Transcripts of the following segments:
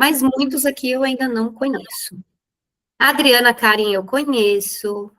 mas muitos aqui eu ainda não conheço. A Adriana Karen eu conheço,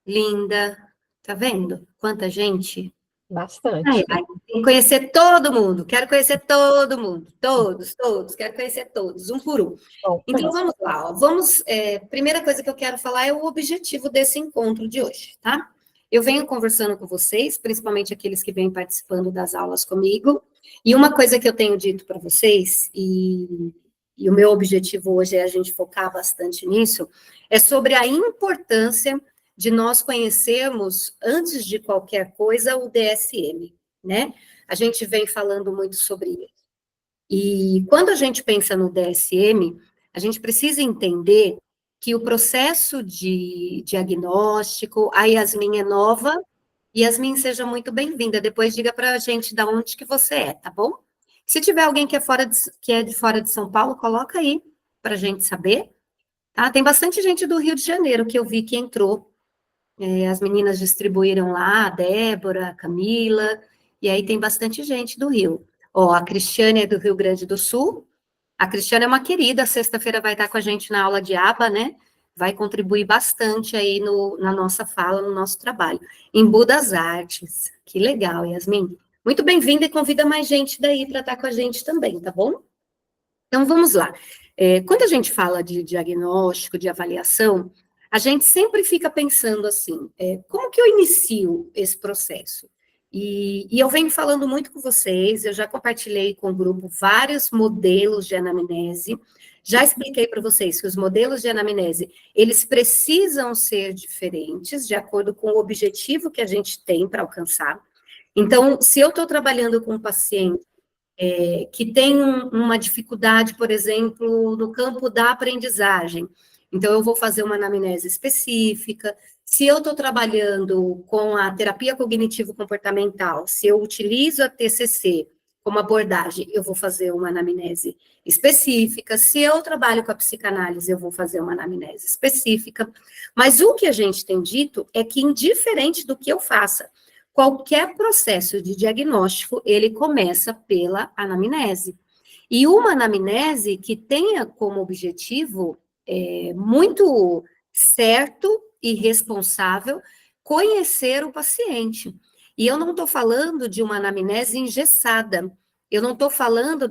linda, tá vendo? Quanta gente. Ai, Bastante. ai, tem que conhecer todo mundo, quero conhecer todo mundo, todos, quero conhecer todos, um por um. Bom, Então, vamos lá, ó, primeira coisa que eu quero falar é o objetivo desse encontro de hoje, tá? Eu venho conversando com vocês, principalmente aqueles que vêm participando das aulas comigo, e uma coisa que eu tenho dito para vocês, e o meu objetivo hoje é a gente focar bastante nisso, é sobre a importância de nós conhecermos, antes de qualquer coisa, o DSM, né? A gente vem falando muito sobre isso. E quando a gente pensa no DSM, a gente precisa entender que o processo de diagnóstico, a Yasmin é nova, Yasmin, seja muito bem-vinda. Depois diga para a gente de onde que você é, tá bom? Se tiver alguém que é de fora de São Paulo, coloca aí para a gente saber. Tá? Tem bastante gente do Rio de Janeiro que eu vi que entrou. As meninas distribuíram lá, a Débora, a Camila, e aí tem bastante gente do Rio. Ó, a Cristiane é do Rio Grande do Sul. A Cristiane é uma querida, sexta-feira vai estar com a gente na aula de aba, né? Vai contribuir bastante aí na nossa fala, no nosso trabalho. Embu das Artes. Que legal, Yasmin. Muito bem-vinda e convida mais gente daí para estar com a gente também, tá bom? Então, vamos lá. Quando a gente fala de diagnóstico, de avaliação, a gente sempre fica pensando assim, como que eu inicio esse processo? E eu venho falando muito com vocês, eu já compartilhei com o grupo vários modelos de anamnese, já expliquei para vocês que os modelos de anamnese, eles precisam ser diferentes, de acordo com o objetivo que a gente tem para alcançar. Então, se eu estou trabalhando com um paciente que tem uma dificuldade, por exemplo, no campo da aprendizagem. Então, eu vou fazer uma anamnese específica. Se eu estou trabalhando com a terapia cognitivo-comportamental, se eu utilizo a TCC como abordagem, eu vou fazer uma anamnese específica. Se eu trabalho com a psicanálise, eu vou fazer uma anamnese específica. Mas o que a gente tem dito é que, indiferente do que eu faça, qualquer processo de diagnóstico, ele começa pela anamnese. E uma anamnese que tenha como objetivo muito certo e responsável conhecer o paciente. E eu não estou falando de uma anamnese engessada, eu não estou falando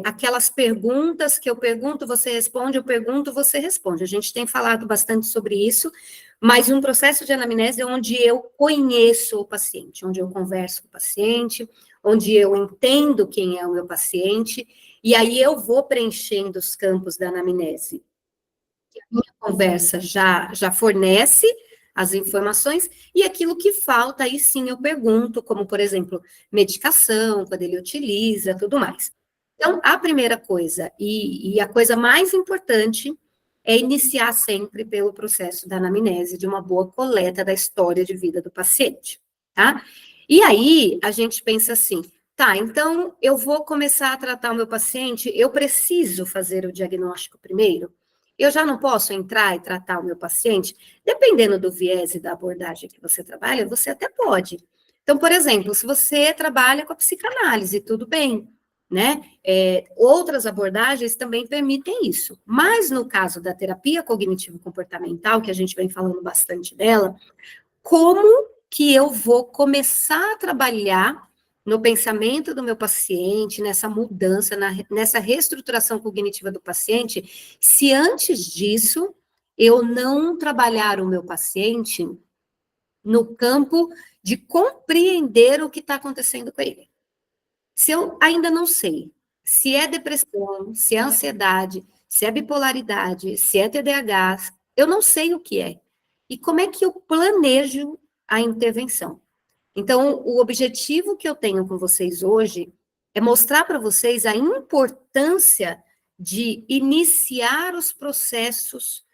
aquelas perguntas que eu pergunto, você responde, eu pergunto, você responde. A gente tem falado bastante sobre isso, mas um processo de anamnese é onde eu conheço o paciente, onde eu converso com o paciente, onde eu entendo quem é o meu paciente, e aí eu vou preenchendo os campos da anamnese. A minha conversa já fornece as informações, e aquilo que falta, aí sim eu pergunto, como, por exemplo, medicação, quando ele utiliza, tudo mais. Então, a primeira coisa, e a coisa mais importante, é iniciar sempre pelo processo da anamnese, de uma boa coleta da história de vida do paciente, tá? E aí, a gente pensa assim, tá, então, eu vou começar a tratar o meu paciente, eu preciso fazer o diagnóstico primeiro? Eu já não posso entrar e tratar o meu paciente? Dependendo do viés e da abordagem que você trabalha, você até pode. Então, por exemplo, se você trabalha com a psicanálise, tudo bem, né? Outras abordagens também permitem isso. Mas no caso da terapia cognitivo-comportamental, que a gente vem falando bastante dela, como que eu vou começar a trabalhar no pensamento do meu paciente, nessa mudança, nessa reestruturação cognitiva do paciente, se antes disso eu não trabalhar o meu paciente no campo de compreender o que está acontecendo com ele. Se eu ainda não sei se é depressão, se é ansiedade, se é bipolaridade, se é TDAH, eu não sei o que é. E como é que eu planejo a intervenção? Então, o objetivo que eu tenho com vocês hoje é mostrar para vocês a importância de iniciar os processos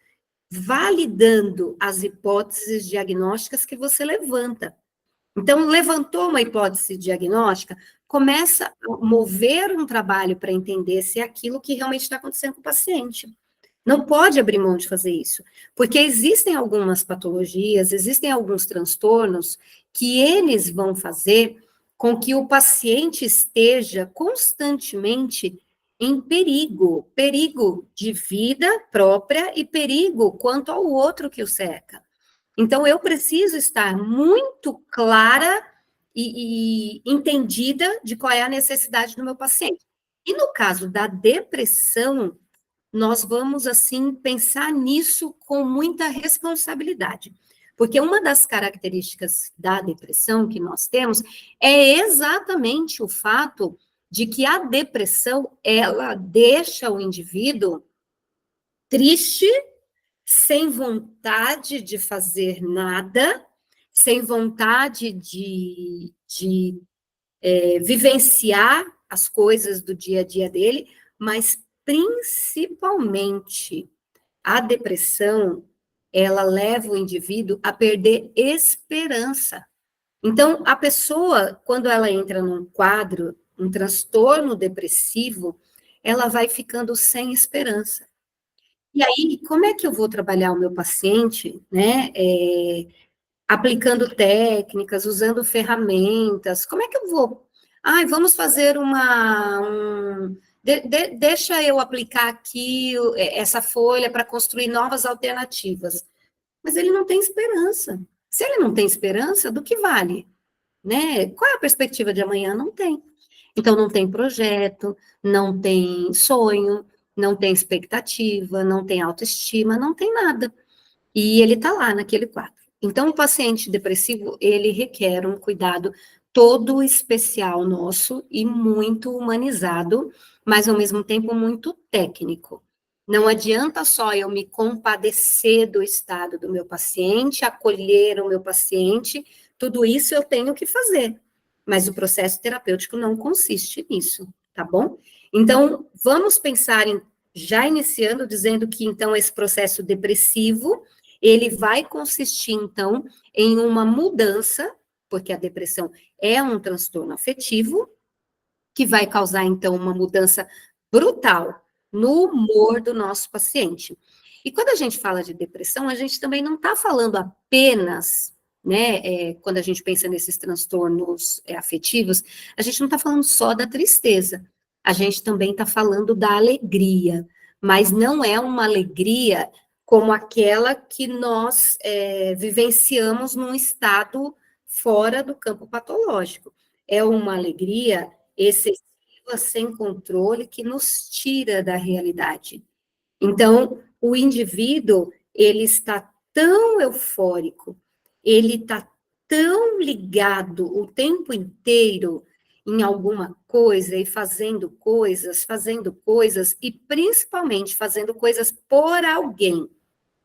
validando as hipóteses diagnósticas que você levanta. Então, levantou uma hipótese diagnóstica, começa a mover um trabalho para entender se é aquilo que realmente está acontecendo com o paciente. Não pode abrir mão de fazer isso, porque existem algumas patologias, existem alguns transtornos que eles vão fazer com que o paciente esteja constantemente em perigo, perigo de vida própria e perigo quanto ao outro que o cerca. Então, eu preciso estar muito clara e entendida de qual é a necessidade do meu paciente. E no caso da depressão, nós vamos, assim, pensar nisso com muita responsabilidade. Porque uma das características da depressão que nós temos é exatamente o fato de que a depressão, ela deixa o indivíduo triste, sem vontade de fazer nada, sem vontade de vivenciar as coisas do dia a dia dele, mas principalmente a depressão, ela leva o indivíduo a perder esperança. Então, a pessoa, quando ela entra num quadro, um transtorno depressivo, ela vai ficando sem esperança. E aí, como é que eu vou trabalhar o meu paciente, né? Aplicando técnicas, usando ferramentas, como é que eu vou? Ai, vamos fazer deixa eu aplicar aqui essa folha para construir novas alternativas. Mas ele não tem esperança. Se ele não tem esperança, do que vale? Né? Qual é a perspectiva de amanhã? Não tem. Então, não tem projeto, não tem sonho, não tem expectativa, não tem autoestima, não tem nada. E ele está lá naquele quadro. Então, o paciente depressivo, ele requer um cuidado todo especial nosso e muito humanizado, mas ao mesmo tempo muito técnico. Não adianta só eu me compadecer do estado do meu paciente, acolher o meu paciente, tudo isso eu tenho que fazer, mas o processo terapêutico não consiste nisso, tá bom? Então, vamos pensar em, já iniciando, dizendo que, então, esse processo depressivo, ele vai consistir, então, em uma mudança, porque a depressão é um transtorno afetivo, que vai causar, então, uma mudança brutal no humor do nosso paciente. E quando a gente fala de depressão, a gente também não está falando apenas, né, quando a gente pensa nesses transtornos afetivos, a gente não está falando só da tristeza, a gente também está falando da alegria, mas não é uma alegria como aquela que nós vivenciamos num estado fora do campo patológico. É uma alegria excessiva, sem controle, que nos tira da realidade. Então, o indivíduo, ele está tão eufórico, ele está tão ligado o tempo inteiro em alguma coisa e fazendo coisas, e principalmente fazendo coisas por alguém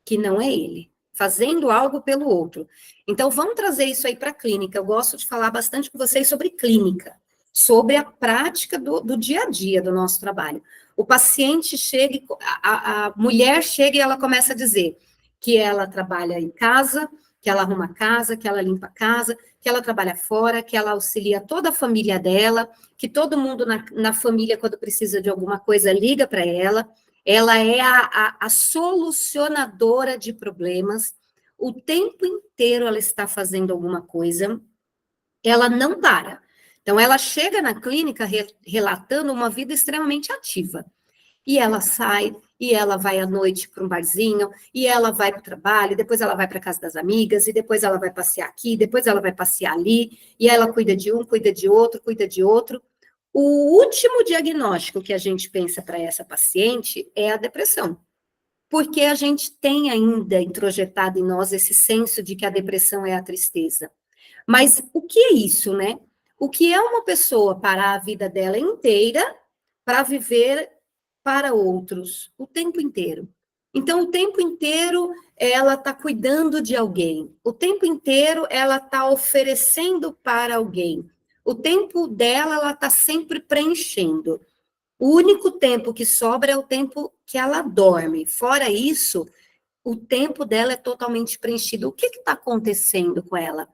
que não é ele, fazendo algo pelo outro. Então, vamos trazer isso aí para a clínica. Eu gosto de falar bastante com vocês sobre clínica, sobre a prática do dia a dia do nosso trabalho. O paciente chega, a mulher chega e ela começa a dizer que ela trabalha em casa, que ela arruma a casa, que ela limpa a casa, que ela trabalha fora, que ela auxilia toda a família dela, que todo mundo na família, quando precisa de alguma coisa, liga para ela. Ela é a solucionadora de problemas. O tempo inteiro ela está fazendo alguma coisa, ela não para. Então, ela chega na clínica relatando uma vida extremamente ativa. E ela sai, e ela vai à noite para um barzinho, e ela vai para o trabalho, depois ela vai para a casa das amigas, e depois ela vai passear aqui, depois ela vai passear ali, e ela cuida de um, cuida de outro, cuida de outro. O último diagnóstico que a gente pensa para essa paciente é a depressão, porque a gente tem ainda introjetado em nós esse senso de que a depressão é a tristeza. Mas o que é isso, né? O que é uma pessoa parar a vida dela inteira para viver para outros, o tempo inteiro? Então, o tempo inteiro ela está cuidando de alguém, o tempo inteiro ela está oferecendo para alguém, o tempo dela ela está sempre preenchendo. O único tempo que sobra é o tempo que ela dorme. Fora isso, o tempo dela é totalmente preenchido. O que está acontecendo com ela?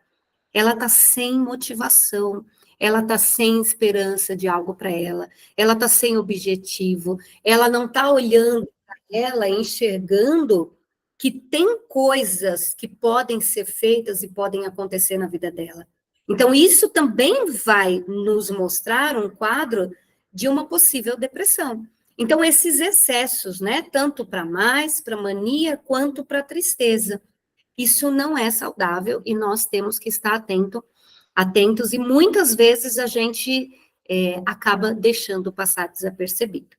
Ela está sem motivação, ela está sem esperança de algo para ela está sem objetivo, ela não está olhando para ela, enxergando que tem coisas que podem ser feitas e podem acontecer na vida dela. Então, isso também vai nos mostrar um quadro de uma possível depressão. Então, esses excessos, né, tanto para mais, para mania, quanto para tristeza, isso não é saudável e nós temos que estar atentos, e muitas vezes a gente acaba deixando passar desapercebido.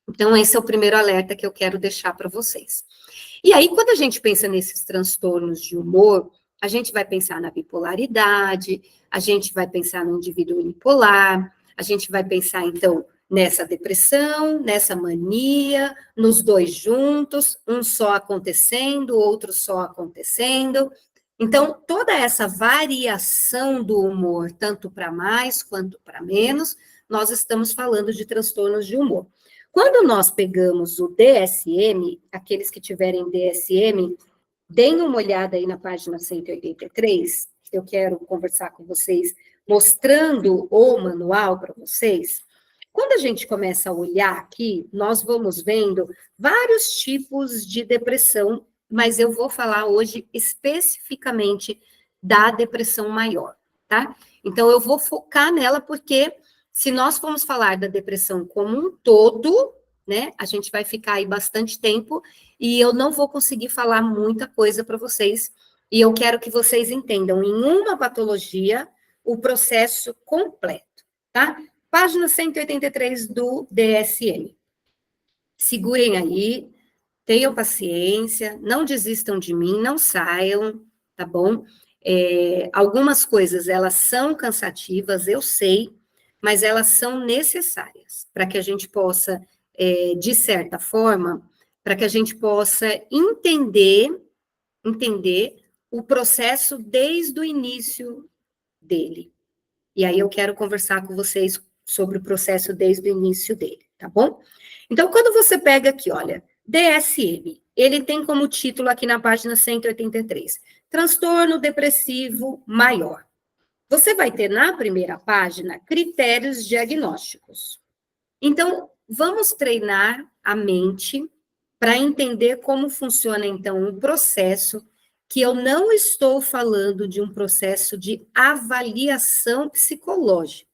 Então, esse é o primeiro alerta que eu quero deixar para vocês. E aí, quando a gente pensa nesses transtornos de humor, a gente vai pensar na bipolaridade, a gente vai pensar no indivíduo unipolar, a gente vai pensar, então, nessa depressão, nessa mania, nos dois juntos, um só acontecendo, outro só acontecendo. Então, toda essa variação do humor, tanto para mais quanto para menos, nós estamos falando de transtornos de humor. Quando nós pegamos o DSM, aqueles que tiverem DSM, deem uma olhada aí na página 183, eu quero conversar com vocês, mostrando o manual para vocês. Quando a gente começa a olhar aqui, nós vamos vendo vários tipos de depressão, mas eu vou falar hoje especificamente da depressão maior, tá? Então, eu vou focar nela porque se nós formos falar da depressão como um todo, né, a gente vai ficar aí bastante tempo e eu não vou conseguir falar muita coisa para vocês. E eu quero que vocês entendam em uma patologia o processo completo, tá? Página 183 do DSM. Segurem aí, tenham paciência, não desistam de mim, não saiam, tá bom? Algumas coisas, elas são cansativas, eu sei, mas elas são necessárias para que a gente possa, de certa forma, para que a gente possa entender o processo desde o início dele. E aí eu quero conversar com vocês sobre o processo desde o início dele, tá bom? Então, quando você pega aqui, olha, DSM, ele tem como título aqui na página 183, transtorno depressivo maior. Você vai ter na primeira página critérios diagnósticos. Então, vamos treinar a mente para entender como funciona, então, um processo que eu não estou falando de um processo de avaliação psicológica.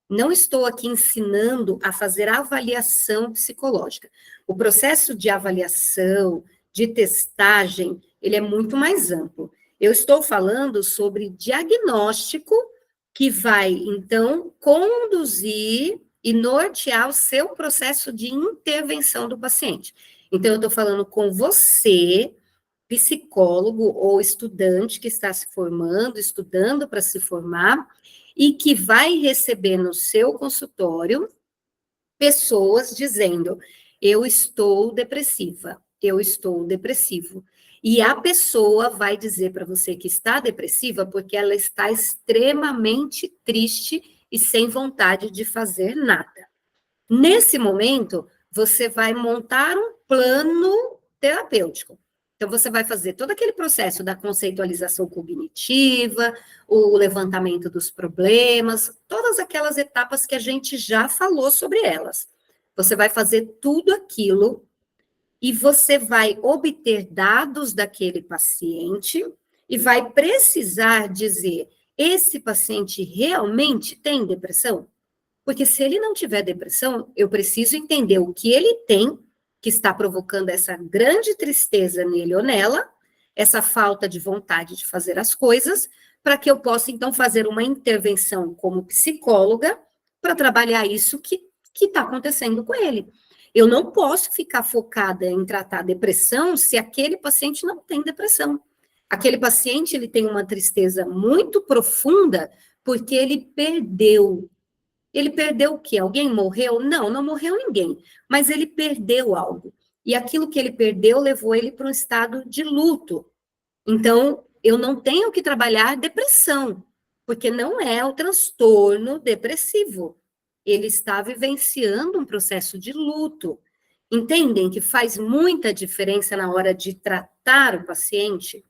Não estou aqui ensinando a fazer avaliação psicológica. O processo de avaliação, de testagem, ele é muito mais amplo. Eu estou falando sobre diagnóstico que vai, então, conduzir e nortear o seu processo de intervenção do paciente. Então, eu estou falando com você, psicólogo ou estudante que está se formando, estudando para se formar, e que vai receber no seu consultório pessoas dizendo: eu estou depressiva, eu estou depressivo. E a pessoa vai dizer para você que está depressiva porque ela está extremamente triste e sem vontade de fazer nada. Nesse momento, você vai montar um plano terapêutico. Então, você vai fazer todo aquele processo da conceitualização cognitiva, o levantamento dos problemas, todas aquelas etapas que a gente já falou sobre elas. Você vai fazer tudo aquilo e você vai obter dados daquele paciente e vai precisar dizer: esse paciente realmente tem depressão? Porque se ele não tiver depressão, eu preciso entender o que ele tem que está provocando essa grande tristeza nele ou nela, essa falta de vontade de fazer as coisas, para que eu possa, então, fazer uma intervenção como psicóloga para trabalhar isso que está acontecendo com ele. Eu não posso ficar focada em tratar a depressão se aquele paciente não tem depressão. Aquele paciente, ele tem uma tristeza muito profunda porque ele perdeu. Ele perdeu o quê? Alguém morreu? Não, não morreu ninguém, mas ele perdeu algo. E aquilo que ele perdeu levou ele para um estado de luto. Então, eu não tenho que trabalhar depressão, porque não é o transtorno depressivo. Ele está vivenciando um processo de luto. Entendem que faz muita diferença na hora de tratar o paciente?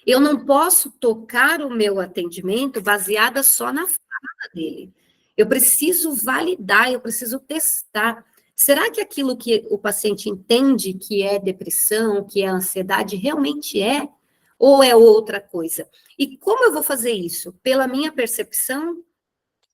Eu não posso tocar o meu atendimento baseada só na fala dele. Eu preciso validar, eu preciso testar. Será que aquilo que o paciente entende que é depressão, que é ansiedade, realmente é? Ou é outra coisa? E como eu vou fazer isso? Pela minha percepção?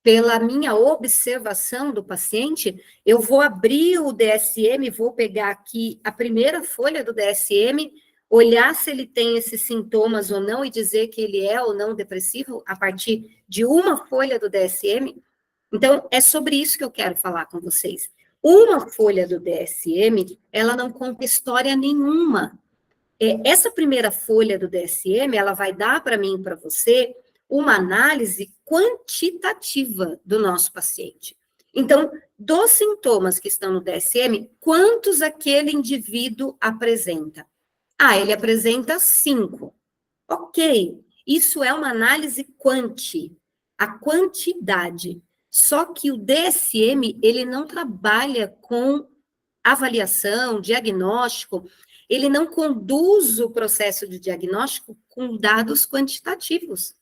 pela minha observação do paciente, eu vou abrir o DSM, vou pegar aqui a primeira folha do DSM, olhar se ele tem esses sintomas ou não e dizer que ele é ou não depressivo a partir de uma folha do DSM. Então, é sobre isso que eu quero falar com vocês. Uma folha do DSM, ela não conta história nenhuma. Essa primeira folha do DSM, ela vai dar para mim e para você uma análise quantitativa do nosso paciente. Então, dos sintomas que estão no DSM, quantos aquele indivíduo apresenta? Ah, ele apresenta 5. Ok, isso é uma análise a quantidade. Só que o DSM, ele não trabalha com avaliação, diagnóstico, ele não conduz o processo de diagnóstico com dados quantitativos.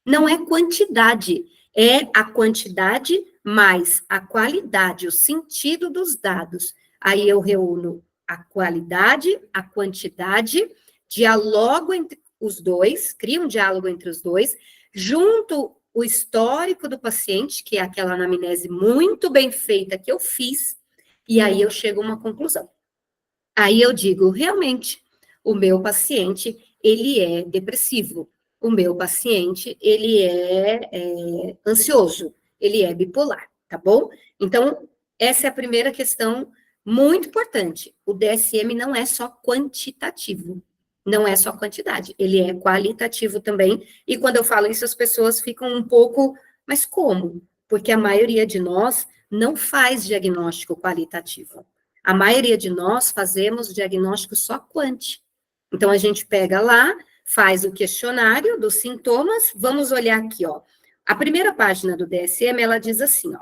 Não é quantidade, é a quantidade mais a qualidade, o sentido dos dados. Aí eu reúno a qualidade, a quantidade, dialogo entre os dois, crio um diálogo entre os dois, junto o histórico do paciente, que é aquela anamnese muito bem feita que eu fiz, e aí eu chego a uma conclusão. Aí eu digo, realmente, o meu paciente, ele é depressivo. O meu paciente, ele é ansioso. Ele é bipolar, tá bom? Então, essa é a primeira questão muito importante. O DSM não é só quantitativo. Não é só quantidade. Ele é qualitativo também. E quando eu falo isso, as pessoas ficam um pouco... Mas como? Porque a maioria de nós não faz diagnóstico qualitativo. A maioria de nós fazemos diagnóstico só quant. Então, a gente pega lá, faz o questionário dos sintomas, vamos olhar aqui, ó. A primeira página do DSM, ela diz assim, ó,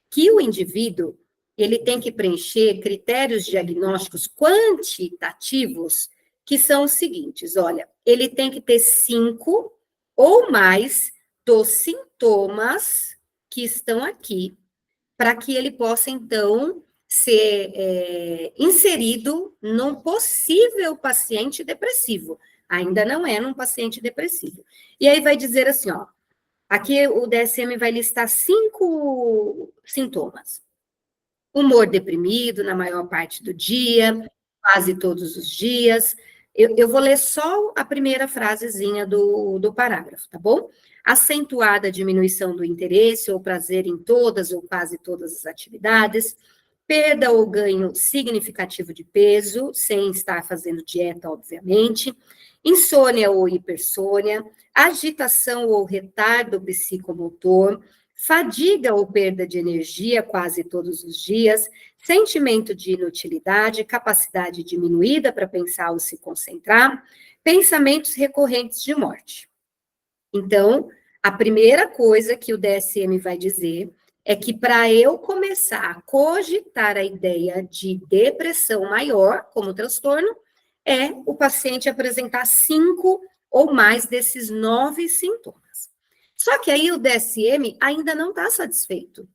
que o indivíduo, ele tem que preencher critérios diagnósticos quantitativos, que são os seguintes, olha, ele tem que ter 5 ou mais dos sintomas que estão aqui, para que ele possa, então, ser inserido num possível paciente depressivo. Ainda não é num paciente depressivo. E aí vai dizer assim, ó, aqui o DSM vai listar 5 sintomas. Humor deprimido na maior parte do dia, quase todos os dias. Eu vou ler só a primeira frasezinha do parágrafo, tá bom? Acentuada diminuição do interesse ou prazer em todas ou quase todas as atividades, perda ou ganho significativo de peso, sem estar fazendo dieta, obviamente, insônia ou hipersônia, agitação ou retardo psicomotor, fadiga ou perda de energia quase todos os dias, sentimento de inutilidade, capacidade diminuída para pensar ou se concentrar, pensamentos recorrentes de morte. Então, a primeira coisa que o DSM vai dizer é que para eu começar a cogitar a ideia de depressão maior como transtorno, é o paciente apresentar 5 ou mais desses 9 sintomas. Só que aí o DSM ainda não está satisfeito,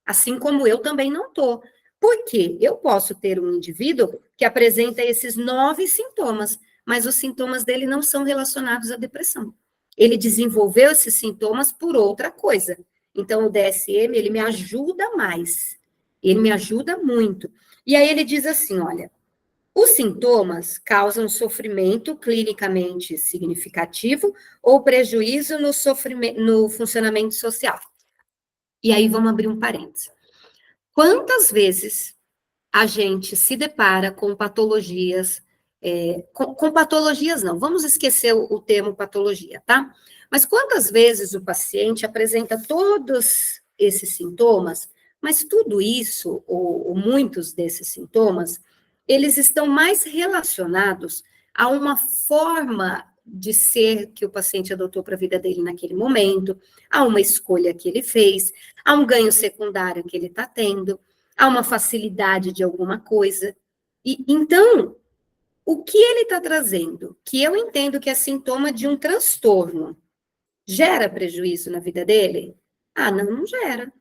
assim como eu também não estou. Por quê? Eu posso ter um indivíduo que apresenta esses 9 sintomas, mas os sintomas dele não são relacionados à depressão. Ele desenvolveu esses sintomas por outra coisa. Então, o DSM, ele me ajuda mais. Ele me ajuda muito. E aí ele diz assim, olha, os sintomas causam sofrimento clinicamente significativo ou prejuízo no funcionamento social. E aí vamos abrir um parênteses. Quantas vezes a gente se depara com patologias, com patologias não, vamos esquecer o termo patologia, tá? Mas quantas vezes o paciente apresenta todos esses sintomas, mas tudo isso, ou muitos desses sintomas, eles estão mais relacionados a uma forma de ser que o paciente adotou para a vida dele naquele momento, a uma escolha que ele fez, a um ganho secundário que ele está tendo, a uma facilidade de alguma coisa. E então, o que ele está trazendo, que eu entendo que é sintoma de um transtorno, gera prejuízo na vida dele? Ah, não, não gera.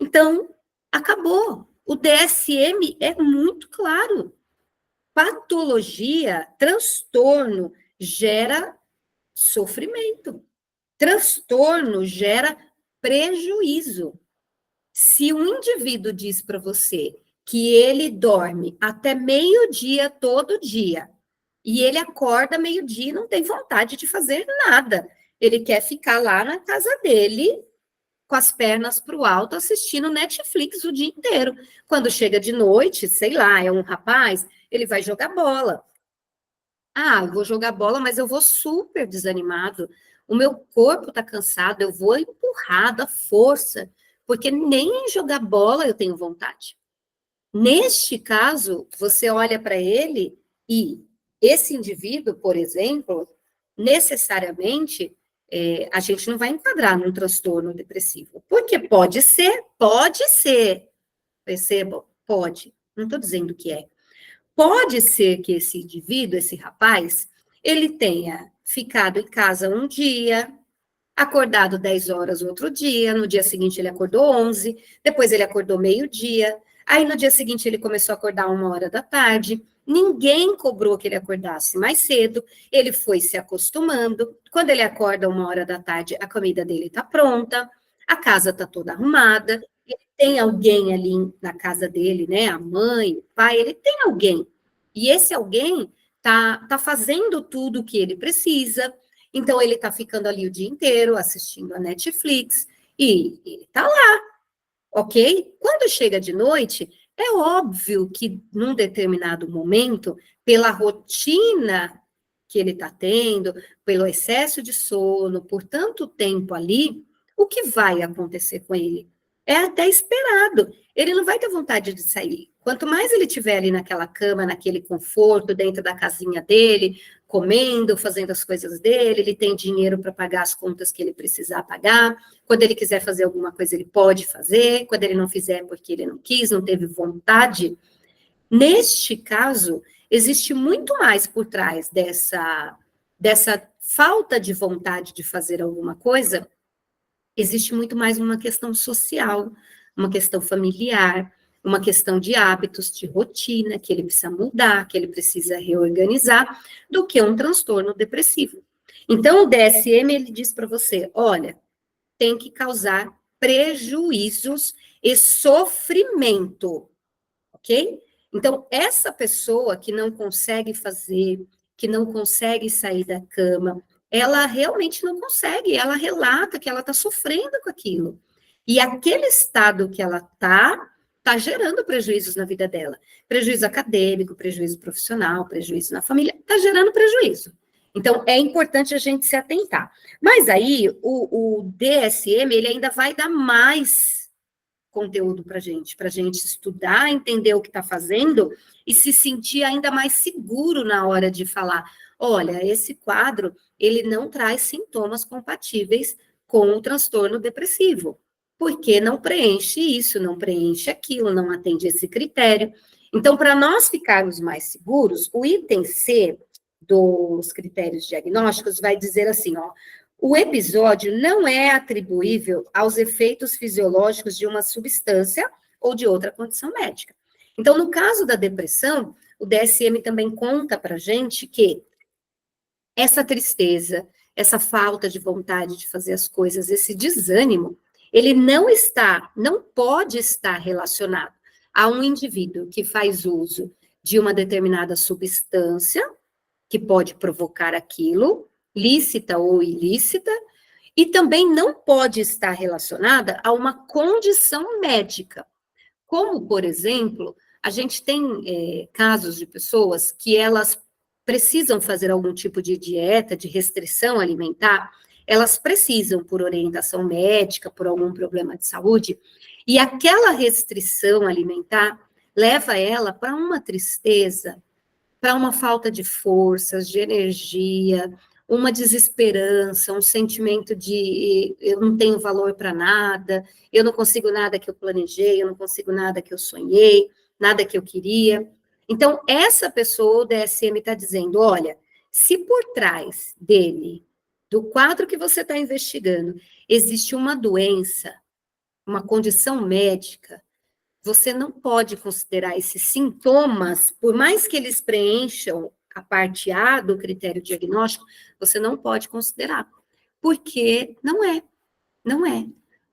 Então, acabou. O DSM é muito claro. Patologia, transtorno, gera sofrimento. Transtorno gera prejuízo. Se um indivíduo diz para você que ele dorme até meio-dia todo dia, e ele acorda meio-dia e não tem vontade de fazer nada, ele quer ficar lá na casa dele, com as pernas para o alto, assistindo Netflix o dia inteiro. Quando chega de noite, sei lá, é um rapaz, ele vai jogar bola. Ah, eu vou jogar bola, mas eu vou super desanimado. O meu corpo está cansado, eu vou empurrado à força, porque nem jogar bola eu tenho vontade. Neste caso, você olha para ele e esse indivíduo, por exemplo, necessariamente, a gente não vai enquadrar num transtorno depressivo. Porque pode ser, percebam, pode, não estou dizendo que é. Pode ser que esse indivíduo, esse rapaz, ele tenha ficado em casa um dia, acordado 10 horas outro dia, no dia seguinte ele acordou 11, depois ele acordou meio-dia, aí no dia seguinte ele começou a acordar 1 hora da tarde, ninguém cobrou que ele acordasse mais cedo, ele foi se acostumando, quando ele acorda 1 hora da tarde, a comida dele está pronta, a casa está toda arrumada, ele tem alguém ali na casa dele, né, a mãe, o pai, ele tem alguém, e esse alguém tá fazendo tudo o que ele precisa, então, ele está ficando ali o dia inteiro assistindo a Netflix e ele está lá, ok? Quando chega de noite, é óbvio que num determinado momento, pela rotina que ele está tendo, pelo excesso de sono, por tanto tempo ali, o que vai acontecer com ele? É até esperado. Ele não vai ter vontade de sair. Quanto mais ele estiver ali naquela cama, naquele conforto, dentro da casinha dele, comendo, fazendo as coisas dele, ele tem dinheiro para pagar as contas que ele precisar pagar. Quando ele quiser fazer alguma coisa, ele pode fazer. Quando ele não fizer porque ele não quis, não teve vontade. Neste caso, existe muito mais por trás dessa falta de vontade de fazer alguma coisa, existe muito mais uma questão social, uma questão familiar, uma questão de hábitos, de rotina, que ele precisa mudar, que ele precisa reorganizar, do que um transtorno depressivo. Então, o DSM, ele diz para você, olha, tem que causar prejuízos e sofrimento, ok? Então, essa pessoa que não consegue fazer, que não consegue sair da cama, ela realmente não consegue, ela relata que ela está sofrendo com aquilo. E aquele estado que ela está gerando prejuízos na vida dela. Prejuízo acadêmico, prejuízo profissional, prejuízo na família, está gerando prejuízo. Então, é importante a gente se atentar. Mas aí, o DSM, ele ainda vai dar mais conteúdo para gente estudar, entender o que está fazendo e se sentir ainda mais seguro na hora de falar, olha, esse quadro, ele não traz sintomas compatíveis com o transtorno depressivo, porque não preenche isso, não preenche aquilo, não atende esse critério. Então, para nós ficarmos mais seguros, o item C dos critérios diagnósticos vai dizer assim, ó, o episódio não é atribuível aos efeitos fisiológicos de uma substância ou de outra condição médica. Então, no caso da depressão, o DSM também conta para gente que essa tristeza, essa falta de vontade de fazer as coisas, esse desânimo, ele não pode estar relacionado a um indivíduo que faz uso de uma determinada substância que pode provocar aquilo, lícita ou ilícita, e também não pode estar relacionada a uma condição médica. Como, por exemplo, a gente tem casos de pessoas que elas precisam fazer algum tipo de dieta, de restrição alimentar, elas precisam por orientação médica, por algum problema de saúde, e aquela restrição alimentar leva ela para uma tristeza, para uma falta de forças, de energia, uma desesperança, um sentimento de eu não tenho valor para nada, eu não consigo nada que eu planejei, eu não consigo nada que eu sonhei, nada que eu queria. Então, essa pessoa, o DSM está dizendo, olha, se por trás dele, do quadro que você está investigando, existe uma doença, uma condição médica, você não pode considerar esses sintomas, por mais que eles preencham a parte A do critério diagnóstico, você não pode considerar, porque não é.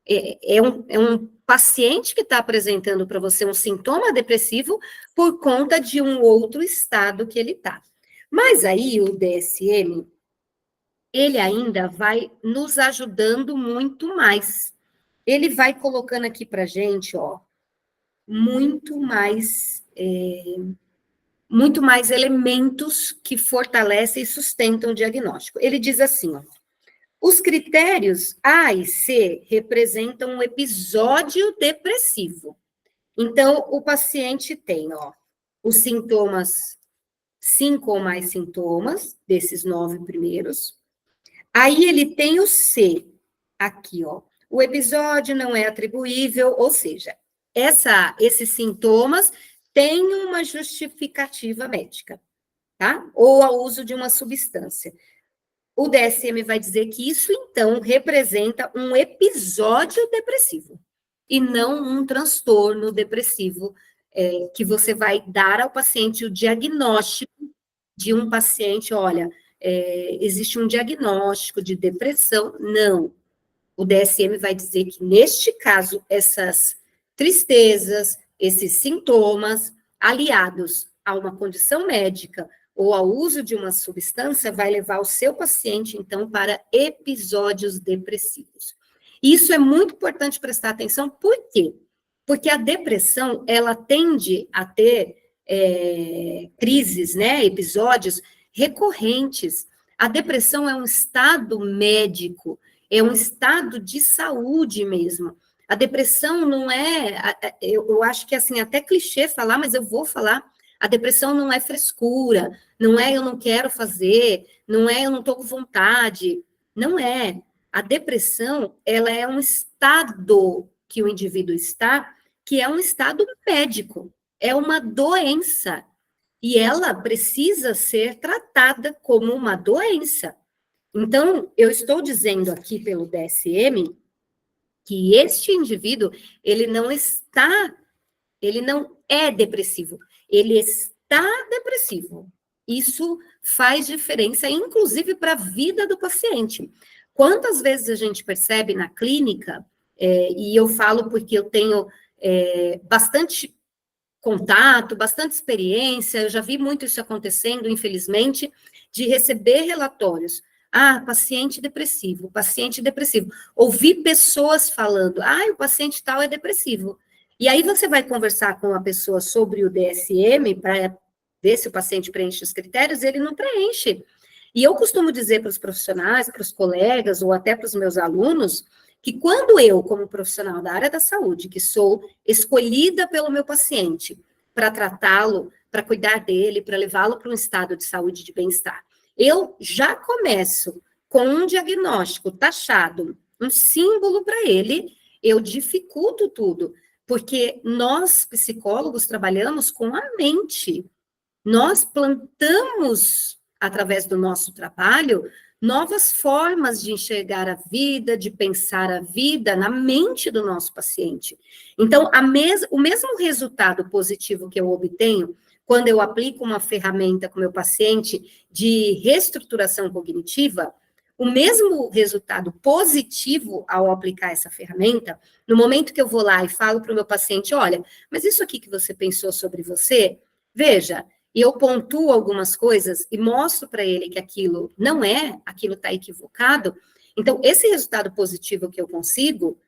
É um paciente que está apresentando para você um sintoma depressivo por conta de um outro estado que ele está. Mas aí o DSM, ele ainda vai nos ajudando muito mais. Ele vai colocando aqui para gente, ó, muito mais elementos que fortalecem e sustentam o diagnóstico. Ele diz assim, ó, os critérios A e C representam um episódio depressivo. Então, o paciente tem, ó, os sintomas, 5 ou mais sintomas, desses 9 primeiros. Aí ele tem o C, aqui, ó. O episódio não é atribuível, ou seja, esses sintomas têm uma justificativa médica, tá? Ou ao uso de uma substância. O DSM vai dizer que isso, então, representa um episódio depressivo, e não um transtorno depressivo, que você vai dar ao paciente o diagnóstico de um paciente, olha, existe um diagnóstico de depressão. Não. O DSM vai dizer que, neste caso, essas tristezas, esses sintomas, aliados a uma condição médica ou ao uso de uma substância, vai levar o seu paciente, então, para episódios depressivos. Isso é muito importante prestar atenção, por quê? Porque a depressão, ela tende a ter crises, né, episódios recorrentes. A depressão é um estado médico, é um estado de saúde mesmo. A depressão não é, eu acho que assim, até clichê falar, mas eu vou falar, a depressão não é frescura, não é eu não quero fazer, não é eu não estou com vontade, não é. A depressão, ela é um estado que o indivíduo está, que é um estado médico, é uma doença, e ela precisa ser tratada como uma doença. Então, eu estou dizendo aqui pelo DSM que este indivíduo, ele não é depressivo, ele está depressivo. Isso faz diferença, inclusive, para a vida do paciente. Quantas vezes a gente percebe na clínica, e eu falo porque eu tenho bastante contato, bastante experiência, eu já vi muito isso acontecendo, infelizmente, de receber relatórios. Ah, paciente depressivo, paciente depressivo. Ouvi pessoas falando, o paciente tal é depressivo. E aí você vai conversar com a pessoa sobre o DSM para ver se o paciente preenche os critérios, ele não preenche. E eu costumo dizer para os profissionais, para os colegas, ou até para os meus alunos, que quando eu, como profissional da área da saúde, que sou escolhida pelo meu paciente para tratá-lo, para cuidar dele, para levá-lo para um estado de saúde e de bem-estar, eu já começo com um diagnóstico taxado, um símbolo para ele, eu dificulto tudo, porque nós, psicólogos, trabalhamos com a mente. Nós plantamos, através do nosso trabalho, novas formas de enxergar a vida, de pensar a vida na mente do nosso paciente. Então, o mesmo resultado positivo que eu obtenho quando eu aplico uma ferramenta com meu paciente de reestruturação cognitiva, o mesmo resultado positivo ao aplicar essa ferramenta, no momento que eu vou lá e falo para o meu paciente, olha, mas isso aqui que você pensou sobre você, veja, e eu pontuo algumas coisas e mostro para ele que aquilo não é, aquilo está equivocado. Então, esse resultado positivo que eu consigo,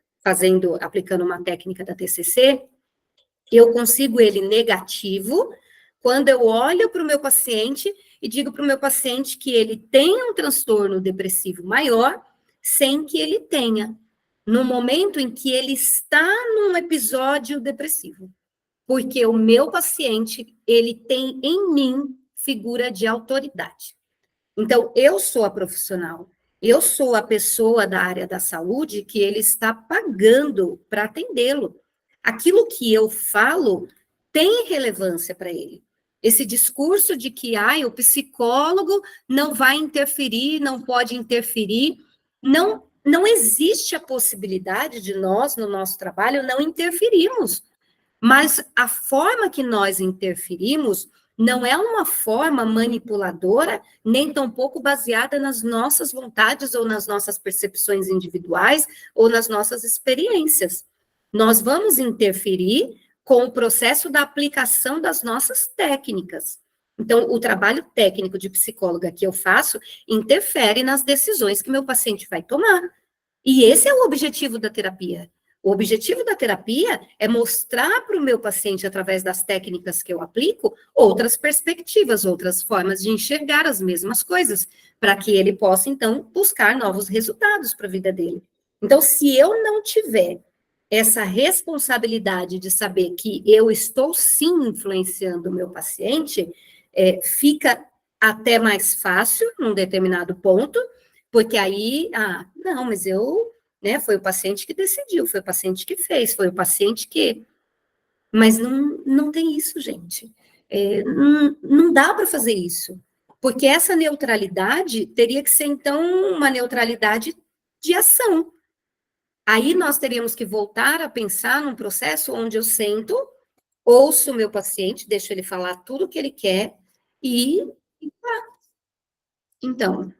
aplicando uma técnica da TCC, eu consigo ele negativo quando eu olho para o meu paciente e digo para o meu paciente que ele tem um transtorno depressivo maior, sem que ele tenha, no momento em que ele está num episódio depressivo. Porque o meu paciente, ele tem em mim figura de autoridade. Então, eu sou a profissional, eu sou a pessoa da área da saúde que ele está pagando para atendê-lo. Aquilo que eu falo tem relevância para ele. Esse discurso de que o psicólogo não vai interferir, não pode interferir, não existe a possibilidade de nós, no nosso trabalho, não interferirmos. Mas a forma que nós interferimos não é uma forma manipuladora, nem tampouco baseada nas nossas vontades ou nas nossas percepções individuais ou nas nossas experiências. Nós vamos interferir com o processo da aplicação das nossas técnicas. Então, o trabalho técnico de psicóloga que eu faço interfere nas decisões que meu paciente vai tomar. E esse é o objetivo da terapia. O objetivo da terapia é mostrar para o meu paciente, através das técnicas que eu aplico, outras perspectivas, outras formas de enxergar as mesmas coisas, para que ele possa, então, buscar novos resultados para a vida dele. Então, se eu não tiver essa responsabilidade de saber que eu estou, sim, influenciando o meu paciente, fica até mais fácil, num determinado ponto, porque aí, não, mas né, foi o paciente que decidiu, foi o paciente que fez, foi o paciente que... Mas não tem isso, gente. Não dá para fazer isso. Porque essa neutralidade teria que ser, então, uma neutralidade de ação. Aí nós teríamos que voltar a pensar num processo onde eu sento, ouço o meu paciente, deixo ele falar tudo o que ele quer e... Então,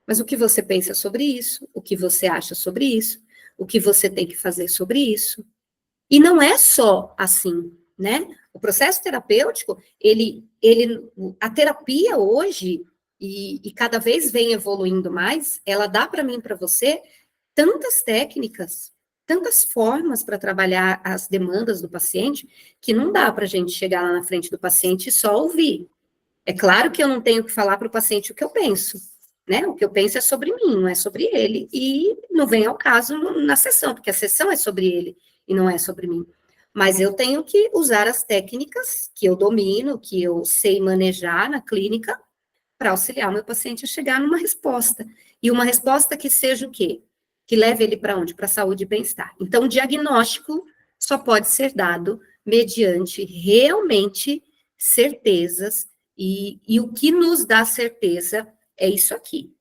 mas o que você pensa sobre isso? O que você acha sobre isso? O que você tem que fazer sobre isso? E não é só assim, né? O processo terapêutico, a terapia hoje, e cada vez vem evoluindo mais, ela dá para mim, para você, tantas técnicas, tantas formas para trabalhar as demandas do paciente, que não dá para a gente chegar lá na frente do paciente e só ouvir. É claro que eu não tenho que falar para o paciente o que eu penso, né? O que eu penso é sobre mim, não é sobre ele. E não vem ao caso na sessão, porque a sessão é sobre ele e não é sobre mim. Mas eu tenho que usar as técnicas que eu domino, que eu sei manejar na clínica, para auxiliar o meu paciente a chegar numa resposta. E uma resposta que seja o quê? Que leve ele para onde? Para a saúde e bem-estar. Então, o diagnóstico só pode ser dado mediante realmente certezas, e o que nos dá certeza é isso aqui.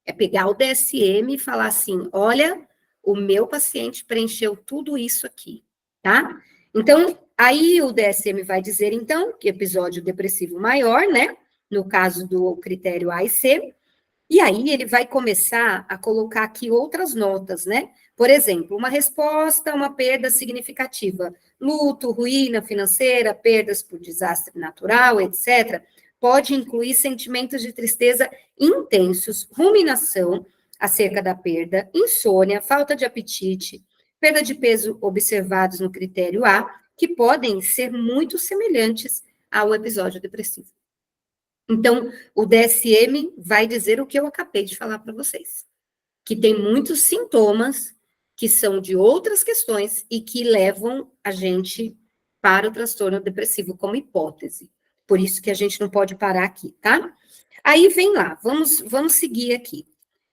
É pegar o DSM e falar assim, olha, o meu paciente preencheu tudo isso aqui, tá? Então, aí o DSM vai dizer, então, que episódio depressivo maior, né? No caso do critério A e C, e aí ele vai começar a colocar aqui outras notas, né? Por exemplo, uma resposta a uma perda significativa, luto, ruína financeira, perdas por desastre natural, etc., pode incluir sentimentos de tristeza intensos, ruminação acerca da perda, insônia, falta de apetite, perda de peso observados no critério A, que podem ser muito semelhantes ao episódio depressivo. Então, o DSM vai dizer o que eu acabei de falar para vocês, que tem muitos sintomas que são de outras questões e que levam a gente para o transtorno depressivo como hipótese. Por isso que a gente não pode parar aqui, tá? Aí vem lá, vamos seguir aqui.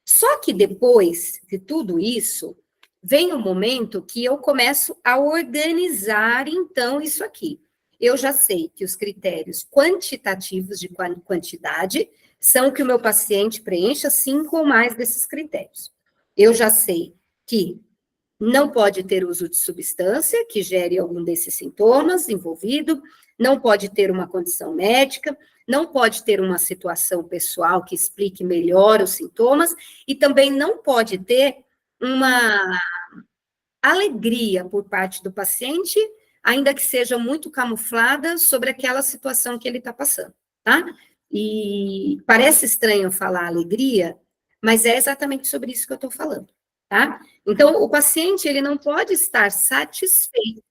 Só que depois de tudo isso, vem o momento que eu começo a organizar, então, isso aqui. Eu já sei que os critérios quantitativos de quantidade são que o meu paciente preencha 5 ou mais desses critérios. Eu já sei que não pode ter uso de substância que gere algum desses sintomas envolvido, não pode ter uma condição médica, não pode ter uma situação pessoal que explique melhor os sintomas, e também não pode ter uma alegria por parte do paciente, ainda que seja muito camuflada, sobre aquela situação que ele está passando, tá? E parece estranho falar alegria, mas é exatamente sobre isso que eu estou falando, tá? Então, o paciente, ele não pode estar satisfeito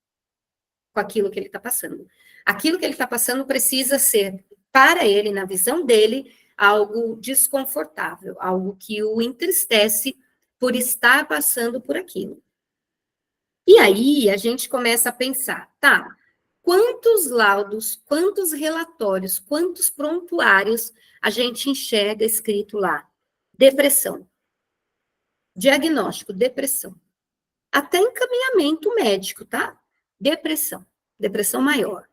com aquilo que ele está passando. Aquilo que ele está passando precisa ser, para ele, na visão dele, algo desconfortável, algo que o entristece por estar passando por aquilo. E aí a gente começa a pensar, tá, quantos laudos, quantos relatórios, quantos prontuários a gente enxerga escrito lá? Depressão. Diagnóstico, depressão. Até encaminhamento médico, tá? Depressão. Depressão maior.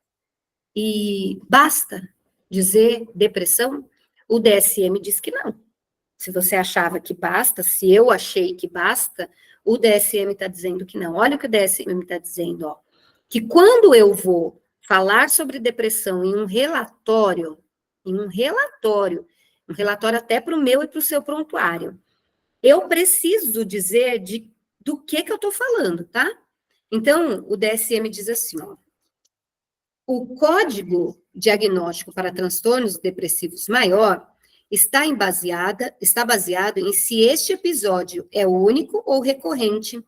E basta dizer depressão? O DSM diz que não. Se você achava que basta, se eu achei que basta, o DSM está dizendo que não. Olha o que o DSM está dizendo, ó. Que quando eu vou falar sobre depressão em um relatório até para o meu e para o seu prontuário, eu preciso dizer do que eu estou falando, tá? Então, o DSM diz assim, ó, o código diagnóstico para transtornos depressivos maior está baseado em se este episódio é único ou recorrente,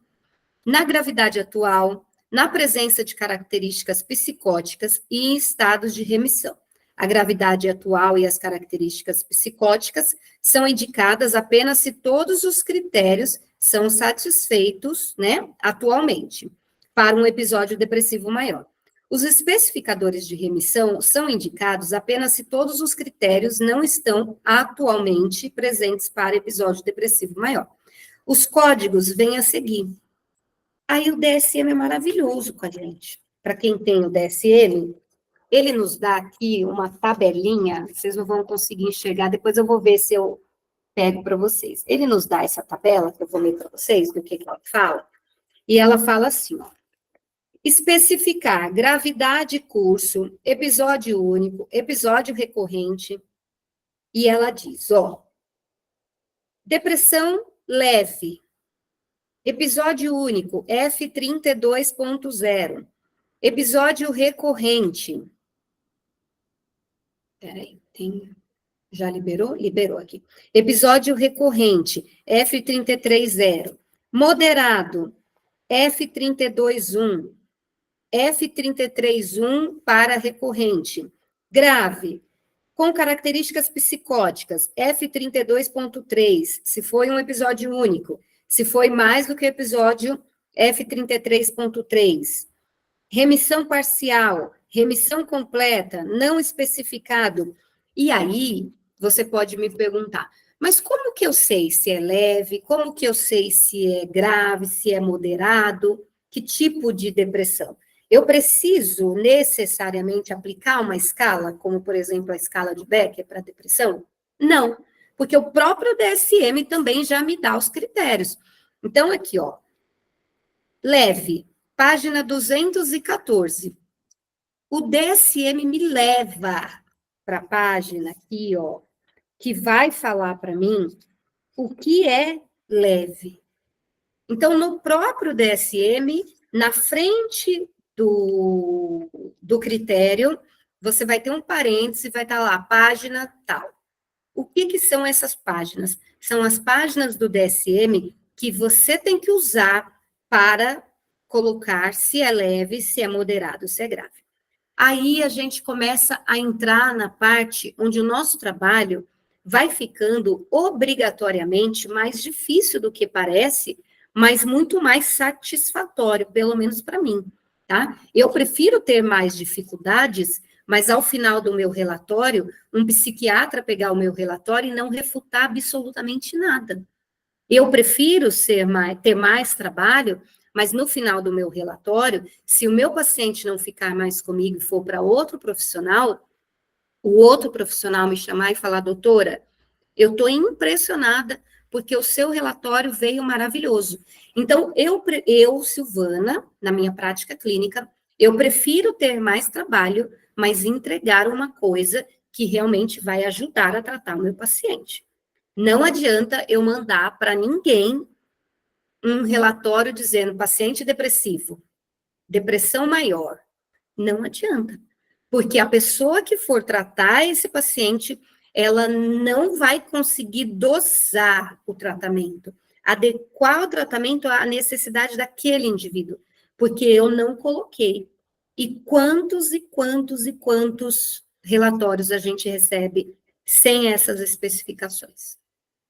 na gravidade atual, na presença de características psicóticas e em estados de remissão. A gravidade atual e as características psicóticas são indicadas apenas se todos os critérios são satisfeitos, né, atualmente, para um episódio depressivo maior. Os especificadores de remissão são indicados apenas se todos os critérios não estão atualmente presentes para episódio depressivo maior. Os códigos vêm a seguir. Aí o DSM é maravilhoso com a gente. Para quem tem o DSM, ele nos dá aqui uma tabelinha, vocês não vão conseguir enxergar, depois eu vou ver se eu pego para vocês. Ele nos dá essa tabela, que eu vou ler para vocês, do que ela fala, e ela fala assim, ó, especificar gravidade, curso, episódio único, episódio recorrente, e ela diz, ó, depressão leve, episódio único, F32.0, episódio recorrente. Peraí, já liberou? Liberou aqui. Episódio recorrente, F33.0. Moderado, F32.1. F33.1 para recorrente. Grave, com características psicóticas, F32.3, se foi um episódio único. Se foi mais do que episódio, F33.3. Remissão parcial, remissão completa, não especificado. E aí, você pode me perguntar, mas como que eu sei se é leve? Como que eu sei se é grave, se é moderado? Que tipo de depressão? Eu preciso necessariamente aplicar uma escala, como, por exemplo, a escala de Becker para depressão? Não, porque o próprio DSM também já me dá os critérios. Então, aqui, ó, leve, página 214. O DSM me leva para a página aqui, ó, que vai falar para mim o que é leve. Então, no próprio DSM, na frente do critério, você vai ter um parêntese, vai estar lá, página tal. O que são essas páginas? São as páginas do DSM que você tem que usar para colocar se é leve, se é moderado, se é grave. Aí a gente começa a entrar na parte onde o nosso trabalho vai ficando obrigatoriamente mais difícil do que parece, mas muito mais satisfatório, pelo menos para mim, tá? Eu prefiro ter mais dificuldades, mas ao final do meu relatório, um psiquiatra pegar o meu relatório e não refutar absolutamente nada. Eu prefiro ter mais trabalho, mas no final do meu relatório, se o meu paciente não ficar mais comigo e for para outro profissional, o outro profissional me chamar e falar, doutora, eu estou impressionada porque o seu relatório veio maravilhoso. Então, eu, Silvana, na minha prática clínica, eu prefiro ter mais trabalho, mas entregar uma coisa que realmente vai ajudar a tratar o meu paciente. Não adianta eu mandar para ninguém um relatório dizendo paciente depressivo, depressão maior. Não adianta. Porque a pessoa que for tratar esse paciente, ela não vai conseguir dosar o tratamento, adequar o tratamento à necessidade daquele indivíduo, porque eu não coloquei. E quantos e quantos e quantos relatórios a gente recebe sem essas especificações?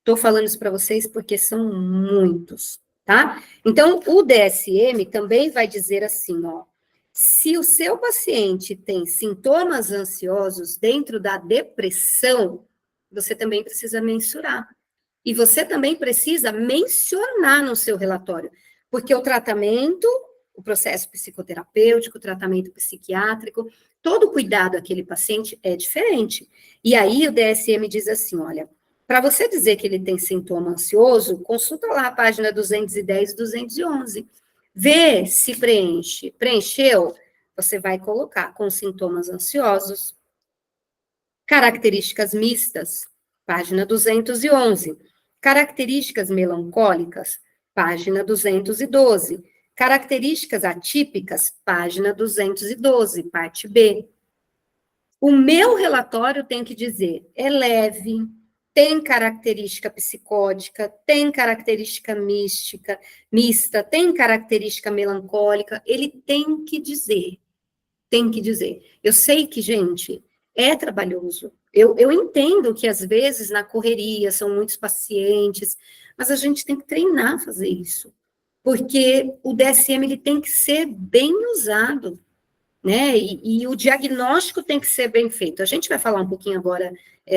Estou falando isso para vocês porque são muitos, tá? Então, o DSM também vai dizer assim, ó, se o seu paciente tem sintomas ansiosos dentro da depressão, você também precisa mensurar. E você também precisa mencionar no seu relatório, porque o tratamento, o processo psicoterapêutico, o tratamento psiquiátrico, todo cuidado àquele paciente é diferente. E aí o DSM diz assim, olha, para você dizer que ele tem sintoma ansioso, consulta lá a página 210 e 211. Vê se preenche. Preencheu? você vai colocar com sintomas ansiosos, características mistas, página 211. Características melancólicas, página 212. Características atípicas, página 212, parte B. O meu relatório tem que dizer, é leve, tem característica psicótica, tem característica mista, tem característica melancólica, ele tem que dizer. Tem que dizer. Eu sei que, gente, é trabalhoso. Eu entendo que, às vezes, na correria, são muitos pacientes, mas a gente tem que treinar a fazer isso. Porque o DSM ele tem que ser bem usado, né? E o diagnóstico tem que ser bem feito. A gente vai falar um pouquinho agora,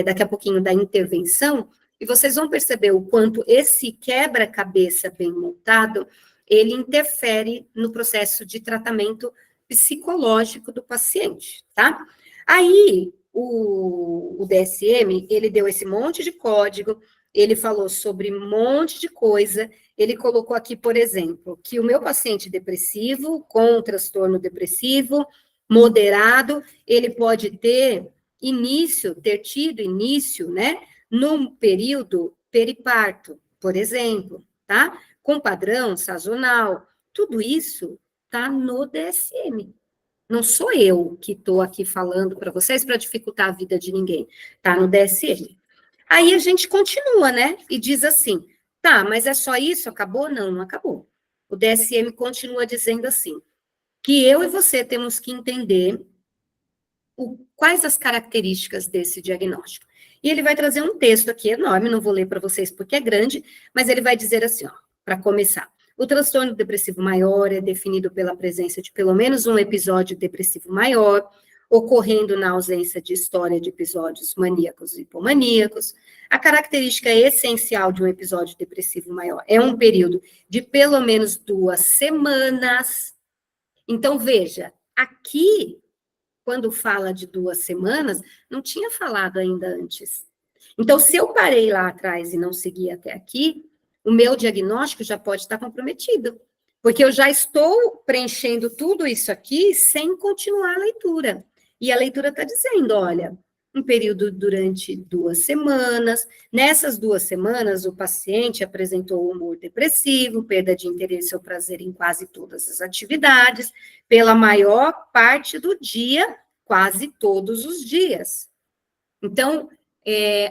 daqui a pouquinho, da intervenção, e vocês vão perceber o quanto esse quebra-cabeça bem montado, ele interfere no processo de tratamento psicológico do paciente, tá? Aí, o DSM, ele deu esse monte de código, ele falou sobre um monte de coisa, ele colocou aqui, por exemplo, que o meu paciente depressivo, com transtorno depressivo, moderado, ele pode ter tido início, né, num período periparto, por exemplo, tá? Com padrão sazonal. Tudo isso tá no DSM. Não sou eu que estou aqui falando para vocês para dificultar a vida de ninguém. Tá no DSM. Aí a gente continua, né? E diz assim: tá, mas é só isso? Acabou? Não, não acabou. O DSM continua dizendo assim: que eu e você temos que entender quais as características desse diagnóstico. E ele vai trazer um texto aqui enorme, não vou ler para vocês porque é grande, mas ele vai dizer assim, ó, para começar. O transtorno depressivo maior é definido pela presença de pelo menos um episódio depressivo maior, ocorrendo na ausência de história de episódios maníacos e hipomaníacos. A característica essencial de um episódio depressivo maior é um período de pelo menos 2 semanas. Então, veja, aqui quando fala de 2 semanas, não tinha falado ainda antes. Então, se eu parei lá atrás e não segui até aqui, o meu diagnóstico já pode estar comprometido, porque eu já estou preenchendo tudo isso aqui sem continuar a leitura. E a leitura está dizendo, olha, um período durante 2 semanas, nessas 2 semanas o paciente apresentou humor depressivo, perda de interesse ou prazer em quase todas as atividades, pela maior parte do dia, quase todos os dias. Então,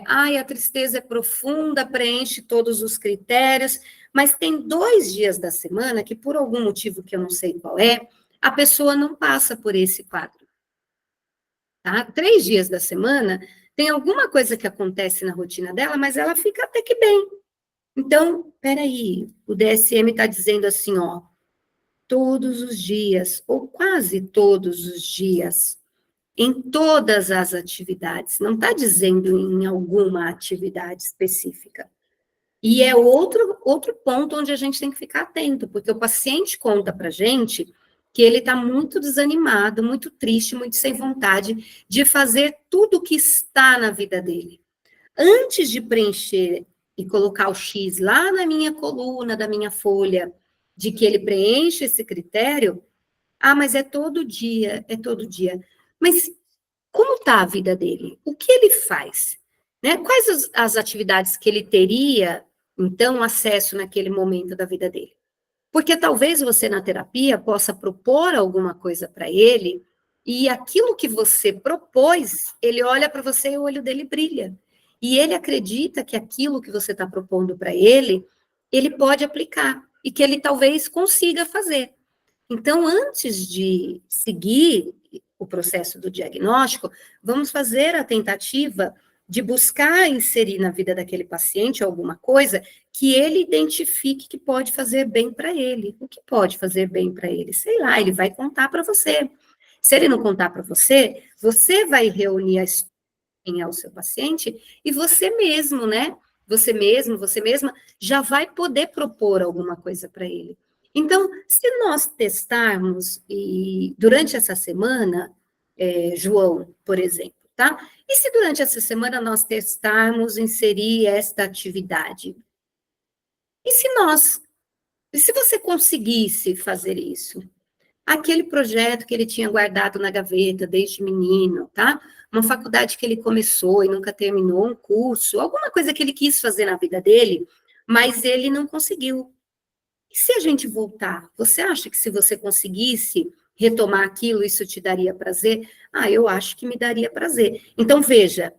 a tristeza é profunda, preenche todos os critérios, mas tem 2 dias da semana que, por algum motivo que eu não sei qual é, a pessoa não passa por esse quadro. Tá? 3 dias da semana, tem alguma coisa que acontece na rotina dela, mas ela fica até que bem. Então, peraí, o DSM está dizendo assim, ó, todos os dias, ou quase todos os dias, em todas as atividades, não está dizendo em alguma atividade específica. E é outro ponto onde a gente tem que ficar atento, porque o paciente conta para a gente que ele está muito desanimado, muito triste, muito sem vontade de fazer tudo o que está na vida dele. Antes de preencher e colocar o X lá na minha coluna, da minha folha, de que ele preenche esse critério, mas é todo dia, é todo dia. Mas como está a vida dele? O que ele faz? Né? Quais as atividades que ele teria, então, acesso naquele momento da vida dele? Porque talvez você, na terapia, possa propor alguma coisa para ele, e aquilo que você propôs, ele olha para você e o olho dele brilha. E ele acredita que aquilo que você está propondo para ele pode aplicar, e que ele talvez consiga fazer. Então, antes de seguir o processo do diagnóstico, vamos fazer a tentativa de buscar inserir na vida daquele paciente alguma coisa que ele identifique que pode fazer bem para ele. O que pode fazer bem para ele? Sei lá, ele vai contar para você. Se ele não contar para você, você vai reunir a história quem é o seu paciente e você mesmo, né? Você mesmo, você mesma, já vai poder propor alguma coisa para ele. Então, se nós testarmos, e durante essa semana, João, por exemplo, tá? E se durante essa semana nós testarmos inserir esta atividade? E se você conseguisse fazer isso? aquele projeto que ele tinha guardado na gaveta desde menino, tá? Uma faculdade que ele começou e nunca terminou, um curso, alguma coisa que ele quis fazer na vida dele, mas ele não conseguiu. E se a gente voltar, você acha que se você conseguisse retomar aquilo, isso te daria prazer? Ah, eu acho que me daria prazer. Então, veja,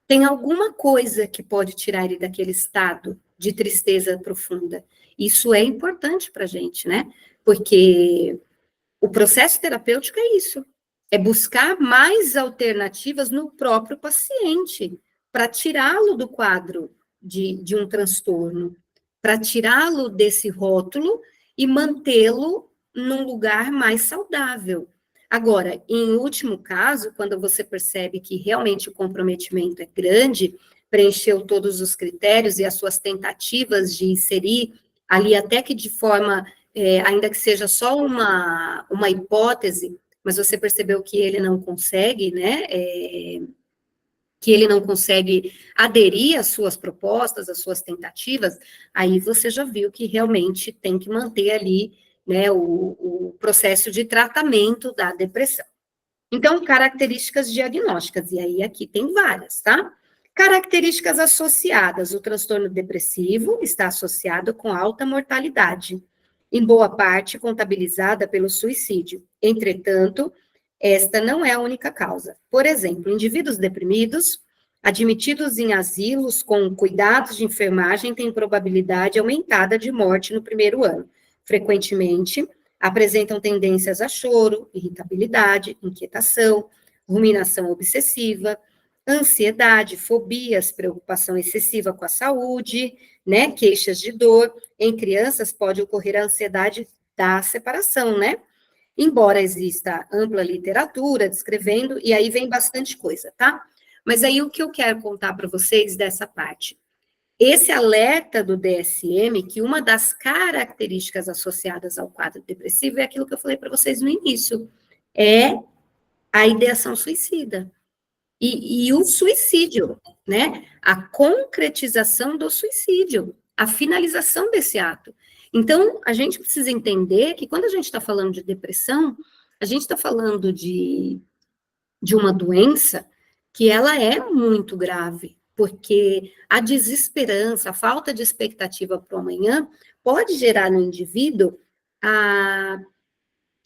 tem alguma coisa que pode tirar ele daquele estado de tristeza profunda. Isso é importante para a gente, né? Porque o processo terapêutico é isso, é buscar mais alternativas no próprio paciente, para tirá-lo do quadro de um transtorno, para tirá-lo desse rótulo e mantê-lo num lugar mais saudável. Agora, em último caso, quando você percebe que realmente o comprometimento é grande, preencheu todos os critérios e as suas tentativas de inserir ali, até que de forma ainda que seja só uma hipótese, mas você percebeu que ele não consegue, né? Que ele não consegue aderir às suas propostas, às suas tentativas, aí você já viu que realmente tem que manter ali, né, o processo de tratamento da depressão. Então, características diagnósticas, e aí aqui tem várias, tá? Características associadas, o transtorno depressivo está associado com alta mortalidade, em boa parte contabilizada pelo suicídio. Entretanto, esta não é a única causa. Por exemplo, indivíduos deprimidos, admitidos em asilos com cuidados de enfermagem, têm probabilidade aumentada de morte no primeiro ano. Frequentemente, apresentam tendências a choro, irritabilidade, inquietação, ruminação obsessiva, ansiedade, fobias, preocupação excessiva com a saúde, né, queixas de dor. Em crianças pode ocorrer a ansiedade da separação, né? Embora exista ampla literatura descrevendo, e aí vem bastante coisa, tá? Mas aí o que eu quero contar para vocês dessa parte? Esse alerta do DSM, que uma das características associadas ao quadro depressivo é aquilo que eu falei para vocês no início, é a ideação suicida. E o suicídio, né? A concretização do suicídio, a finalização desse ato. Então, a gente precisa entender que quando a gente está falando de depressão, a gente está falando de uma doença que ela é muito grave, porque a desesperança, a falta de expectativa para o amanhã pode gerar no indivíduo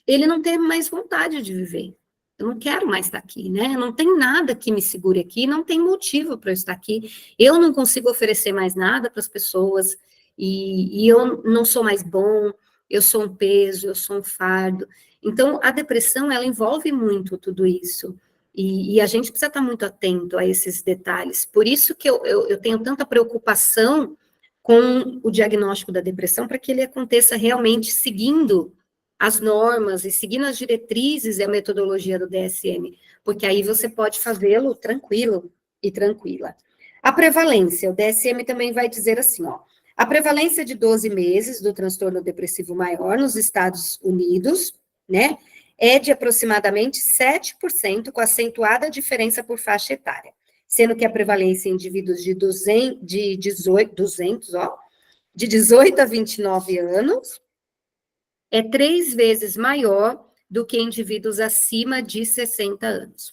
ele não ter mais vontade de viver. Eu não quero mais estar aqui, né? Não tem nada que me segure aqui, não tem motivo para eu estar aqui. Eu não consigo oferecer mais nada para as pessoas, e eu não sou mais bom, eu sou um peso, eu sou um fardo. Então, a depressão, ela envolve muito tudo isso. E a gente precisa estar muito atento a esses detalhes. Por isso que eu tenho tanta preocupação com o diagnóstico da depressão, para que ele aconteça realmente seguindo as normas e seguindo as diretrizes e a metodologia do DSM, porque aí você pode fazê-lo tranquilo e tranquila. A prevalência, o DSM também vai dizer assim, ó, a prevalência de 12 meses do transtorno depressivo maior nos Estados Unidos, né, é de aproximadamente 7%, com acentuada diferença por faixa etária, sendo que a prevalência em indivíduos de 18 a 29 anos, é 3 vezes maior do que indivíduos acima de 60 anos.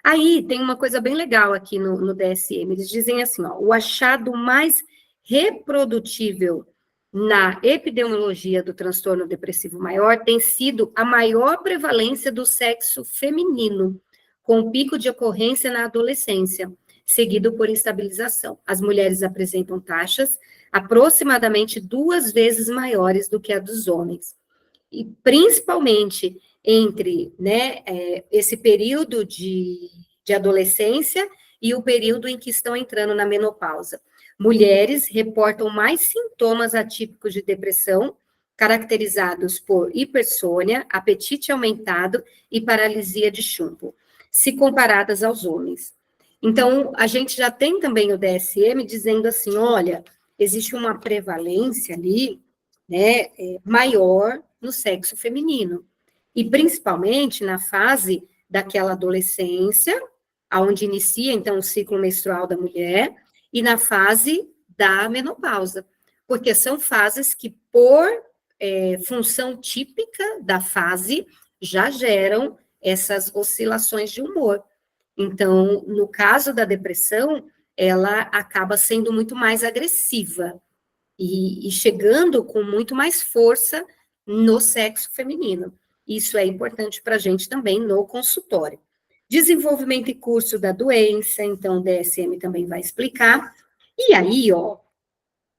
Aí tem uma coisa bem legal aqui no DSM, eles dizem assim, ó, o achado mais reprodutível na epidemiologia do transtorno depressivo maior tem sido a maior prevalência do sexo feminino, com pico de ocorrência na adolescência, seguido por estabilização. As mulheres apresentam taxas aproximadamente 2 vezes maiores do que a dos homens. E principalmente entre, né, esse período de adolescência e o período em que estão entrando na menopausa. Mulheres reportam mais sintomas atípicos de depressão, caracterizados por hipersônia, apetite aumentado e paralisia de chumbo, se comparadas aos homens. Então, a gente já tem também o DSM dizendo assim, olha, existe uma prevalência ali, né, maior no sexo feminino. E principalmente na fase daquela adolescência, aonde inicia, então, o ciclo menstrual da mulher, e na fase da menopausa. Porque são fases que, por função típica da fase, já geram essas oscilações de humor. Então, no caso da depressão, ela acaba sendo muito mais agressiva e chegando com muito mais força no sexo feminino. Isso é importante para a gente também no consultório. Desenvolvimento e curso da doença, então o DSM também vai explicar. E aí, ó,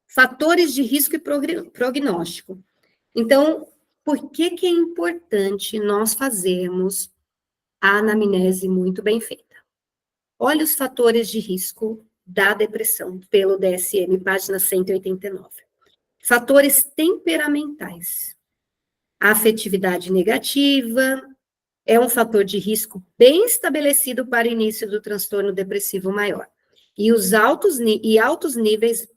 fatores de risco e prognóstico. Então, por que que é importante nós fazermos a anamnese muito bem feita? Olha os fatores de risco da depressão pelo DSM, página 189. Fatores temperamentais. A afetividade negativa é um fator de risco bem estabelecido para o início do transtorno depressivo maior. E os altos níveis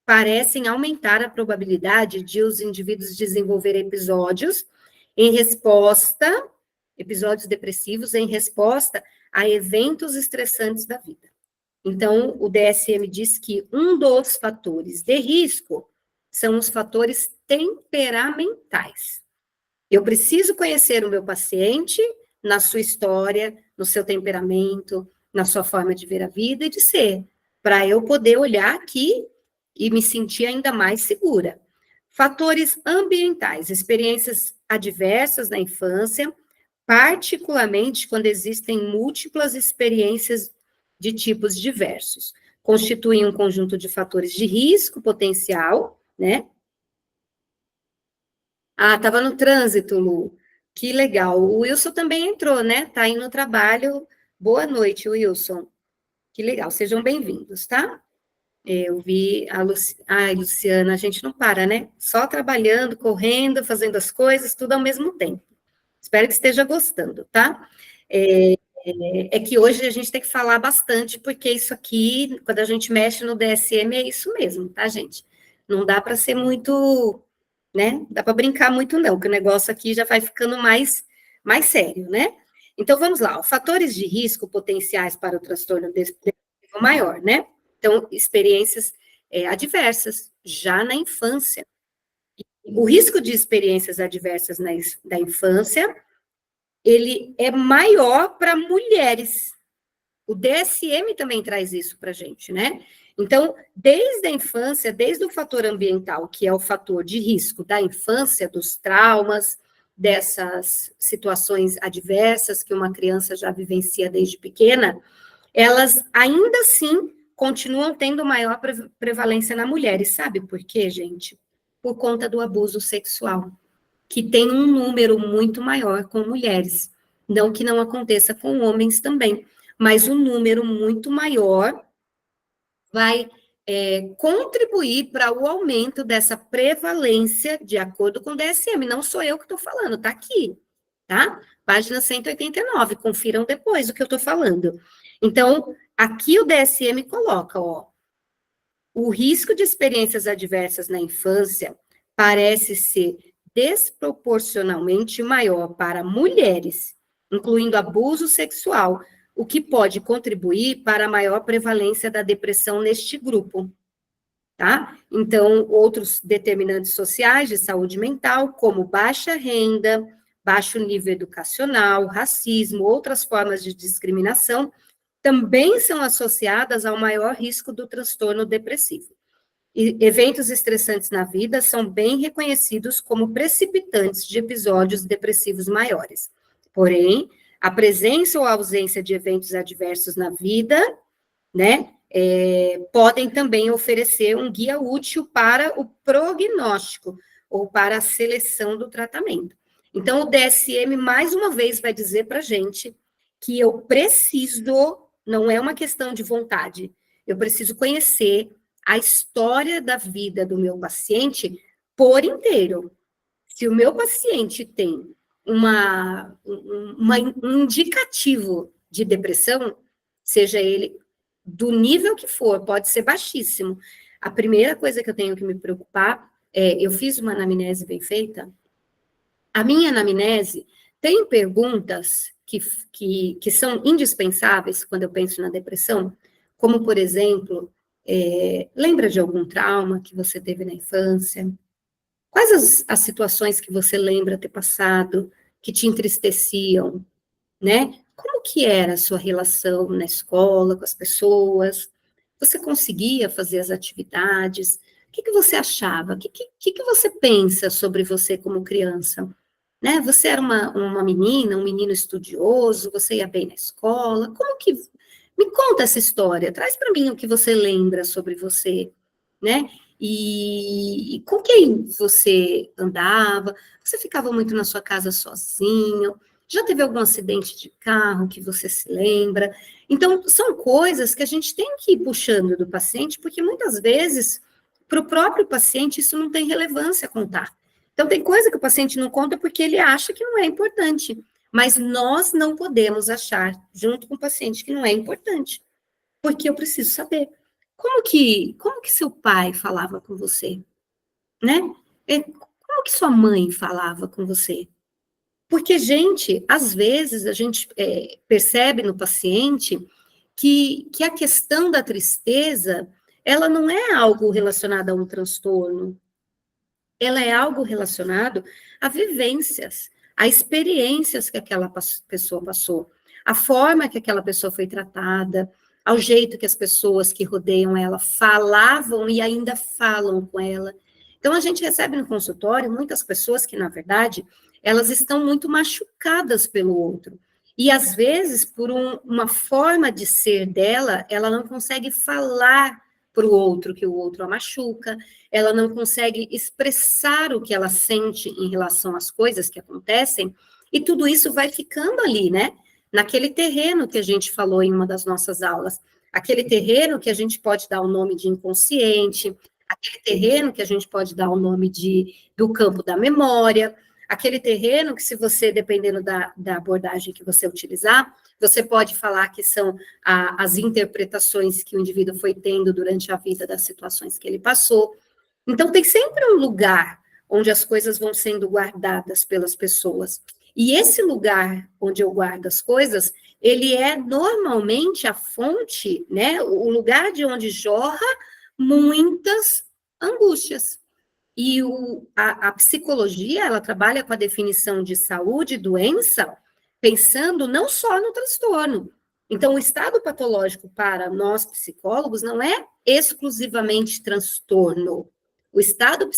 parecem aumentar a probabilidade de os indivíduos desenvolverem episódios depressivos em resposta a eventos estressantes da vida. Então, o DSM diz que um dos fatores de risco são os fatores temperamentais. Eu preciso conhecer o meu paciente na sua história, no seu temperamento, na sua forma de ver a vida e de ser, para eu poder olhar aqui e me sentir ainda mais segura. Fatores ambientais, experiências adversas na infância, particularmente quando existem múltiplas experiências de tipos diversos. Constituem um conjunto de fatores de risco potencial, né? Ah, estava no trânsito, Lu. Que legal. O Wilson também entrou, né? Tá aí no trabalho. Boa noite, Wilson. Que legal. Sejam bem-vindos, tá? Eu vi a Ai, Luciana, a gente não para, né? Só trabalhando, correndo, fazendo as coisas, tudo ao mesmo tempo. Espero que esteja gostando, tá? É que hoje a gente tem que falar bastante, porque isso aqui, quando a gente mexe no DSM, é isso mesmo, tá, gente? Não dá para ser muito, né? Dá para brincar muito, não, que o negócio aqui já vai ficando mais sério, né? Então, vamos lá. Ó, fatores de risco potenciais para o transtorno depressivo maior, né? Então, experiências adversas, já na infância. O risco de experiências adversas da infância, ele é maior para mulheres. O DSM também traz isso para a gente, né? Então, desde a infância, desde o fator ambiental, que é o fator de risco da infância, dos traumas, dessas situações adversas que uma criança já vivencia desde pequena, elas ainda assim continuam tendo maior prevalência na mulher. E sabe por quê, gente? Por conta do abuso sexual, que tem um número muito maior com mulheres. Não que não aconteça com homens também, mas um número muito maior vai contribuir para o aumento dessa prevalência, de acordo com o DSM. Não sou eu que estou falando, está aqui, tá? Página 189, confiram depois o que eu estou falando. Então, aqui o DSM coloca, ó, o risco de experiências adversas na infância parece ser desproporcionalmente maior para mulheres, incluindo abuso sexual, o que pode contribuir para a maior prevalência da depressão neste grupo, tá? Então, outros determinantes sociais de saúde mental, como baixa renda, baixo nível educacional, racismo, outras formas de discriminação, também são associadas ao maior risco do transtorno depressivo. E eventos estressantes na vida são bem reconhecidos como precipitantes de episódios depressivos maiores. Porém, a presença ou ausência de eventos adversos na vida, né, podem também oferecer um guia útil para o prognóstico ou para a seleção do tratamento. Então, o DSM, mais uma vez, vai dizer para a gente que eu preciso, não é uma questão de vontade, eu preciso conhecer a história da vida do meu paciente por inteiro. Se o meu paciente tem um indicativo de depressão, seja ele do nível que for, pode ser baixíssimo. A primeira coisa que eu tenho que me preocupar eu fiz uma anamnese bem feita. A minha anamnese tem perguntas que são indispensáveis quando eu penso na depressão, como, por exemplo, lembra de algum trauma que você teve na infância? Quais as situações que você lembra ter passado, que te entristeciam, né? Como que era a sua relação na escola, com as pessoas? Você conseguia fazer as atividades? O que que você achava? O que você pensa sobre você como criança? Né? Você era uma menina, um menino estudioso, você ia bem na escola? Como que... Me conta essa história, traz para mim o que você lembra sobre você, né? E com quem você andava? Você ficava muito na sua casa sozinho? Já teve algum acidente de carro que você se lembra? Então, são coisas que a gente tem que ir puxando do paciente, porque muitas vezes, para o próprio paciente, isso não tem relevância contar. Então, tem coisa que o paciente não conta porque ele acha que não é importante. Mas nós não podemos achar, junto com o paciente, que não é importante. Porque eu preciso saber. Como que seu pai falava com você, né? Como que sua mãe falava com você? Porque, gente, às vezes a gente percebe no paciente que a questão da tristeza, ela não é algo relacionado a um transtorno, ela é algo relacionado a vivências, a experiências que aquela pessoa passou, a forma que aquela pessoa foi tratada, ao jeito que as pessoas que rodeiam ela falavam e ainda falam com ela. Então, a gente recebe no consultório muitas pessoas que, na verdade, elas estão muito machucadas pelo outro. E, às vezes, por uma forma de ser dela, ela não consegue falar para o outro que o outro a machuca, ela não consegue expressar o que ela sente em relação às coisas que acontecem, e tudo isso vai ficando ali, né? Naquele terreno que a gente falou em uma das nossas aulas, aquele terreno que a gente pode dar o nome de inconsciente, aquele terreno que a gente pode dar o nome do campo da memória, aquele terreno que, se você, dependendo da abordagem que você utilizar, você pode falar que são as interpretações que o indivíduo foi tendo durante a vida das situações que ele passou. Então, tem sempre um lugar onde as coisas vão sendo guardadas pelas pessoas. E esse lugar onde eu guardo as coisas, ele é normalmente a fonte, né? O lugar de onde jorra muitas angústias. E a psicologia, ela trabalha com a definição de saúde e doença, pensando não só no transtorno. Então, o estado patológico para nós psicólogos não é exclusivamente transtorno. O estado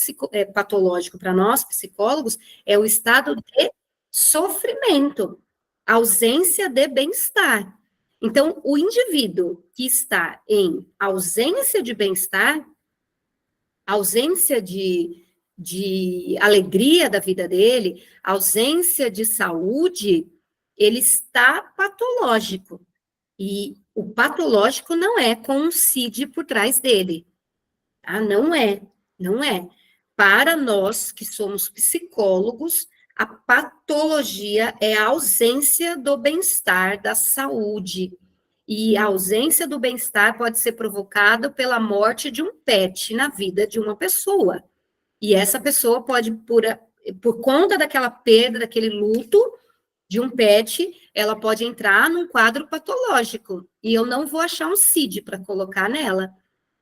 patológico para nós psicólogos é o estado de sofrimento, ausência de bem-estar. Então, o indivíduo que está em ausência de bem-estar, ausência de alegria da vida dele, ausência de saúde, ele está patológico. E o patológico não é com um CID por trás dele. Tá? Não é, não é. Para nós que somos psicólogos, a patologia é a ausência do bem-estar, da saúde. E a ausência do bem-estar pode ser provocada pela morte de um pet na vida de uma pessoa. E essa pessoa pode, por conta daquela perda, daquele luto de um pet, ela pode entrar num quadro patológico. E eu não vou achar um CID para colocar nela.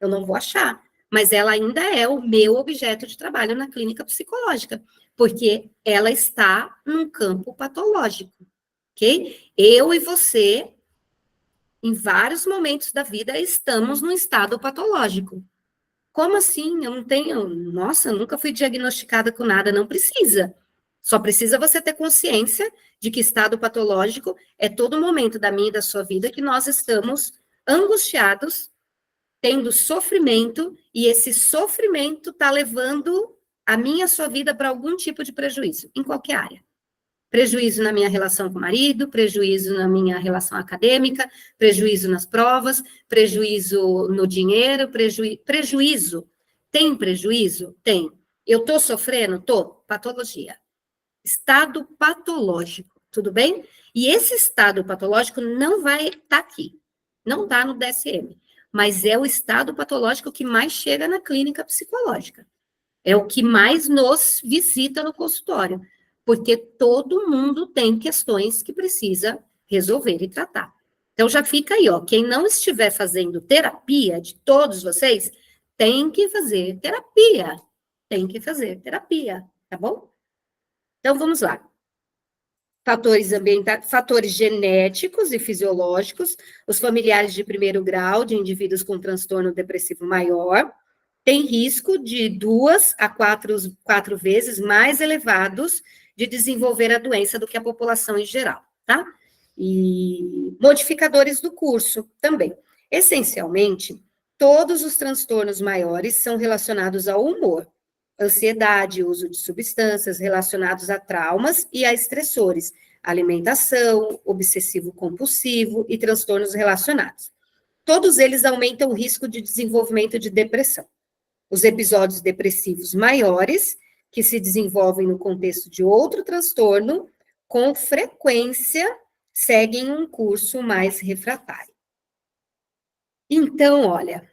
Eu não vou achar. Mas ela ainda é o meu objeto de trabalho na clínica psicológica, porque ela está num campo patológico, ok? Eu e você, em vários momentos da vida, estamos num estado patológico. Como assim? Eu não tenho. Nossa, eu nunca fui diagnosticada com nada. Não precisa. Só precisa você ter consciência de que estado patológico é todo momento da minha e da sua vida que nós estamos angustiados, tendo sofrimento, e esse sofrimento está levando a minha e a sua vida para algum tipo de prejuízo, em qualquer área. Prejuízo na minha relação com o marido, prejuízo na minha relação acadêmica, prejuízo nas provas, prejuízo no dinheiro, prejuízo. Tem prejuízo? Tem. Eu estou sofrendo? Estou. Patologia. Estado patológico, tudo bem? E esse estado patológico não vai estar aqui, não está no DSM, mas é o estado patológico que mais chega na clínica psicológica. É o que mais nos visita no consultório, porque todo mundo tem questões que precisa resolver e tratar. Então já fica aí, ó, quem não estiver fazendo terapia, de todos vocês, tem que fazer terapia. tem que fazer terapia, tá bom? Então, vamos lá. Fatores ambientais, fatores genéticos e fisiológicos, os familiares de primeiro grau de indivíduos com transtorno depressivo maior têm risco de 2 a 4 vezes mais elevados de desenvolver a doença do que a população em geral, tá? E modificadores do curso também. Essencialmente, todos os transtornos maiores são relacionados ao humor, ansiedade, uso de substâncias relacionados a traumas e a estressores, alimentação, obsessivo-compulsivo e transtornos relacionados. Todos eles aumentam o risco de desenvolvimento de depressão. Os episódios depressivos maiores, que se desenvolvem no contexto de outro transtorno, com frequência seguem um curso mais refratário. Então, olha,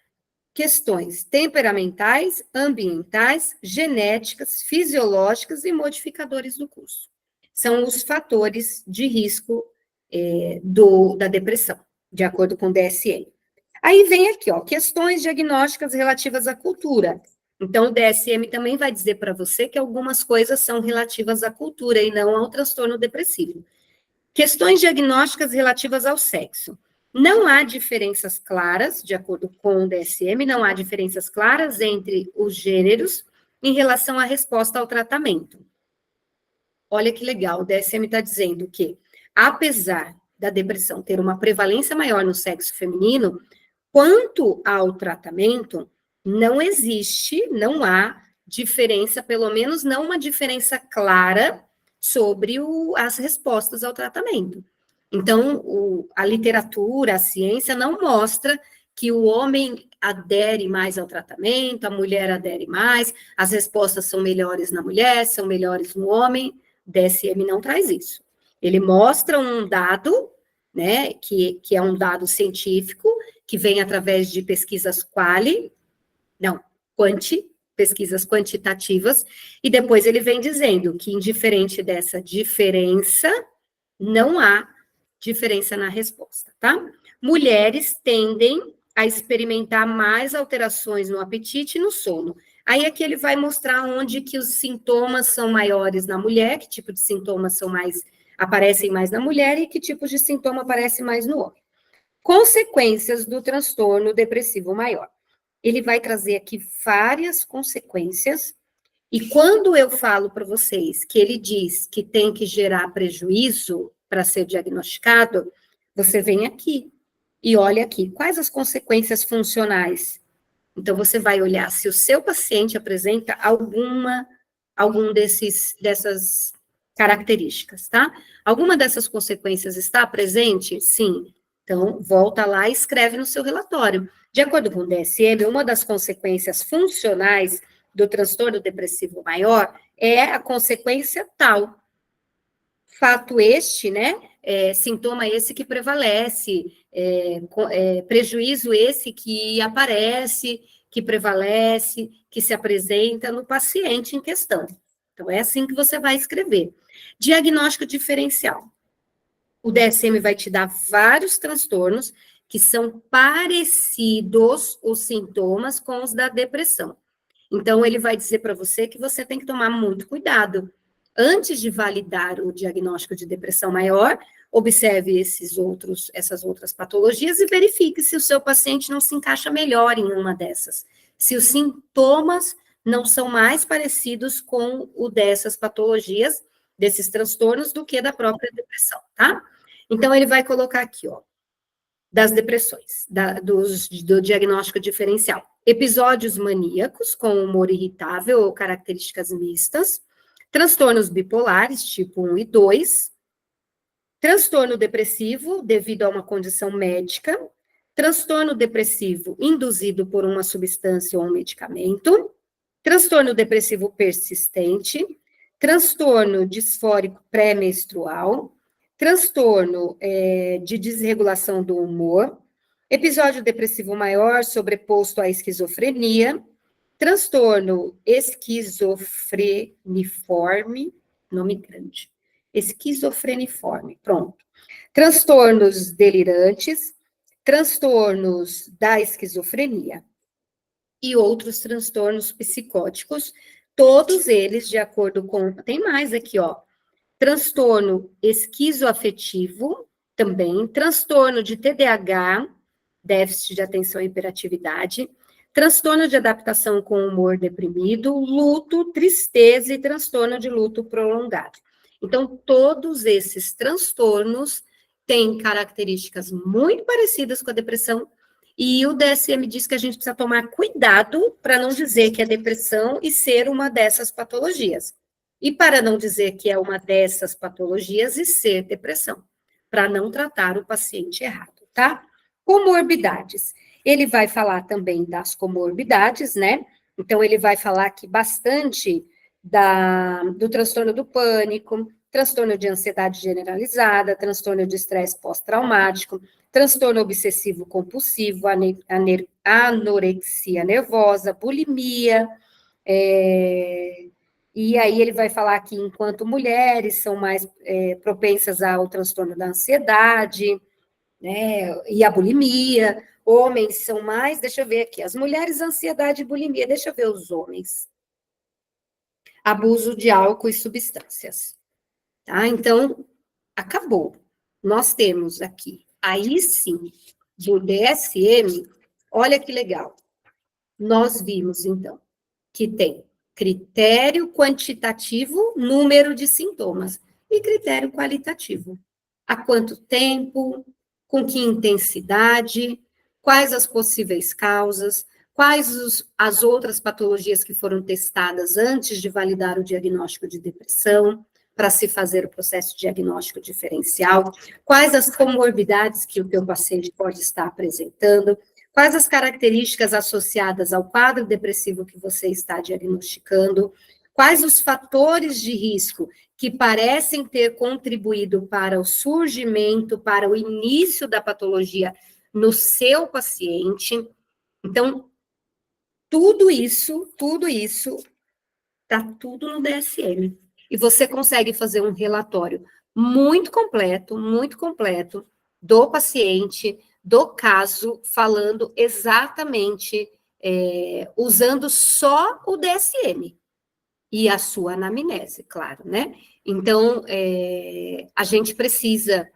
questões temperamentais, ambientais, genéticas, fisiológicas e modificadores do curso. São os fatores de risco da depressão, de acordo com o DSM. Aí vem aqui, ó, questões diagnósticas relativas à cultura. Então, o DSM também vai dizer para você que algumas coisas são relativas à cultura e não ao transtorno depressivo. Questões diagnósticas relativas ao sexo. Não há diferenças claras, de acordo com o DSM, não há diferenças claras entre os gêneros em relação à resposta ao tratamento. Olha que legal, o DSM está dizendo que, apesar da depressão ter uma prevalência maior no sexo feminino, quanto ao tratamento, não existe, não há diferença, pelo menos não uma diferença clara sobre as respostas ao tratamento. Então, a literatura, a ciência não mostra que o homem adere mais ao tratamento, a mulher adere mais, as respostas são melhores na mulher, são melhores no homem. O DSM não traz isso. Ele mostra um dado, né, que é um dado científico, que vem através de pesquisas pesquisas quantitativas, e depois ele vem dizendo que, indiferente dessa diferença, não há diferença na resposta, tá? Mulheres tendem a experimentar mais alterações no apetite e no sono. Aí aqui ele vai mostrar onde que os sintomas são maiores na mulher, que tipo de sintomas aparecem mais na mulher e que tipos de sintoma aparecem mais no homem. Consequências do transtorno depressivo maior. Ele vai trazer aqui várias consequências, e quando eu falo para vocês que ele diz que tem que gerar prejuízo para ser diagnosticado, você vem aqui e olha aqui, quais as consequências funcionais? Então, você vai olhar se o seu paciente apresenta algum dessas características, tá? Alguma dessas consequências está presente? Sim. Então, volta lá e escreve no seu relatório. De acordo com o DSM, uma das consequências funcionais do transtorno depressivo maior é a consequência tal. Fato este, né? Sintoma esse que prevalece, prejuízo esse que aparece, que prevalece, que se apresenta no paciente em questão. Então, é assim que você vai escrever. Diagnóstico diferencial. O DSM vai te dar vários transtornos que são parecidos, os sintomas, com os da depressão. Então, ele vai dizer para você que você tem que tomar muito cuidado. Antes de validar o diagnóstico de depressão maior, observe essas outras patologias e verifique se o seu paciente não se encaixa melhor em uma dessas. Se os sintomas não são mais parecidos com o dessas patologias, desses transtornos, do que da própria depressão, tá? Então, ele vai colocar aqui, ó, das depressões, do diagnóstico diferencial. Episódios maníacos, com humor irritável ou características mistas, transtornos bipolares, tipo 1 e 2, transtorno depressivo, devido a uma condição médica, transtorno depressivo induzido por uma substância ou um medicamento, transtorno depressivo persistente, transtorno disfórico pré-menstrual, transtorno de desregulação do humor, episódio depressivo maior sobreposto à esquizofrenia, transtorno esquizofreniforme, nome grande, esquizofreniforme, pronto. Transtornos delirantes, transtornos da esquizofrenia e outros transtornos psicóticos, todos eles, de acordo com... Tem mais aqui, ó. Transtorno esquizoafetivo, também. Transtorno de TDAH, déficit de atenção e hiperatividade. Transtorno de adaptação com humor deprimido, luto, tristeza e transtorno de luto prolongado. Então, todos esses transtornos têm características muito parecidas com a depressão, e o DSM diz que a gente precisa tomar cuidado para não dizer que é depressão e ser uma dessas patologias. E para não dizer que é uma dessas patologias e ser depressão, para não tratar o paciente errado, tá? Comorbidades. Ele vai falar também das comorbidades, né? Então, ele vai falar aqui bastante do transtorno do pânico, transtorno de ansiedade generalizada, transtorno de estresse pós-traumático, transtorno obsessivo compulsivo, anorexia nervosa, bulimia, e aí ele vai falar que enquanto mulheres são mais propensas ao transtorno da ansiedade, né, e a bulimia, homens são mais, deixa eu ver aqui, as mulheres, ansiedade e bulimia, deixa eu ver os homens. Abuso de álcool e substâncias. Tá? Então, acabou. Nós temos aqui, aí sim, do DSM, olha que legal. Nós vimos, então, que tem critério quantitativo, número de sintomas, e critério qualitativo. Há quanto tempo, com que intensidade, quais as possíveis causas, quais as outras patologias que foram testadas antes de validar o diagnóstico de depressão, para se fazer o processo diagnóstico diferencial, quais as comorbidades que o teu paciente pode estar apresentando, quais as características associadas ao quadro depressivo que você está diagnosticando, quais os fatores de risco que parecem ter contribuído para o surgimento, para o início da patologia no seu paciente. Então, tudo isso está tudo no DSM. E você consegue fazer um relatório muito completo do paciente, do caso, falando exatamente, usando só o DSM e a sua anamnese, claro, né? Então, a gente precisa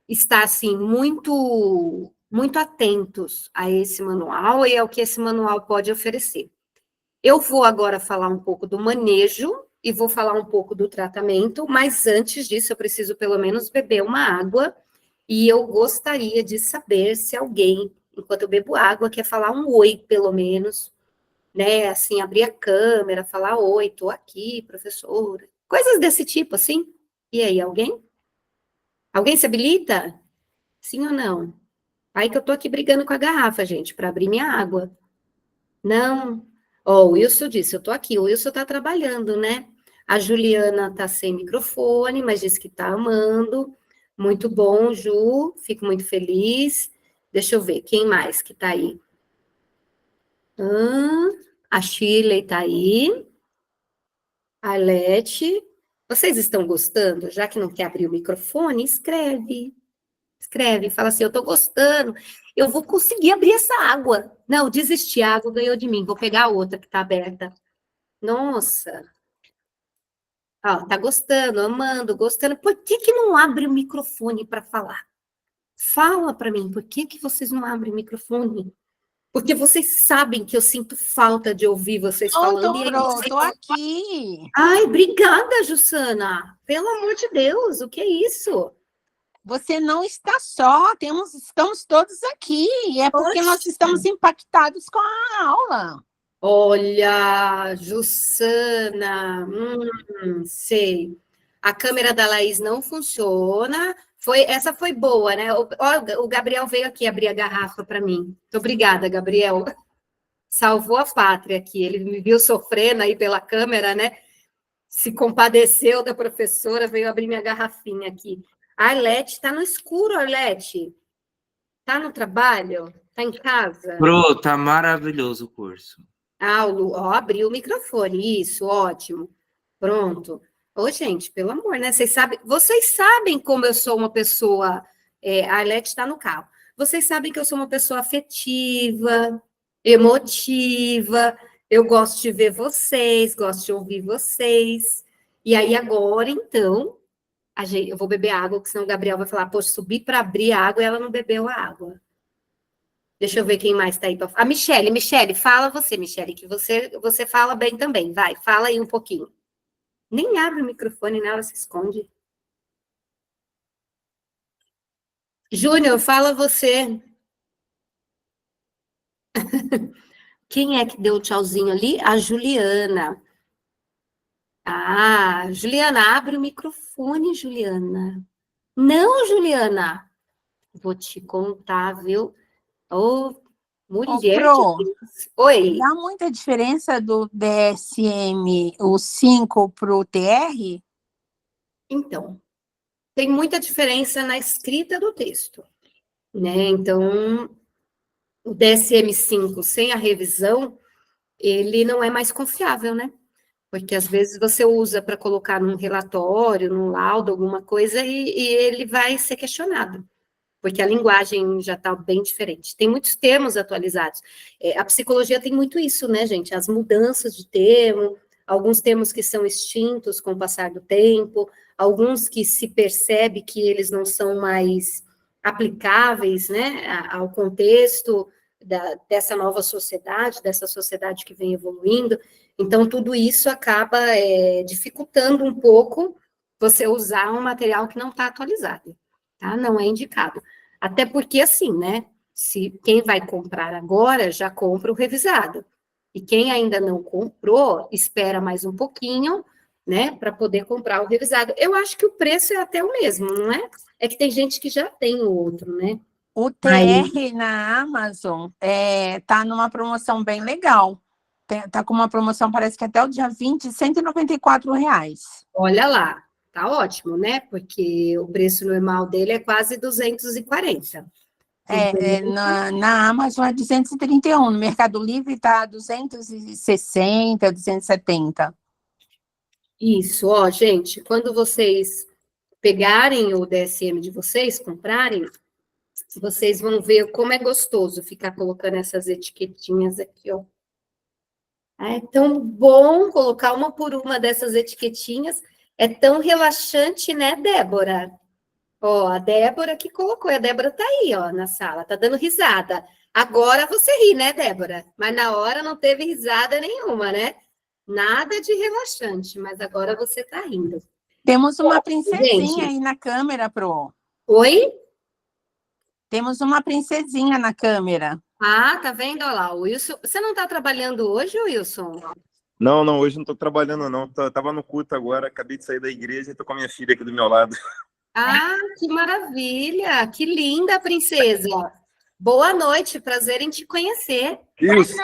estar, assim, muito atentos a esse manual e ao que esse manual pode oferecer. Eu vou agora falar um pouco do manejo e vou falar um pouco do tratamento, mas antes disso eu preciso pelo menos beber uma água e eu gostaria de saber se alguém, enquanto eu bebo água, quer falar um oi, pelo menos, né, assim, abrir a câmera, falar oi, tô aqui, professora, coisas desse tipo, assim. E aí, alguém? Alguém se habilita? Sim ou não? Aí que eu tô aqui brigando com a garrafa, gente, para abrir minha água. Não. Ó, o Wilson disse, eu tô aqui, o Wilson tá trabalhando, né? A Juliana tá sem microfone, mas disse que tá amando. Muito bom, Ju, fico muito feliz. Deixa eu ver, quem mais que tá aí? A Shirley tá aí. A Arlete. Vocês estão gostando? Já que não quer abrir o microfone, escreve. Escreve, fala assim, eu tô gostando, eu vou conseguir abrir essa água. Não, desisti, a água ganhou de mim, vou pegar a outra que tá aberta. Nossa. Ó, tá gostando, amando, gostando. Por que que não abre o microfone para falar? Fala para mim, por que que vocês não abrem o microfone? Porque vocês sabem que eu sinto falta de ouvir vocês Oi, falando. tô aqui. Ai, obrigada, Jussana. Pelo amor de Deus, o que é isso? Você não está só, estamos todos aqui. É porque nós estamos impactados com a aula. Olha, Jussana, sei. A câmera da Laís não funciona. Essa foi boa, né? O Gabriel veio aqui abrir a garrafa para mim. Muito obrigada, Gabriel. Salvou a pátria aqui. Ele me viu sofrendo aí pela câmera, né? Se compadeceu da professora, veio abrir minha garrafinha aqui. A Arlete está no escuro, Arlete. Está no trabalho? Está em casa? Pro, tá maravilhoso o curso. Ah, abriu o microfone, isso, ótimo. Pronto. Ô, gente, pelo amor, né? Vocês sabem como eu sou uma pessoa. A Arlete está no carro. Vocês sabem que eu sou uma pessoa afetiva, emotiva, Eu gosto de ver vocês, gosto de ouvir vocês. E aí, agora, então, eu vou beber água, porque senão o Gabriel vai falar, poxa, subi para abrir a água e ela não bebeu a água. Deixa eu ver quem mais está aí. A Michele, fala você, Michele, que você fala bem também. Vai, fala aí um pouquinho. Nem abre o microfone, né? Ela se esconde. Júnior, fala você. Quem é que deu o tchauzinho ali? A Juliana. Ah, Juliana, abre o microfone, Juliana. Não, Juliana. Vou te contar, viu? Ô, Ô, mulher de Pro, Deus. Oi. dá muita diferença do DSM, o 5 para o TR? Então, tem muita diferença na escrita do texto, né? Então, o DSM-5 sem a revisão, ele não é mais confiável, né? Porque às vezes você usa para colocar num relatório, num laudo, alguma coisa, e ele vai ser questionado, porque a linguagem já está bem diferente. Tem muitos termos atualizados. A psicologia tem muito isso, né, gente? As mudanças de termo, alguns termos que são extintos com o passar do tempo, alguns que se percebe que eles não são mais aplicáveis, né, ao contexto dessa nova sociedade, dessa sociedade que vem evoluindo. Então, tudo isso acaba dificultando um pouco você usar um material que não está atualizado, tá? Não é indicado. Até porque, assim, né? Se quem vai comprar agora já compra o revisado. E quem ainda não comprou, espera mais um pouquinho, né? Para poder comprar o revisado. Eu acho que o preço é até o mesmo, não é? É que tem gente que já tem o outro, né? O Aí, TR na Amazon tá numa promoção bem legal. Tá com uma promoção, parece que até o dia 20, R$ 194. olha lá, tá ótimo, né? Porque o preço normal dele é quase 240. Então, Na Amazon é 231, no Mercado Livre está 260, 270. isso, ó, gente, quando vocês pegarem o DSM de vocês, comprarem, vocês vão ver como é gostoso ficar colocando essas etiquetinhas aqui, ó. É tão bom colocar uma por uma dessas etiquetinhas. É tão relaxante, né, Débora? Ó, a Débora que colocou. A Débora tá aí, ó, na sala, tá dando risada. Agora você ri, né, Débora? Mas na hora não teve risada nenhuma, né? Nada de relaxante, mas agora você tá rindo. Temos uma princesinha Gente, aí na câmera, Pro. oi? Temos uma princesinha na câmera. Ah, tá vendo? Olha lá, o Wilson. Você não tá trabalhando hoje, Wilson? Não, não, hoje não estou trabalhando, não. Tava no culto agora, acabei de sair da igreja e estou com a minha filha aqui do meu lado. Ah, que maravilha! Que linda, princesa! Boa noite, prazer em te conhecer. Isso.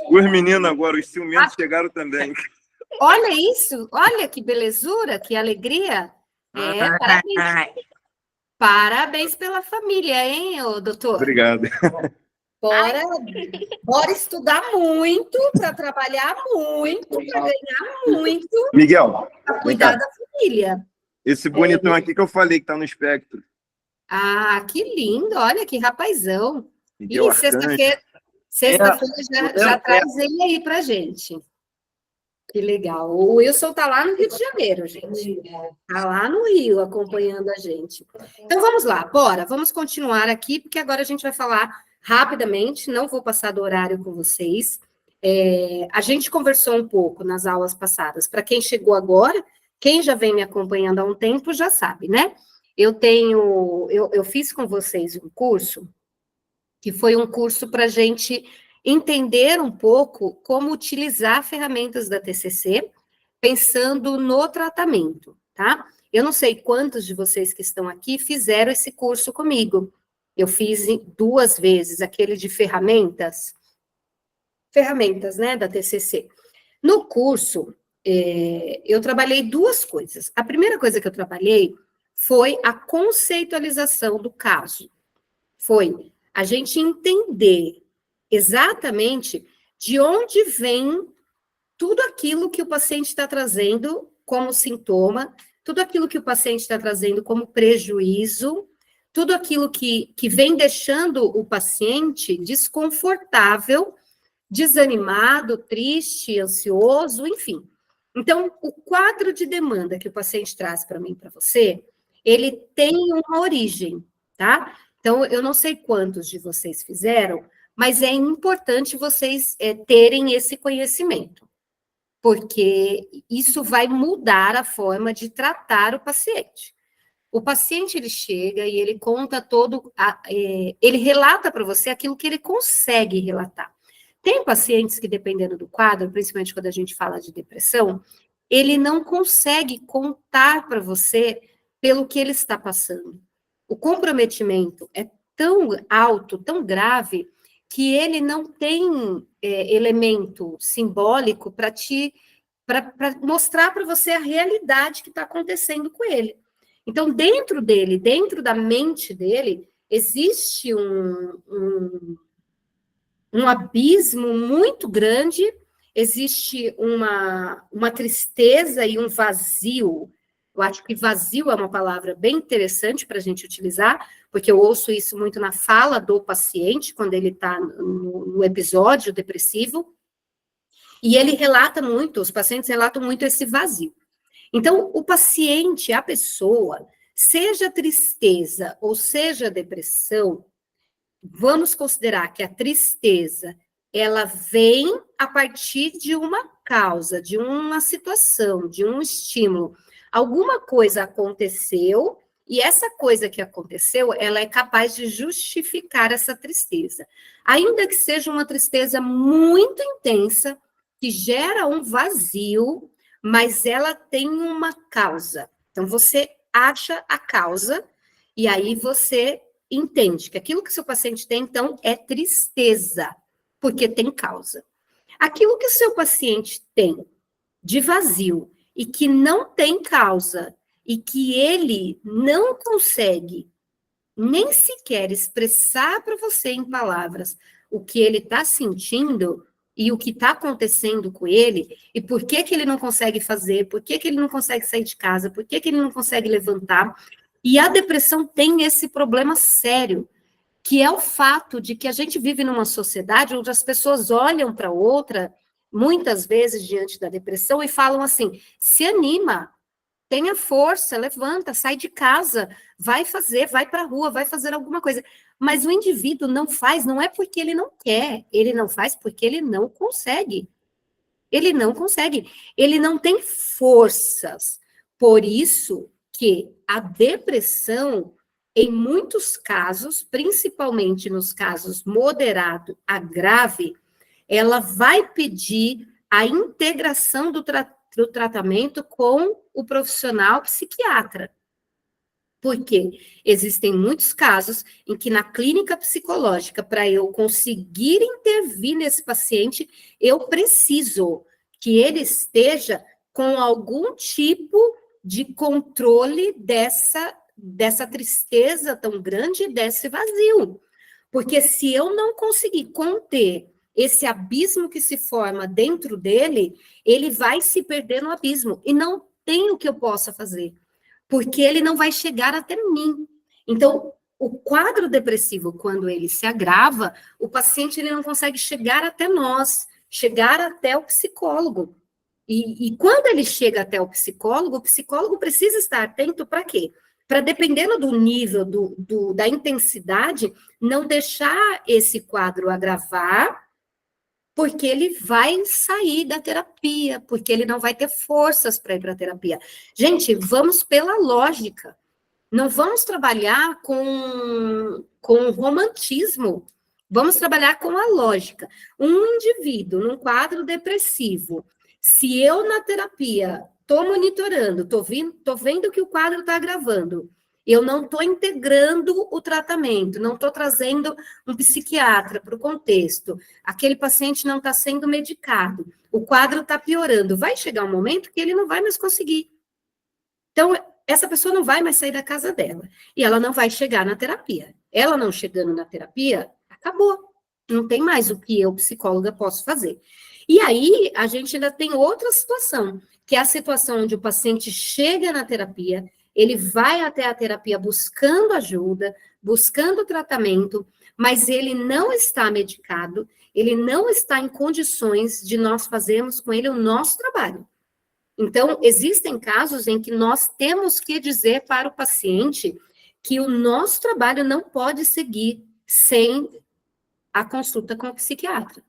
Os meninos agora, os ciumentos chegaram também. Olha isso, olha que belezura, que alegria. Parabéns. Parabéns pela família, hein, ô, doutor? Obrigado. Bora estudar muito, para trabalhar muito, para ganhar muito, Miguel, para vem cuidar cá. da família. Esse bonitão aqui que eu falei que tá no espectro. Ah, que lindo, olha que rapazão. Miguel E Arcanjo. sexta-feira já traz ele aí pra gente. Que legal. O Wilson tá lá no Rio de Janeiro, gente. Tá lá no Rio acompanhando a gente. Então vamos lá, bora, vamos continuar aqui, porque agora a gente vai falar rapidamente, não vou passar do horário com vocês. A gente conversou um pouco nas aulas passadas. Para quem chegou agora, quem já vem me acompanhando há um tempo já sabe, né? Eu fiz com vocês um curso, que foi um curso para a gente entender um pouco como utilizar ferramentas da TCC, pensando no tratamento, tá? Eu não sei quantos de vocês que estão aqui fizeram esse curso comigo. Eu fiz 2 vezes, aquele de ferramentas, né, da TCC. No curso, eu trabalhei 2 coisas. A primeira coisa que eu trabalhei foi a conceitualização do caso. Foi a gente entender exatamente de onde vem tudo aquilo que o paciente está trazendo como sintoma, tudo aquilo que o paciente está trazendo como prejuízo, tudo aquilo que vem deixando o paciente desconfortável desanimado, triste, ansioso, enfim. Então, o quadro de demanda que o paciente traz para mim, para você, ele tem uma origem, tá? Então, eu não sei quantos de vocês fizeram, mas é importante vocês terem esse conhecimento, porque isso vai mudar a forma de tratar o paciente. O paciente, ele chega e ele conta ele relata para você aquilo que ele consegue relatar. Tem pacientes que, dependendo do quadro, principalmente quando a gente fala de depressão, ele não consegue contar para você pelo que ele está passando. O comprometimento é tão alto, tão grave, que ele não tem elemento simbólico para mostrar para você a realidade que está acontecendo com ele. Então, dentro dele, dentro da mente dele, existe um abismo muito grande, existe uma tristeza e um vazio. Eu acho que vazio é uma palavra bem interessante para a gente utilizar, porque eu ouço isso muito na fala do paciente, quando ele está no episódio depressivo, e ele relata muito, os pacientes relatam muito esse vazio. Então, o paciente, a pessoa, seja tristeza ou seja depressão, vamos considerar que a tristeza, ela vem a partir de uma causa, de uma situação, de um estímulo. Alguma coisa aconteceu, e essa coisa que aconteceu, ela é capaz de justificar essa tristeza. Ainda que seja uma tristeza muito intensa, que gera um vazio, mas ela tem uma causa. Então, você acha a causa, e aí você entende que aquilo que seu paciente tem, então, é tristeza, porque tem causa. Aquilo que o seu paciente tem de vazio e que não tem causa, e que ele não consegue nem sequer expressar para você em palavras o que ele está sentindo e o que está acontecendo com ele, e por que ele não consegue fazer, por que ele não consegue sair de casa, por que ele não consegue levantar. E a depressão tem esse problema sério, que é o fato de que a gente vive numa sociedade onde as pessoas olham para outra, muitas vezes diante da depressão, e falam assim: se anima, tenha força, levanta, sai de casa, vai fazer, vai para a rua, vai fazer alguma coisa. Mas o indivíduo não faz, não é porque ele não quer, ele não faz porque ele não consegue. Ele não consegue, ele não tem forças. Por isso que a depressão, em muitos casos, principalmente nos casos moderado a grave, ela vai pedir a integração do tratamento com o profissional psiquiatra. Porque existem muitos casos em que na clínica psicológica, para eu conseguir intervir nesse paciente, eu preciso que ele esteja com algum tipo de controle dessa tristeza tão grande, desse vazio. Porque se eu não conseguir conter esse abismo que se forma dentro dele, ele vai se perder no abismo. E não tem o que eu possa fazer, porque ele não vai chegar até mim. Então, o quadro depressivo, quando ele se agrava, o paciente ele não consegue chegar até nós, chegar até o psicólogo. E quando ele chega até o psicólogo precisa estar atento para quê? Para, dependendo do nível, da intensidade, não deixar esse quadro agravar, porque ele vai sair da terapia, porque ele não vai ter forças para ir para a terapia. Gente, vamos pela lógica. Não vamos trabalhar com romantismo. Vamos trabalhar com a lógica. Um indivíduo num quadro depressivo, se eu na terapia estou monitorando, estou vendo que o quadro está agravando, eu não estou integrando o tratamento, não estou trazendo um psiquiatra para o contexto, aquele paciente não está sendo medicado, o quadro está piorando, vai chegar um momento que ele não vai mais conseguir. Então, essa pessoa não vai mais sair da casa dela, e ela não vai chegar na terapia. Ela não chegando na terapia, acabou. Não tem mais o que eu, psicóloga, posso fazer. E aí, a gente ainda tem outra situação, que é a situação onde o paciente chega na terapia, ele vai até a terapia buscando ajuda, buscando tratamento, mas ele não está medicado, ele não está em condições de nós fazermos com ele o nosso trabalho. Então, existem casos em que nós temos que dizer para o paciente que o nosso trabalho não pode seguir sem a consulta com o psiquiatra.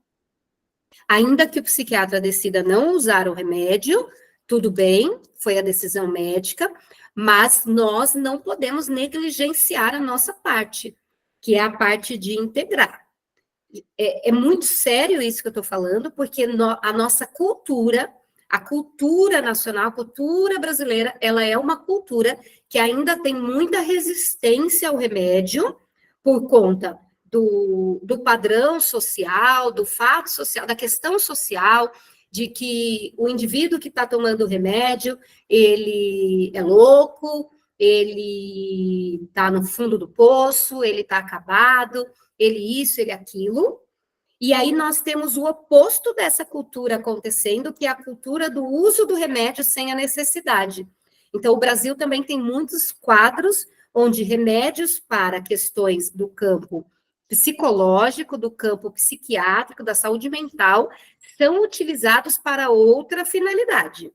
Ainda que o psiquiatra decida não usar o remédio, tudo bem, foi a decisão médica, mas nós não podemos negligenciar a nossa parte, que é a parte de integrar. É muito sério isso que eu estou falando, porque a nossa cultura, a cultura nacional, a cultura brasileira, ela é uma cultura que ainda tem muita resistência ao remédio por conta do padrão social, do fato social, da questão social, de que o indivíduo que está tomando o remédio, ele é louco, ele está no fundo do poço, ele está acabado, ele isso, ele aquilo. E aí nós temos o oposto dessa cultura acontecendo, que é a cultura do uso do remédio sem a necessidade. Então, o Brasil também tem muitos quadros onde remédios para questões do campo psicológico, do campo psiquiátrico, da saúde mental, são utilizados para outra finalidade.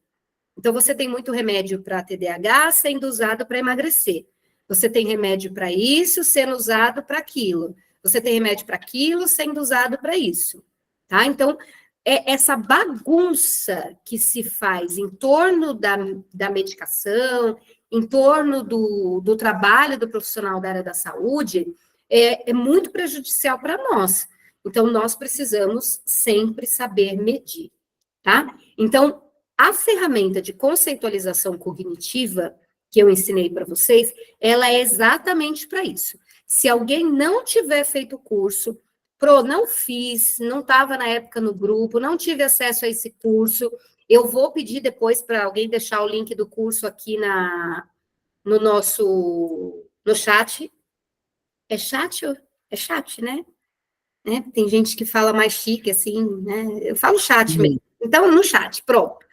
Então, você tem muito remédio para TDAH sendo usado para emagrecer. Você tem remédio para isso sendo usado para aquilo. Você tem remédio para aquilo sendo usado para isso. Tá? Então, é essa bagunça que se faz em torno da medicação, em torno do trabalho do profissional da área da saúde, é muito prejudicial para nós. Então, nós precisamos sempre saber medir, tá? Então, a ferramenta de conceitualização cognitiva que eu ensinei para vocês, ela é exatamente para isso. Se alguém não tiver feito o curso, não fiz, não estava na época no grupo, não tive acesso a esse curso, eu vou pedir depois para alguém deixar o link do curso aqui no chat. É chat? É chat, né? Tem gente que fala mais chique, assim, né? Eu falo chat mesmo. Então, no chat, pronto.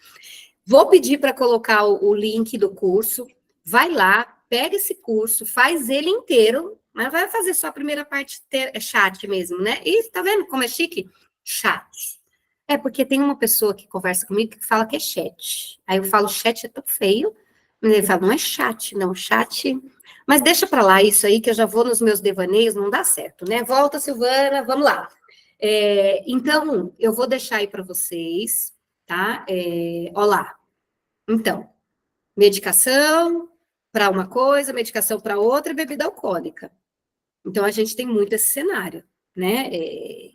Vou pedir para colocar o link do curso, vai lá, pega esse curso, faz ele inteiro, mas vai fazer só a primeira parte, é chat mesmo, né? E tá vendo como é chique? Chat. É porque tem uma pessoa que conversa comigo que fala que é chat. Aí eu falo, chat é tão feio. Ele fala, não é chat, não, chat... Mas deixa para lá isso aí, que eu já vou nos meus devaneios, não dá certo, né? Volta, Silvana, vamos lá. Então, eu vou deixar aí para vocês, tá? Ó lá. Então, medicação para uma coisa, medicação para outra e bebida alcoólica. Então, a gente tem muito esse cenário, né?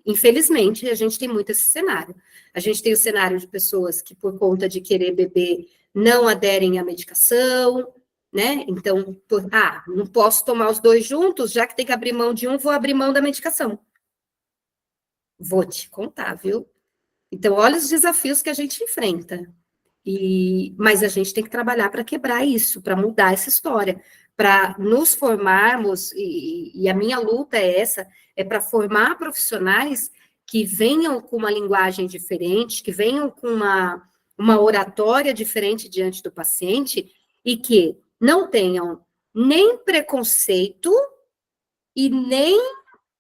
Infelizmente, a gente tem muito esse cenário. A gente tem o cenário de pessoas que, por conta de querer beber, não aderem à medicação, né? Então, não posso tomar os dois juntos, já que tem que abrir mão de um, vou abrir mão da medicação. Vou te contar, viu? Então, olha os desafios que a gente enfrenta. Mas a gente tem que trabalhar para quebrar isso, para mudar essa história, para nos formarmos, e a minha luta é essa, é para formar profissionais que venham com uma linguagem diferente, que venham com uma oratória diferente diante do paciente, e que não tenham nem preconceito e nem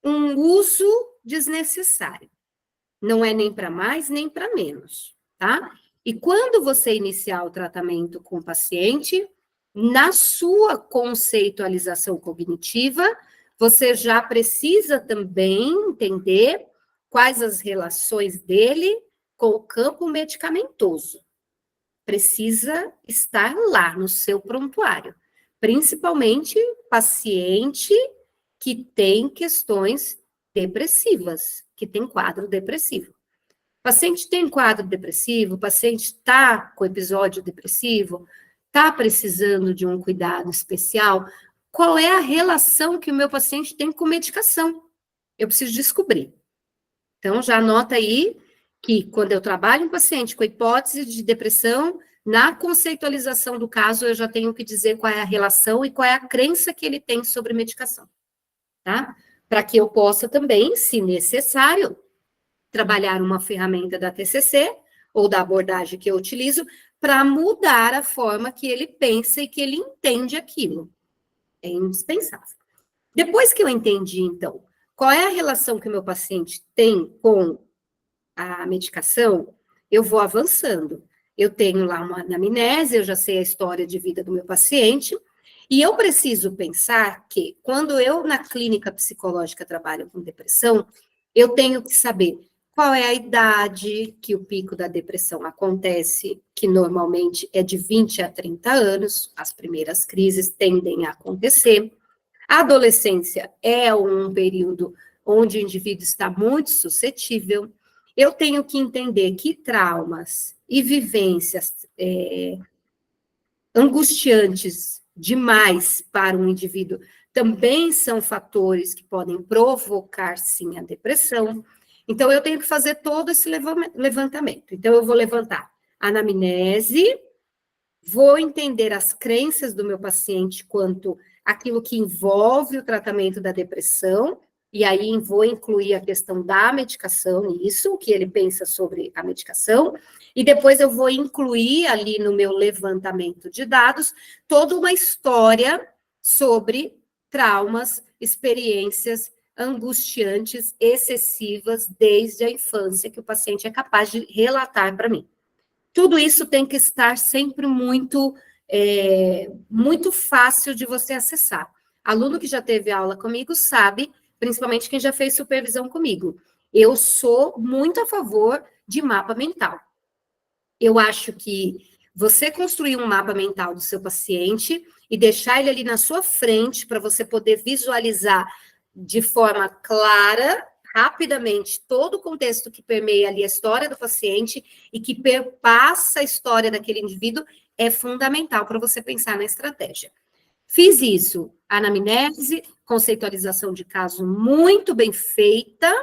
um uso desnecessário. Não é nem para mais, nem para menos, tá? E quando você iniciar o tratamento com o paciente, na sua conceitualização cognitiva, você já precisa também entender quais as relações dele com o campo medicamentoso. Precisa estar lá no seu prontuário, principalmente paciente que tem questões depressivas, que tem quadro depressivo. O paciente tem quadro depressivo, o paciente está com episódio depressivo, está precisando de um cuidado especial. Qual é a relação que o meu paciente tem com medicação? Eu preciso descobrir. Então, já anota aí que quando eu trabalho um paciente com hipótese de depressão, na conceitualização do caso, eu já tenho que dizer qual é a relação e qual é a crença que ele tem sobre medicação, tá? Para que eu possa também, se necessário, trabalhar uma ferramenta da TCC ou da abordagem que eu utilizo para mudar a forma que ele pensa e que ele entende aquilo. É indispensável. Depois que eu entendi, então, qual é a relação que o meu paciente tem com a medicação, eu vou avançando. Eu tenho lá uma anamnese, eu já sei a história de vida do meu paciente, e eu preciso pensar que, quando eu, na clínica psicológica, trabalho com depressão, eu tenho que saber qual é a idade que o pico da depressão acontece, que normalmente é de 20 a 30 anos, as primeiras crises tendem a acontecer. A adolescência é um período onde o indivíduo está muito suscetível. Eu tenho que entender que traumas e vivências angustiantes demais para um indivíduo também são fatores que podem provocar, sim, a depressão. Então, eu tenho que fazer todo esse levantamento. Então, eu vou levantar a anamnese, vou entender as crenças do meu paciente quanto àquilo que envolve o tratamento da depressão, e aí vou incluir a questão da medicação nisso, o que ele pensa sobre a medicação, e depois eu vou incluir ali no meu levantamento de dados toda uma história sobre traumas, experiências angustiantes, excessivas, desde a infância, que o paciente é capaz de relatar para mim. Tudo isso tem que estar sempre muito fácil de você acessar. Aluno que já teve aula comigo sabe, principalmente quem já fez supervisão comigo, eu sou muito a favor de mapa mental. Eu acho que você construir um mapa mental do seu paciente e deixar ele ali na sua frente para você poder visualizar de forma clara, rapidamente, todo o contexto que permeia ali a história do paciente e que perpassa a história daquele indivíduo é fundamental para você pensar na estratégia. Fiz isso, anamnese, conceitualização de caso muito bem feita,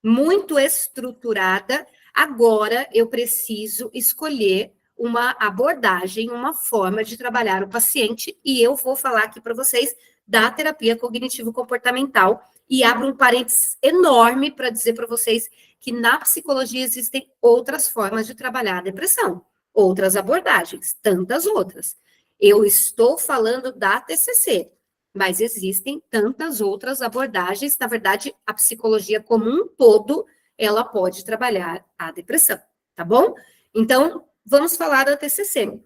muito estruturada. Agora eu preciso escolher uma abordagem, uma forma de trabalhar o paciente, e eu vou falar aqui para vocês da terapia cognitivo-comportamental, e abro um parênteses enorme para dizer para vocês que na psicologia existem outras formas de trabalhar a depressão, outras abordagens, tantas outras. Eu estou falando da TCC, mas existem tantas outras abordagens. Na verdade, a psicologia como um todo, ela pode trabalhar a depressão, tá bom? Então, vamos falar da TCC.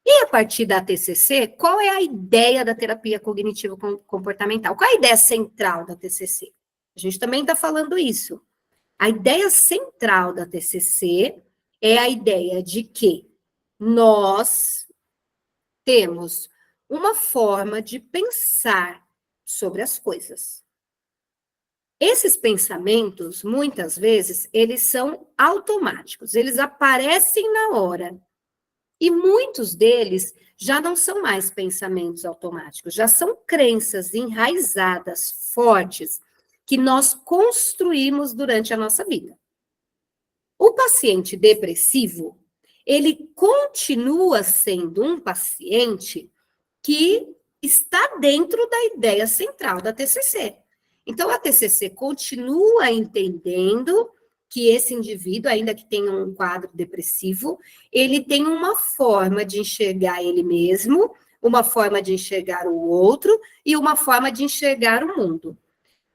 E a partir da TCC, qual é a ideia da terapia cognitivo-comportamental? Qual é a ideia central da TCC? A gente também está falando isso. A ideia central da TCC é a ideia de que nós temos uma forma de pensar sobre as coisas. Esses pensamentos, muitas vezes, eles são automáticos, eles aparecem na hora. E muitos deles já não são mais pensamentos automáticos, já são crenças enraizadas, fortes, que nós construímos durante a nossa vida. O paciente depressivo, ele continua sendo um paciente que está dentro da ideia central da TCC. Então, a TCC continua entendendo que esse indivíduo, ainda que tenha um quadro depressivo, ele tem uma forma de enxergar ele mesmo, uma forma de enxergar o outro e uma forma de enxergar o mundo.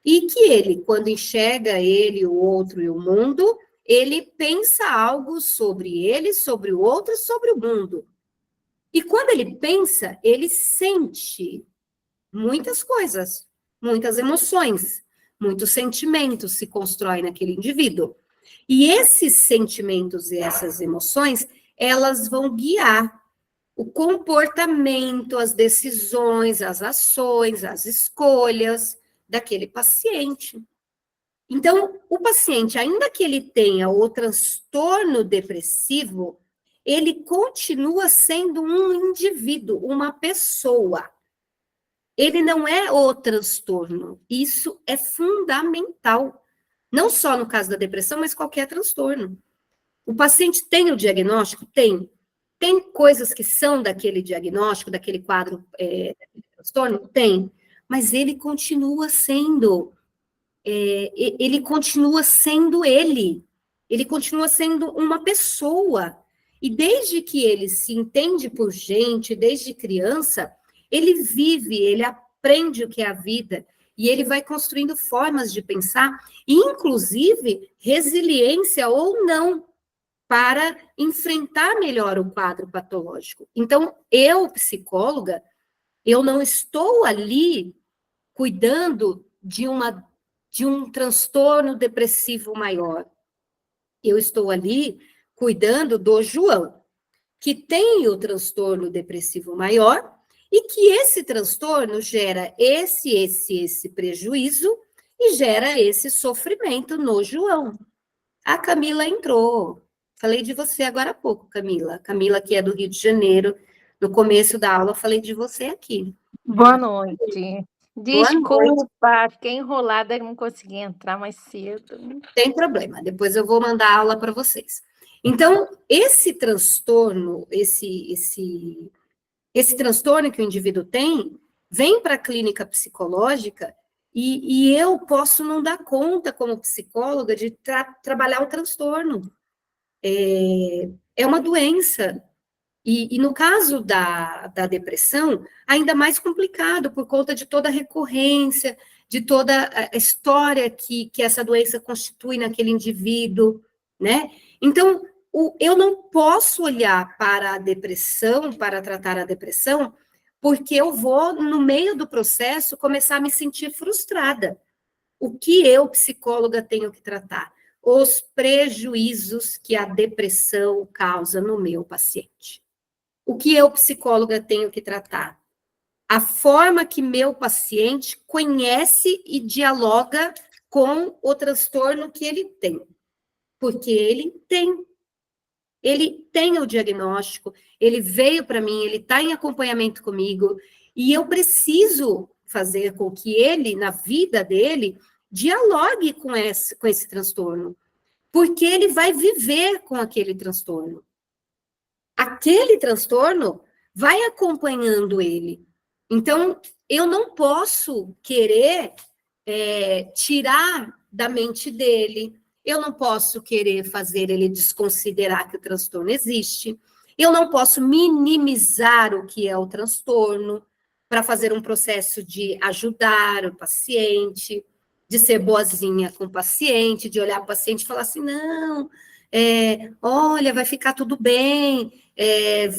E que ele, quando enxerga ele, o outro e o mundo, ele pensa algo sobre ele, sobre o outro, sobre o mundo. E quando ele pensa, ele sente muitas coisas, muitas emoções, muitos sentimentos se constroem naquele indivíduo. E esses sentimentos e essas emoções, elas vão guiar o comportamento, as decisões, as ações, as escolhas daquele paciente. Então, o paciente, ainda que ele tenha o transtorno depressivo, ele continua sendo um indivíduo, uma pessoa. Ele não é o transtorno. Isso é fundamental. Não só no caso da depressão, mas qualquer transtorno. O paciente tem o diagnóstico? Tem. Tem coisas que são daquele diagnóstico, daquele quadro daquele transtorno? Tem. Mas ele continua sendo ele. Ele continua sendo uma pessoa. E desde que ele se entende por gente, desde criança, ele vive, ele aprende o que é a vida. e ele vai construindo formas de pensar, inclusive resiliência ou não, para enfrentar melhor o quadro patológico. Então, eu, psicóloga, eu não estou ali cuidando de um transtorno depressivo maior. Eu estou ali cuidando do João, que tem o transtorno depressivo maior e que esse transtorno gera esse prejuízo e gera esse sofrimento no João. A Camila entrou. Falei de você agora há pouco, Camila. Camila, que é do Rio de Janeiro. No começo da aula, falei de você aqui. Boa noite. Boa noite. Desculpa, fiquei enrolada e não consegui entrar mais cedo. Tem problema, depois eu vou mandar a aula para vocês. Então, esse transtorno, esse transtorno que o indivíduo tem, vem para a clínica psicológica e eu posso não dar conta, como psicóloga, de trabalhar o transtorno. É uma doença. E no caso da depressão, ainda mais complicado, por conta de toda a recorrência, de toda a história que essa doença constitui naquele indivíduo, né? Então, eu não posso olhar para a depressão, para tratar a depressão, porque eu vou, no meio do processo, começar a me sentir frustrada. O que eu, psicóloga, tenho que tratar? Os prejuízos que a depressão causa no meu paciente. O que eu, psicóloga, tenho que tratar? A forma que meu paciente conhece e dialoga com o transtorno que ele tem. Porque ele tem o diagnóstico, ele veio para mim, ele está em acompanhamento comigo, e eu preciso fazer com que ele, na vida dele, dialogue com esse transtorno. Porque ele vai viver com aquele transtorno. Aquele transtorno vai acompanhando ele. Então, eu não posso querer tirar da mente dele, eu não posso querer fazer ele desconsiderar que o transtorno existe, eu não posso minimizar o que é o transtorno para fazer um processo de ajudar o paciente, de ser boazinha com o paciente, de olhar para o paciente e falar assim, não, olha, vai ficar tudo bem,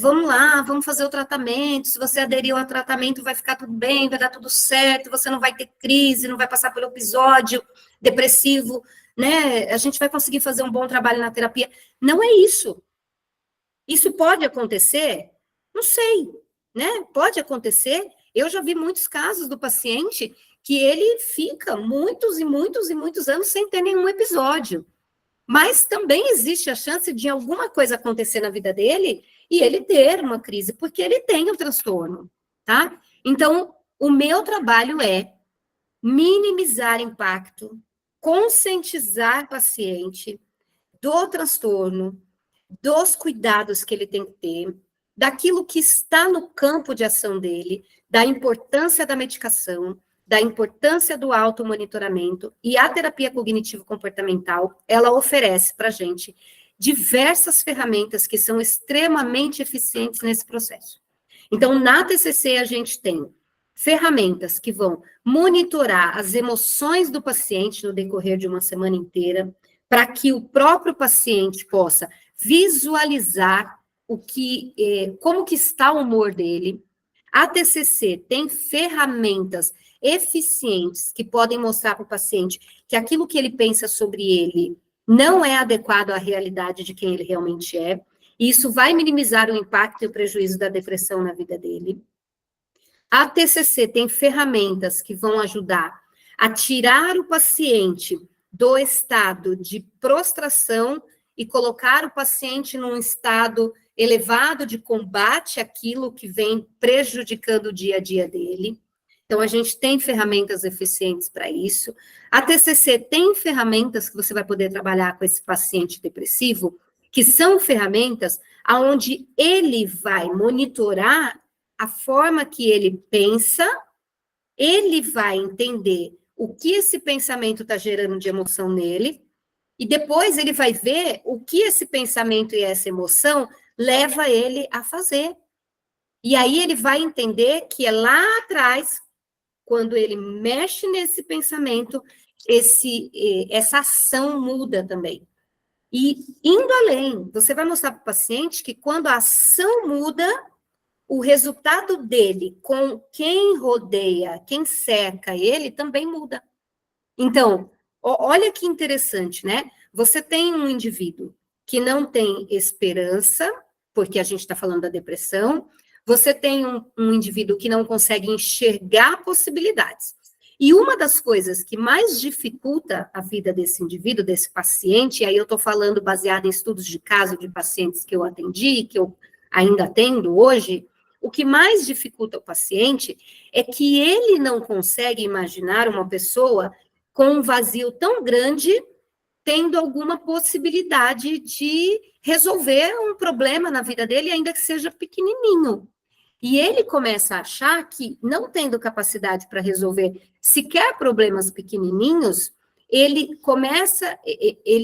vamos lá, vamos fazer o tratamento, se você aderir ao tratamento vai ficar tudo bem, vai dar tudo certo, você não vai ter crise, não vai passar pelo episódio depressivo, né, a gente vai conseguir fazer um bom trabalho na terapia. Não é isso. Isso pode acontecer? Não sei, né, pode acontecer. Eu já vi muitos casos do paciente que ele fica muitos e muitos e muitos anos sem ter nenhum episódio. Mas também existe a chance de alguma coisa acontecer na vida dele e ele ter uma crise, porque ele tem o transtorno, tá? Então, o meu trabalho é minimizar impacto, conscientizar o paciente do transtorno, dos cuidados que ele tem que ter, daquilo que está no campo de ação dele, da importância da medicação, da importância do automonitoramento, e a terapia cognitivo-comportamental, ela oferece para a gente diversas ferramentas que são extremamente eficientes nesse processo. Então, na TCC, a gente tem ferramentas que vão monitorar as emoções do paciente no decorrer de uma semana inteira, para que o próprio paciente possa visualizar como que está o humor dele. A TCC tem ferramentas eficientes que podem mostrar para o paciente que aquilo que ele pensa sobre ele não é adequado à realidade de quem ele realmente é, e isso vai minimizar o impacto e o prejuízo da depressão na vida dele. A TCC tem ferramentas que vão ajudar a tirar o paciente do estado de prostração e colocar o paciente num estado elevado de combate àquilo que vem prejudicando o dia a dia dele. Então, a gente tem ferramentas eficientes para isso. A TCC tem ferramentas que você vai poder trabalhar com esse paciente depressivo, que são ferramentas onde ele vai monitorar a forma que ele pensa, ele vai entender o que esse pensamento está gerando de emoção nele, e depois ele vai ver o que esse pensamento e essa emoção leva ele a fazer. E aí ele vai entender que é lá atrás, quando ele mexe nesse pensamento, essa ação muda também. E indo além, você vai mostrar para o paciente que quando a ação muda, o resultado dele com quem rodeia, quem cerca ele, também muda. Então, olha que interessante, né? Você tem um indivíduo que não tem esperança, porque a gente está falando da depressão, você tem um indivíduo que não consegue enxergar possibilidades. E uma das coisas que mais dificulta a vida desse indivíduo, desse paciente, e aí eu estou falando baseado em estudos de caso de pacientes que eu atendi, que eu ainda atendo hoje, o que mais dificulta o paciente é que ele não consegue imaginar uma pessoa com um vazio tão grande, tendo alguma possibilidade de resolver um problema na vida dele, ainda que seja pequenininho. E ele começa a achar que, não tendo capacidade para resolver sequer problemas pequenininhos, ele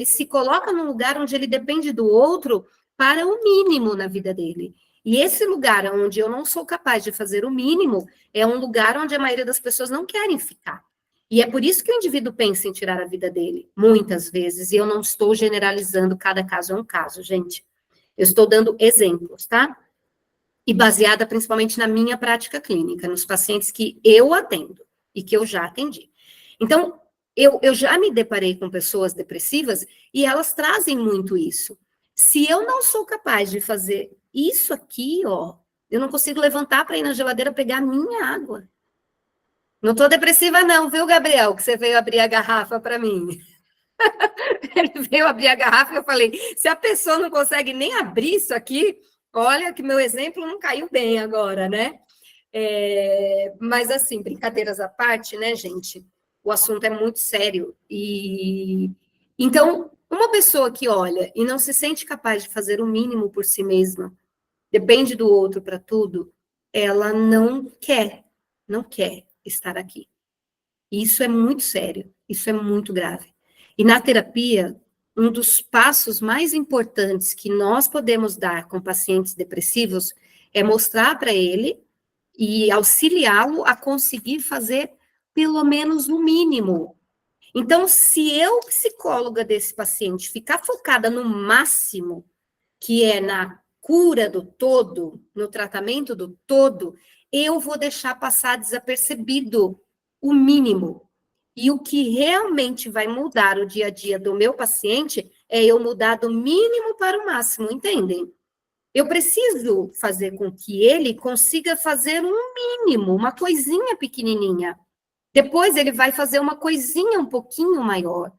se coloca num lugar onde ele depende do outro para o mínimo na vida dele. E esse lugar onde eu não sou capaz de fazer o mínimo é um lugar onde a maioria das pessoas não querem ficar. E é por isso que o indivíduo pensa em tirar a vida dele, muitas vezes, e eu não estou generalizando, cada caso é um caso, gente. Eu estou dando exemplos, tá? E baseada principalmente na minha prática clínica, nos pacientes que eu atendo e que eu já atendi. Então, eu já me deparei com pessoas depressivas e elas trazem muito isso. Se eu não sou capaz de fazer isso aqui, ó, eu não consigo levantar para ir na geladeira pegar a minha água. Não estou depressiva não, viu, Gabriel, que você veio abrir a garrafa para mim. Ele veio abrir a garrafa e eu falei, se a pessoa não consegue nem abrir isso aqui, olha que meu exemplo não caiu bem agora, né? Mas assim, brincadeiras à parte, né, gente? O assunto é muito sério. E então, uma pessoa que olha e não se sente capaz de fazer o mínimo por si mesma, depende do outro para tudo, ela não quer estar aqui. Isso é muito sério, isso é muito grave. E na terapia, um dos passos mais importantes que nós podemos dar com pacientes depressivos é mostrar para ele e auxiliá-lo a conseguir fazer pelo menos o mínimo. Então, se eu, psicóloga desse paciente, ficar focada no máximo, que é na cura do todo, no tratamento do todo, eu vou deixar passar desapercebido o mínimo. E o que realmente vai mudar o dia a dia do meu paciente é eu mudar do mínimo para o máximo, entendem? Eu preciso fazer com que ele consiga fazer um mínimo, uma coisinha pequenininha. Depois ele vai fazer uma coisinha um pouquinho maior.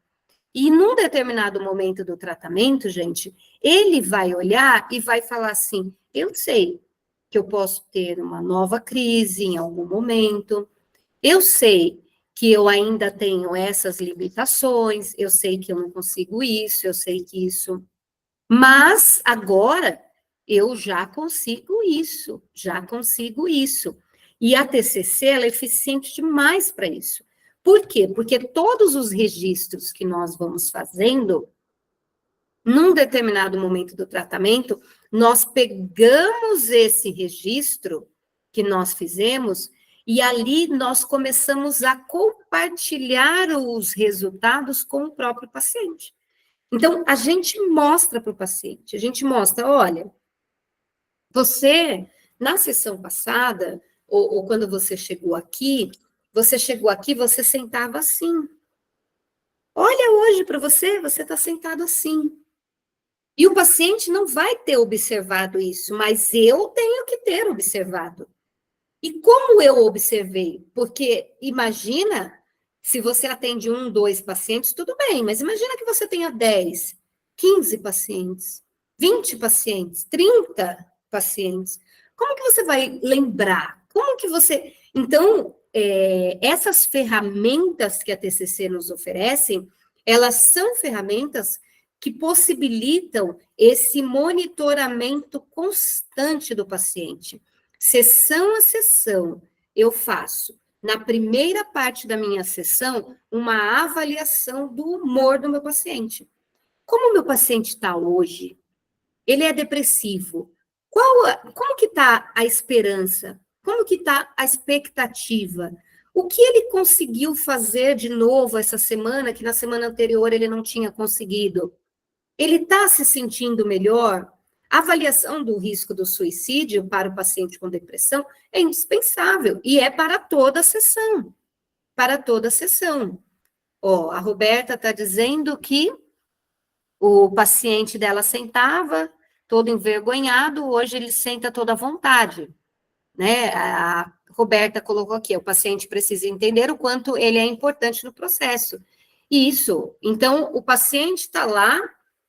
E num determinado momento do tratamento, gente, ele vai olhar e vai falar assim, eu sei que eu posso ter uma nova crise em algum momento, eu sei que eu ainda tenho essas limitações, eu sei que eu não consigo isso, eu sei que isso... Mas agora eu já consigo isso, já consigo isso. E a TCC, ela é eficiente demais para isso. Por quê? Porque todos os registros que nós vamos fazendo, num determinado momento do tratamento, nós pegamos esse registro que nós fizemos e ali nós começamos a compartilhar os resultados com o próprio paciente. Então, a gente mostra para o paciente, a gente mostra, olha, você, na sessão passada, ou quando você chegou aqui, você sentava assim. Olha hoje para você, você está sentado assim. E o paciente não vai ter observado isso, mas eu tenho que ter observado. E como eu observei? Porque imagina, se você atende 1, 2 pacientes, tudo bem, mas imagina que você tenha 10, 15 pacientes, 20 pacientes, 30 pacientes. Como que você vai lembrar? Como que você... Então, essas ferramentas que a TCC nos oferece, elas são ferramentas que possibilitam esse monitoramento constante do paciente. Sessão a sessão, eu faço, na primeira parte da minha sessão, uma avaliação do humor do meu paciente. Como o meu paciente está hoje? Ele é depressivo. Como que está a esperança? Como que está a expectativa? O que ele conseguiu fazer de novo essa semana, que na semana anterior ele não tinha conseguido? Ele está se sentindo melhor? A avaliação do risco do suicídio para o paciente com depressão é indispensável e é para toda a sessão. Para toda a sessão. Ó, a Roberta está dizendo que o paciente dela sentava todo envergonhado, hoje ele senta toda à vontade, né? A Roberta colocou aqui, o paciente precisa entender o quanto ele é importante no processo. Isso, então, o paciente está lá,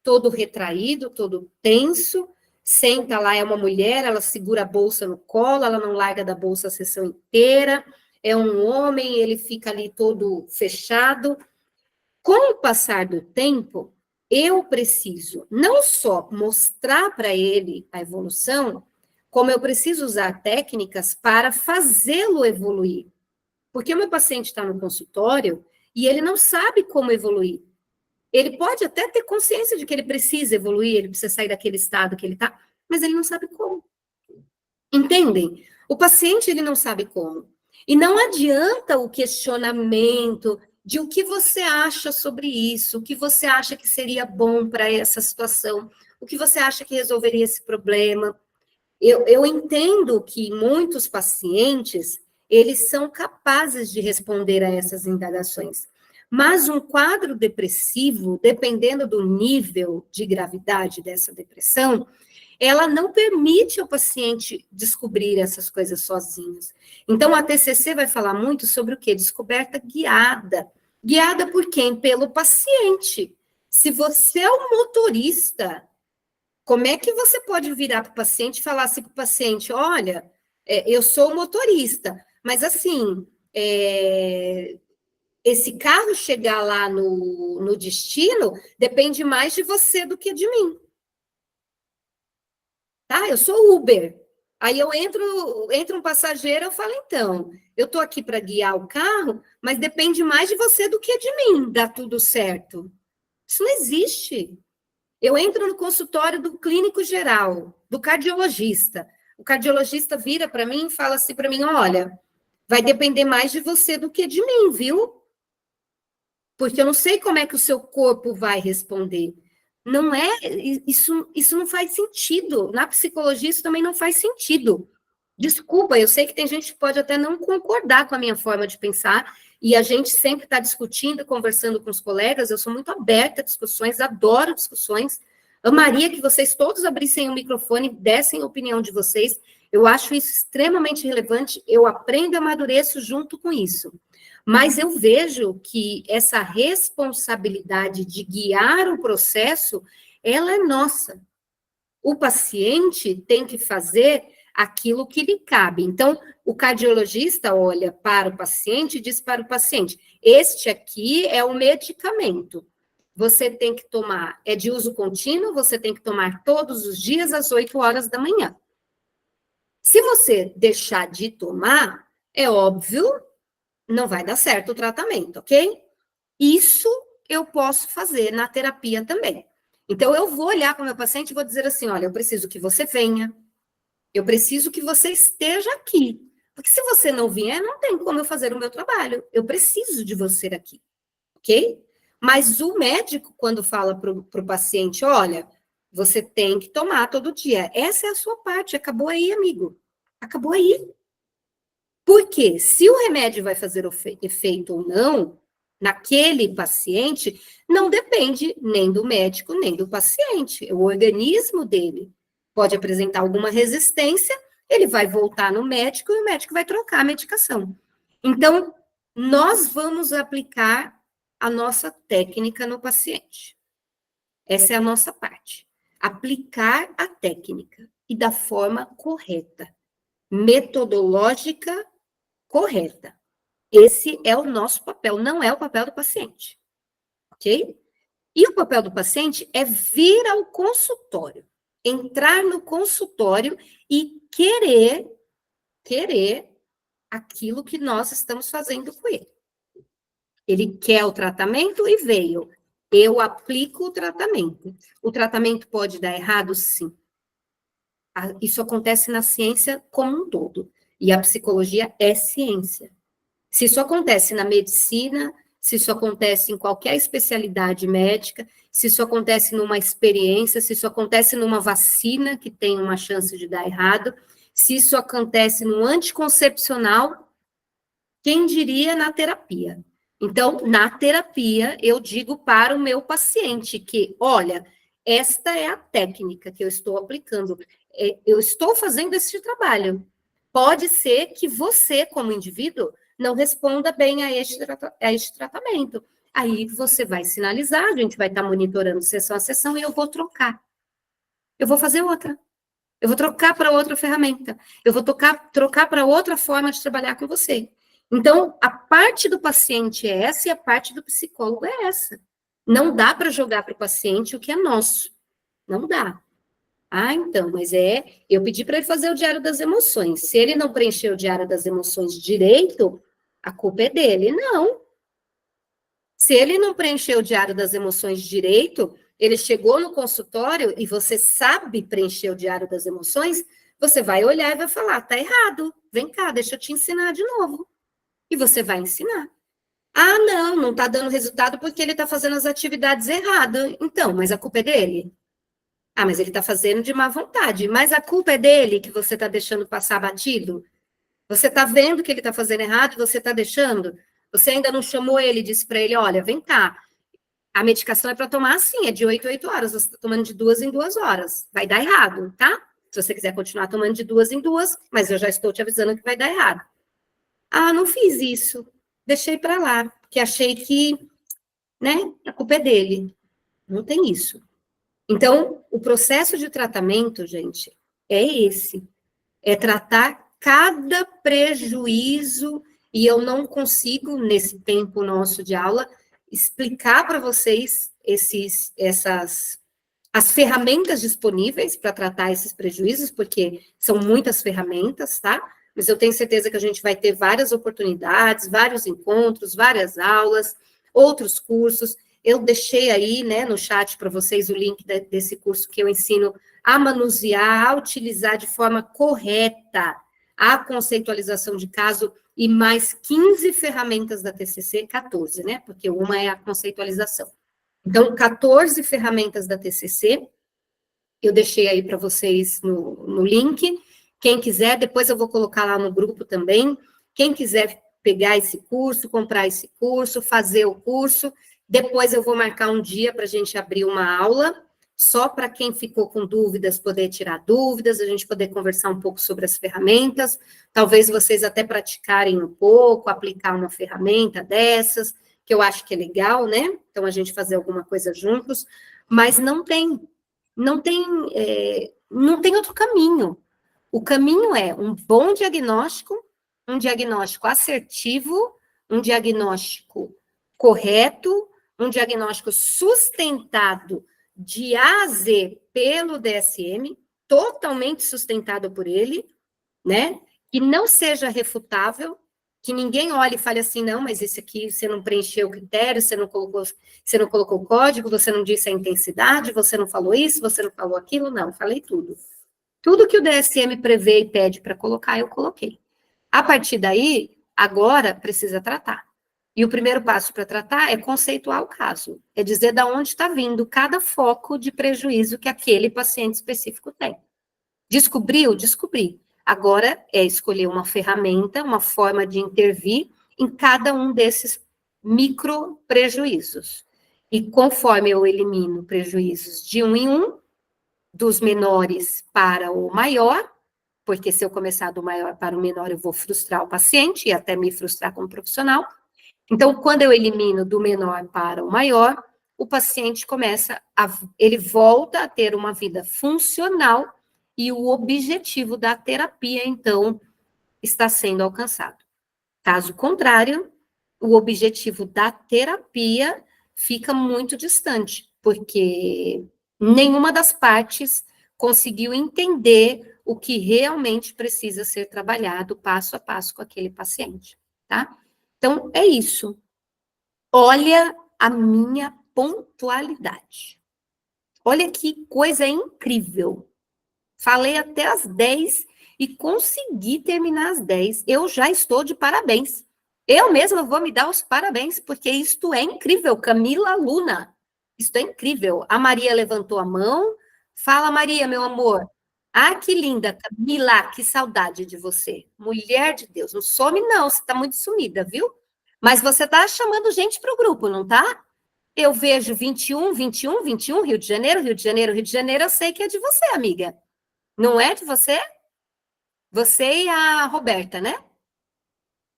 todo retraído, todo tenso, senta lá, é uma mulher, ela segura a bolsa no colo, ela não larga da bolsa a sessão inteira, é um homem, ele fica ali todo fechado. Com o passar do tempo, eu preciso não só mostrar para ele a evolução, como eu preciso usar técnicas para fazê-lo evoluir. Porque o meu paciente está no consultório e ele não sabe como evoluir. Ele pode até ter consciência de que ele precisa evoluir, ele precisa sair daquele estado que ele está, mas ele não sabe como. Entendem? O paciente, ele não sabe como. E não adianta o questionamento de o que você acha sobre isso, o que você acha que seria bom para essa situação, o que você acha que resolveria esse problema. Eu entendo que muitos pacientes, eles são capazes de responder a essas indagações. Mas um quadro depressivo, dependendo do nível de gravidade dessa depressão, ela não permite ao paciente descobrir essas coisas sozinhos. Então, a TCC vai falar muito sobre o quê? Descoberta guiada. Guiada por quem? Pelo paciente. Se você é o motorista, como é que você pode virar para o paciente e falar assim para o paciente, olha, eu sou o motorista, mas assim, esse carro chegar lá no destino depende mais de você do que de mim. Tá? Eu sou Uber. Aí entra um passageiro, eu falo, então, eu estou aqui para guiar o carro, mas depende mais de você do que de mim, dá tudo certo. Isso não existe. Eu entro no consultório do clínico geral, do cardiologista. O cardiologista vira para mim e fala assim para mim, olha, vai depender mais de você do que de mim, viu? Porque eu não sei como é que o seu corpo vai responder. Não é, isso não faz sentido. Na psicologia isso também não faz sentido. Desculpa, eu sei que tem gente que pode até não concordar com a minha forma de pensar, e a gente sempre está discutindo, conversando com os colegas, eu sou muito aberta a discussões, adoro discussões, amaria que vocês todos abrissem o microfone, dessem a opinião de vocês, eu acho isso extremamente relevante, eu aprendo e amadureço junto com isso. Mas eu vejo que essa responsabilidade de guiar o processo, ela é nossa. O paciente tem que fazer aquilo que lhe cabe. Então, o cardiologista olha para o paciente e diz para o paciente, este aqui é o medicamento. Você tem que tomar, é de uso contínuo, você tem que tomar todos os dias às 8 horas da manhã. Se você deixar de tomar, é óbvio, não vai dar certo o tratamento, ok? Isso eu posso fazer na terapia também. Então, eu vou olhar para o meu paciente e vou dizer assim, olha, eu preciso que você venha, eu preciso que você esteja aqui. Porque se você não vier, não tem como eu fazer o meu trabalho. Eu preciso de você aqui, ok? Mas o médico, quando fala para o paciente, olha, você tem que tomar todo dia. Essa é a sua parte, acabou aí, amigo. Acabou aí. Porque se o remédio vai fazer efeito ou não, naquele paciente, não depende nem do médico, nem do paciente. O organismo dele pode apresentar alguma resistência, ele vai voltar no médico e o médico vai trocar a medicação. Então, nós vamos aplicar a nossa técnica no paciente. Essa é a nossa parte. Aplicar a técnica e da forma correta, metodológica correta. Esse é o nosso papel, não é o papel do paciente. Ok? E o papel do paciente é vir ao consultório, entrar no consultório e querer aquilo que nós estamos fazendo com ele. Ele quer o tratamento e veio. Eu aplico o tratamento. O tratamento pode dar errado? Sim. Isso acontece na ciência como um todo. E a psicologia é ciência. Se isso acontece na medicina, se isso acontece em qualquer especialidade médica, se isso acontece numa experiência, se isso acontece numa vacina que tem uma chance de dar errado, se isso acontece num anticoncepcional, quem diria na terapia? Então, na terapia, eu digo para o meu paciente que, olha, esta é a técnica que eu estou aplicando, eu estou fazendo esse trabalho. Pode ser que você, como indivíduo, não responda bem a este tratamento. Aí você vai sinalizar, a gente vai estar monitorando sessão a sessão e eu vou trocar. Eu vou fazer outra. Eu vou trocar para outra ferramenta. Eu vou trocar para outra forma de trabalhar com você. Então, a parte do paciente é essa e a parte do psicólogo é essa. Não dá para jogar para o paciente o que é nosso. Não dá. Ah, então, mas eu pedi para ele fazer o diário das emoções. Se ele não preencheu o diário das emoções direito, a culpa é dele. Não. Se ele não preencheu o diário das emoções direito, ele chegou no consultório e você sabe preencher o diário das emoções, você vai olhar e vai falar, tá errado, vem cá, deixa eu te ensinar de novo. E você vai ensinar. Ah, não tá dando resultado porque ele tá fazendo as atividades erradas. Então, mas a culpa é dele? Ah, mas ele tá fazendo de má vontade. Mas a culpa é dele que você tá deixando passar batido? Você tá vendo que ele tá fazendo errado e você tá deixando? Você ainda não chamou ele e disse para ele, olha, vem cá, a medicação é para tomar assim, é de 8 a 8 horas, você está tomando de 2 em 2 horas. Vai dar errado, tá? Se você quiser continuar tomando de 2 em 2, mas eu já estou te avisando que vai dar errado. Ah, não fiz isso. Deixei para lá, porque achei que, né, a culpa é dele. Não tem isso. Então, o processo de tratamento, gente, é esse. É tratar cada prejuízo, e eu não consigo, nesse tempo nosso de aula, explicar para vocês as ferramentas disponíveis para tratar esses prejuízos, porque são muitas ferramentas, tá? Mas eu tenho certeza que a gente vai ter várias oportunidades, vários encontros, várias aulas, outros cursos. Eu deixei aí, né, no chat para vocês o link desse curso que eu ensino a manusear, a utilizar de forma correta a conceitualização de caso e mais 15 ferramentas da TCC, 14, né? Porque uma é a conceitualização. Então, 14 ferramentas da TCC, eu deixei aí para vocês no link. Quem quiser, depois eu vou colocar lá no grupo também. Quem quiser pegar esse curso, comprar esse curso, fazer o curso, depois eu vou marcar um dia para a gente abrir uma aula, só para quem ficou com dúvidas poder tirar dúvidas, a gente poder conversar um pouco sobre as ferramentas, talvez vocês até praticarem um pouco, aplicar uma ferramenta dessas, que eu acho que é legal, né? Então, a gente fazer alguma coisa juntos, mas não tem outro caminho. O caminho é um bom diagnóstico, um diagnóstico assertivo, um diagnóstico correto, um diagnóstico sustentado de A a Z pelo DSM, totalmente sustentado por ele, né? Que não seja refutável, que ninguém olhe e fale assim, não, mas esse aqui você não preencheu o critério, você não colocou o código, você não disse a intensidade, você não falou isso, você não falou aquilo, não, falei tudo. Tudo que o DSM prevê e pede para colocar, eu coloquei. A partir daí, agora precisa tratar. E o primeiro passo para tratar é conceituar o caso, é dizer de onde está vindo cada foco de prejuízo que aquele paciente específico tem. Descobriu? Descobri. Agora é escolher uma ferramenta, uma forma de intervir em cada um desses micro prejuízos. E conforme eu elimino prejuízos de um em um, dos menores para o maior, porque se eu começar do maior para o menor, eu vou frustrar o paciente e até me frustrar como profissional. Então, quando eu elimino do menor para o maior, o paciente ele volta a ter uma vida funcional e o objetivo da terapia, então, está sendo alcançado. Caso contrário, o objetivo da terapia fica muito distante, porque nenhuma das partes conseguiu entender o que realmente precisa ser trabalhado passo a passo com aquele paciente, tá? Então, é isso. Olha a minha pontualidade. Olha que coisa incrível. Falei até às 10 e consegui terminar às 10. Eu já estou de parabéns. Eu mesma vou me dar os parabéns, porque isto é incrível, Camila Luna. Isto é incrível. A Maria levantou a mão. Fala, Maria, meu amor. Ah, que linda, Camila, que saudade de você. Mulher de Deus, não some não, você está muito sumida, viu? Mas você está chamando gente para o grupo, não tá? Eu vejo 21, 21, 21, Rio de Janeiro, Rio de Janeiro, Rio de Janeiro, eu sei que é de você, amiga. Não é de você? Você e a Roberta, né?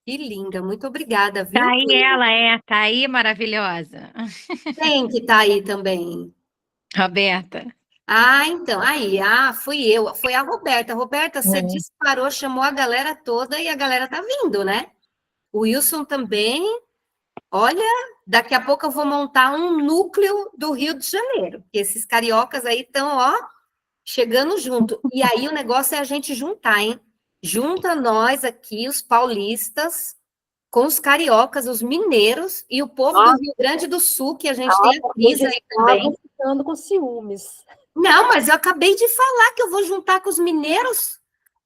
Que linda, muito obrigada, Tá viu? aí tá aí maravilhosa. Quem que tá aí também? Roberta. Ah, então, aí, fui eu, foi a Roberta. Roberta, você disparou, chamou a galera toda e a galera tá vindo, né? O Wilson também. Olha, daqui a pouco eu vou montar um núcleo do Rio de Janeiro. Esses cariocas aí estão, ó, chegando junto. E aí o negócio é a gente juntar, hein? Junta nós aqui, os paulistas, com os cariocas, os mineiros e o povo do Rio Grande do Sul, que a gente tem a Cris aí também. Ficando com ciúmes. Não, mas eu acabei de falar que eu vou juntar com os mineiros.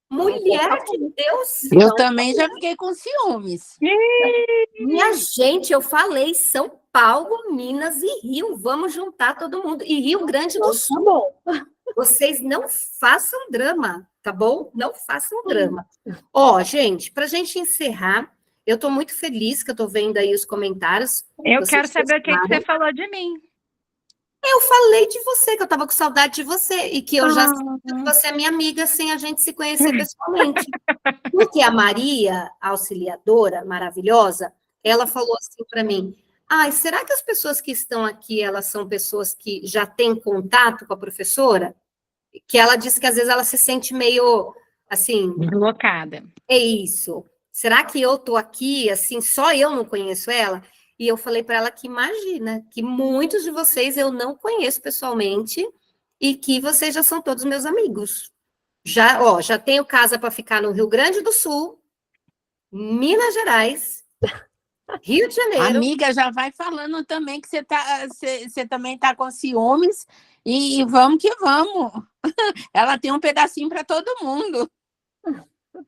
Mulher de Deus! Eu também já fiquei com ciúmes. Minha gente, eu falei São Paulo, Minas e Rio. Vamos juntar todo mundo. E Rio Grande do Sul. Tá bom. Vocês não façam drama, tá bom? Não façam drama. Ó, gente, para a gente encerrar, eu estou muito feliz que eu estou vendo aí os comentários. Eu Vocês quero saber o que gostaram. você falou de mim. Eu falei de você, que eu estava com saudade de você, e que eu já sinto que você é minha amiga sem a gente se conhecer pessoalmente. Porque a Maria, a auxiliadora maravilhosa, ela falou assim para mim, ai, será que as pessoas que estão aqui, elas são pessoas que já têm contato com a professora? Que ela disse que às vezes ela se sente meio, assim... Deslocada. É isso. Será que eu estou aqui, assim, só eu não conheço ela? E eu falei para ela que imagina, que muitos de vocês eu não conheço pessoalmente e que vocês já são todos meus amigos. Já tenho casa para ficar no Rio Grande do Sul, Minas Gerais, Rio de Janeiro. Amiga, já vai falando também que você também está com ciúmes e vamos que vamos. Ela tem um pedacinho para todo mundo.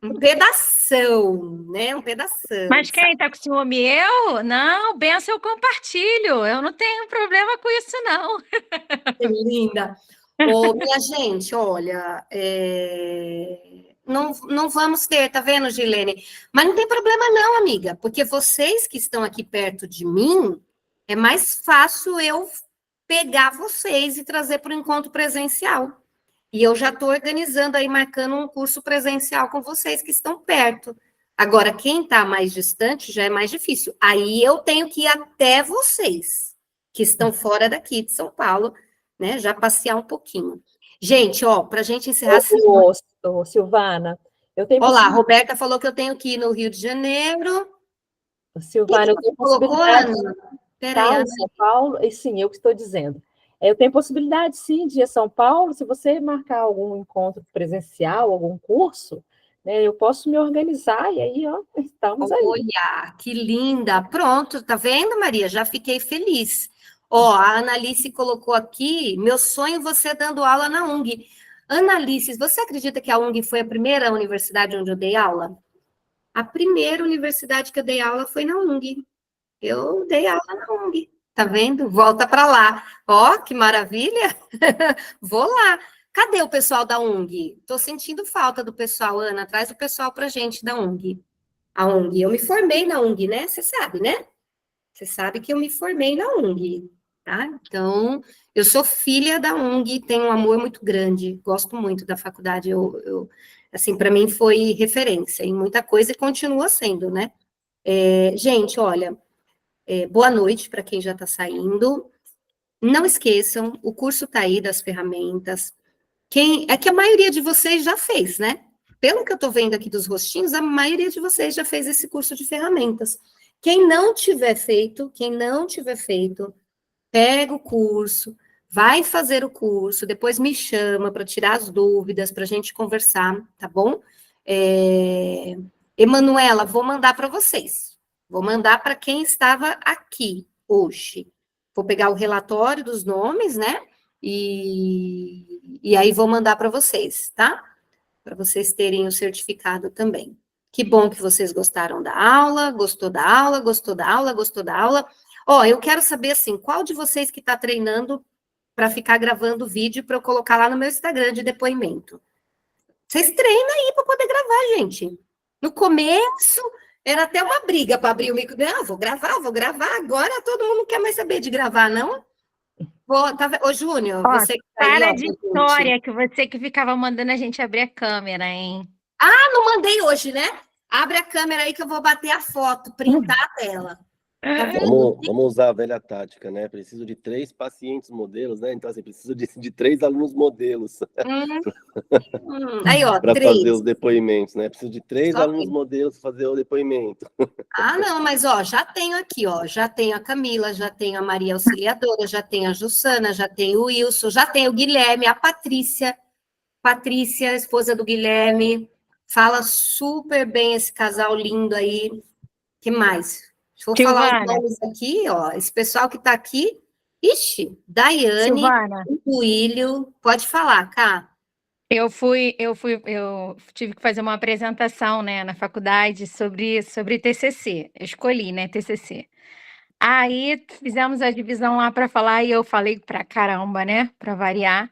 Um pedação, né? Um pedação. Mas quem tá com ciúme? Eu? Não, benção eu compartilho. Eu não tenho problema com isso, não. Que linda. Ô, minha gente, olha, não vamos ter, tá vendo, Gilene? Mas não tem problema não, amiga, porque vocês que estão aqui perto de mim, é mais fácil eu pegar vocês e trazer para o encontro presencial. E eu já estou organizando aí, marcando um curso presencial com vocês que estão perto. Agora, quem está mais distante já é mais difícil. Aí eu tenho que ir até vocês, que estão fora daqui de São Paulo, né? Já passear um pouquinho. Gente, ó, para a gente encerrar... Ô, Silvana, eu tenho... Olá, a Roberta falou que eu tenho que ir no Rio de Janeiro. Silvana, eu tenho Colocou, possibilidade Ana? Peraí, de Ana. em São Paulo, e sim, eu que estou dizendo. Eu tenho possibilidade, sim, de ir a São Paulo, se você marcar algum encontro presencial, algum curso, né, eu posso me organizar, e aí, ó, estamos aí. Olha, que linda. Pronto, tá vendo, Maria? Já fiquei feliz. Ó, a Analice colocou aqui, meu sonho você dando aula na UNG. Analice, você acredita que a UNG foi a primeira universidade onde eu dei aula? A primeira universidade que eu dei aula foi na UNG. Eu dei aula na UNG. Tá vendo? Volta para lá. Ó, que maravilha. Vou lá. Cadê o pessoal da UNG? Tô sentindo falta do pessoal, Ana. Traz o pessoal pra gente da UNG. A UNG. Eu me formei na UNG, né? Você sabe, né? Você sabe que eu me formei na UNG, tá? Então, eu sou filha da UNG, tenho um amor muito grande, gosto muito da faculdade. Assim, para mim foi referência em muita coisa e continua sendo, né? Gente, olha, boa noite para quem já está saindo. Não esqueçam, o curso está aí das ferramentas. É que a maioria de vocês já fez, né? Pelo que eu estou vendo aqui dos rostinhos, a maioria de vocês já fez esse curso de ferramentas. Quem não tiver feito, pega o curso, vai fazer o curso, depois me chama para tirar as dúvidas, para a gente conversar, tá bom? Emanuela, vou mandar para vocês. Vou mandar para quem estava aqui hoje. Vou pegar o relatório dos nomes, né? E aí vou mandar para vocês, tá? Para vocês terem o certificado também. Que bom que vocês gostaram da aula, gostou da aula, gostou da aula, gostou da aula. Ó, eu quero saber, assim, qual de vocês que está treinando para ficar gravando vídeo para eu colocar lá no meu Instagram de depoimento? Vocês treinam aí para poder gravar, gente. No começo, era até uma briga para abrir o micro. Não, vou gravar. Agora todo mundo não quer mais saber de gravar, não? Ô, Júnior, Ó, você que tá aí, Para ó, de gente. história que você que ficava mandando a gente abrir a câmera, hein? Não mandei hoje, né? Abre a câmera aí que eu vou bater a foto, printar a tela. Tá vendo? Vamos usar a velha tática, né? Preciso de 3 pacientes modelos, né? Então, assim, preciso de 3 alunos modelos Aí, ó, para 3. fazer os depoimentos, né? Preciso de 3 Só alunos tem. modelos para fazer o depoimento. Não, mas, ó, já tenho aqui, ó, já tenho a Camila, já tenho a Maria Auxiliadora, já tenho a Jussana, já tenho o Wilson, já tenho o Guilherme, a Patrícia, esposa do Guilherme, fala super bem esse casal lindo aí. Que mais? Vou falar os Silvana, nomes aqui, ó, esse pessoal que tá aqui, ixi, Daiane, Silvana, o Willio, pode falar, Cá. eu tive que fazer uma apresentação, né, na faculdade sobre TCC. Eu escolhi, né, TCC. Aí fizemos a divisão lá para falar e eu falei pra caramba, né, para variar.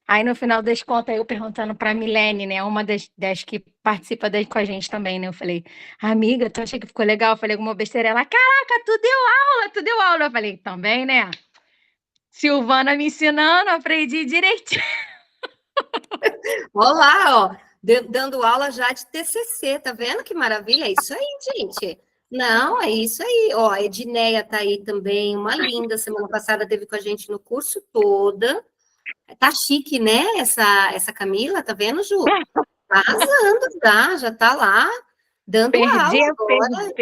Aí no final das contas, eu perguntando para a Milene, né, uma das que participa com a gente também, né, eu falei, amiga, tu acha que ficou legal? Eu falei alguma besteira, ela, caraca, tu deu aula. Eu falei, também, né? Silvana me ensinando, aprendi direitinho. Olha lá, ó, dando aula já de TCC, tá vendo que maravilha? É isso aí, gente. Não, é isso aí. Ó, a Edneia tá aí também, uma linda. Semana passada teve com a gente no curso toda. Tá chique, né? Essa Camila, tá vendo, Ju? Tá arrasando, já tá lá dando aula agora.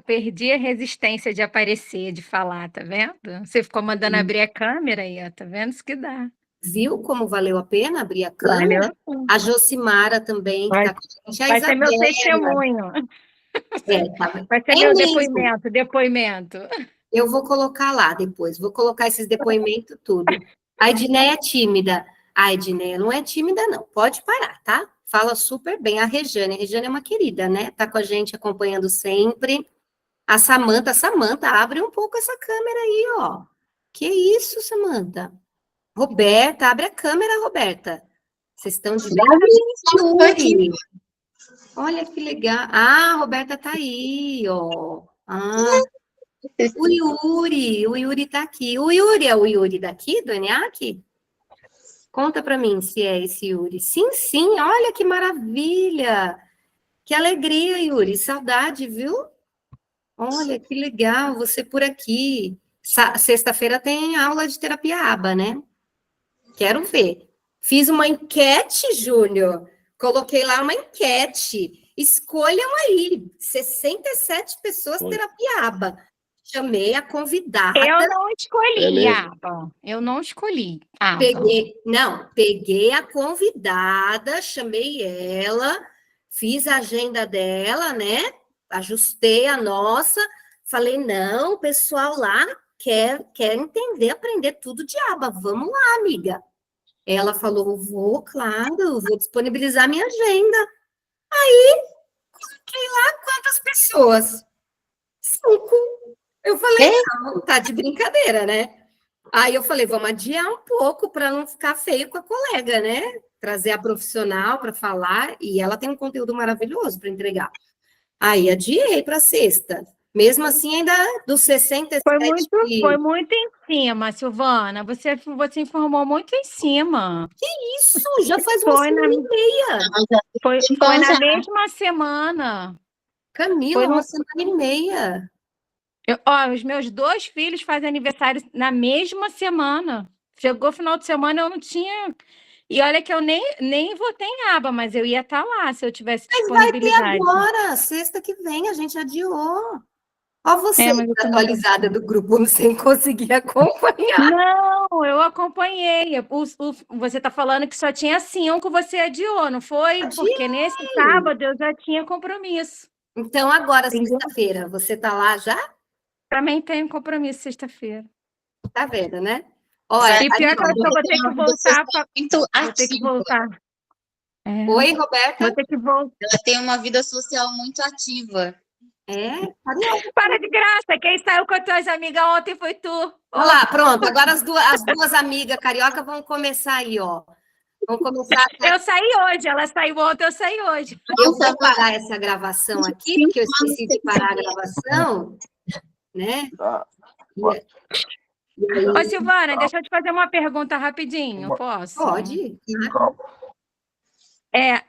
Perdi a resistência de aparecer, de falar, tá vendo? Você ficou mandando abrir a câmera aí, ó, tá vendo isso que dá. Viu como valeu a pena abrir a câmera? A Josimara também, que tá com a gente. A Vai ser meu Isabela. testemunho. Tá. Vai ser É meu mesmo. depoimento. Eu vou colocar lá depois, vou colocar esses depoimentos tudo. A Edneia é tímida. A Edneia não é tímida, não. Pode parar, tá? Fala super bem. A Rejane é uma querida, né? Tá com a gente acompanhando sempre. A Samanta, abre um pouco essa câmera aí, ó. Que isso, Samanta? Roberta, abre a câmera, Roberta. Vocês estão de Yuri. Olha que legal. A Roberta tá aí, ó. O Yuri tá aqui. O Yuri é o Yuri daqui, do ENIAC? Conta para mim se é esse Yuri. Sim, olha que maravilha. Que alegria, Yuri. Saudade, viu? Olha, que legal, você por aqui. Sexta-feira tem aula de terapia ABA, né? Quero ver. Fiz uma enquete, Júnior. Coloquei lá uma enquete. Escolham aí. 67 pessoas terapia ABA. Chamei a convidada. Eu não escolhi, mesmo? Aba. Eu não escolhi. Peguei a convidada, chamei ela, fiz a agenda dela, né? Ajustei a nossa. Falei, não, o pessoal lá quer entender, aprender tudo de aba. Vamos lá, amiga. Ela falou, claro, vou disponibilizar minha agenda. Aí, coloquei lá quantas pessoas? 5. Eu falei, não, tá de brincadeira, né? Aí eu falei, vamos adiar um pouco para não ficar feio com a colega, né? Trazer a profissional para falar, e ela tem um conteúdo maravilhoso para entregar. Aí adiei para sexta. Mesmo assim, ainda dos 67... Foi muito em cima, Silvana. Você informou muito em cima. Isso, já faz uma semana e meia. Foi na mesma semana. Camila, uma semana e meia. Os meus 2 filhos fazem aniversário na mesma semana. Chegou o final de semana, eu não tinha... E olha que eu nem votei em aba, mas eu ia estar lá se eu tivesse disponibilidade. Vai ter agora, sexta que vem, a gente adiou. Ó, você atualizada do grupo sem conseguir acompanhar. Não, eu acompanhei. Você está falando que só tinha 5, você adiou, não foi? Adiei. Porque nesse sábado eu já tinha compromisso. Então, agora, sexta-feira, você está lá já? Também tenho compromisso sexta-feira. Tá vendo, né? Olha, e pior que eu vou ter que voltar. Vou ter que voltar. É, Oi, Roberta? vou ter que voltar. Ela tem uma vida social muito ativa. É, carioca. Para de graça, quem saiu com as tuas amigas ontem foi tu. Olha lá, pronto. Agora as duas amigas carioca vão começar aí, ó. Vão começar. Eu saí hoje, ela saiu ontem, eu saí hoje. Eu vou parar essa gravação aqui, porque eu esqueci de parar a gravação, né? E aí, Ô, Silvana, deixa eu te fazer uma pergunta rapidinho, posso? pode. É,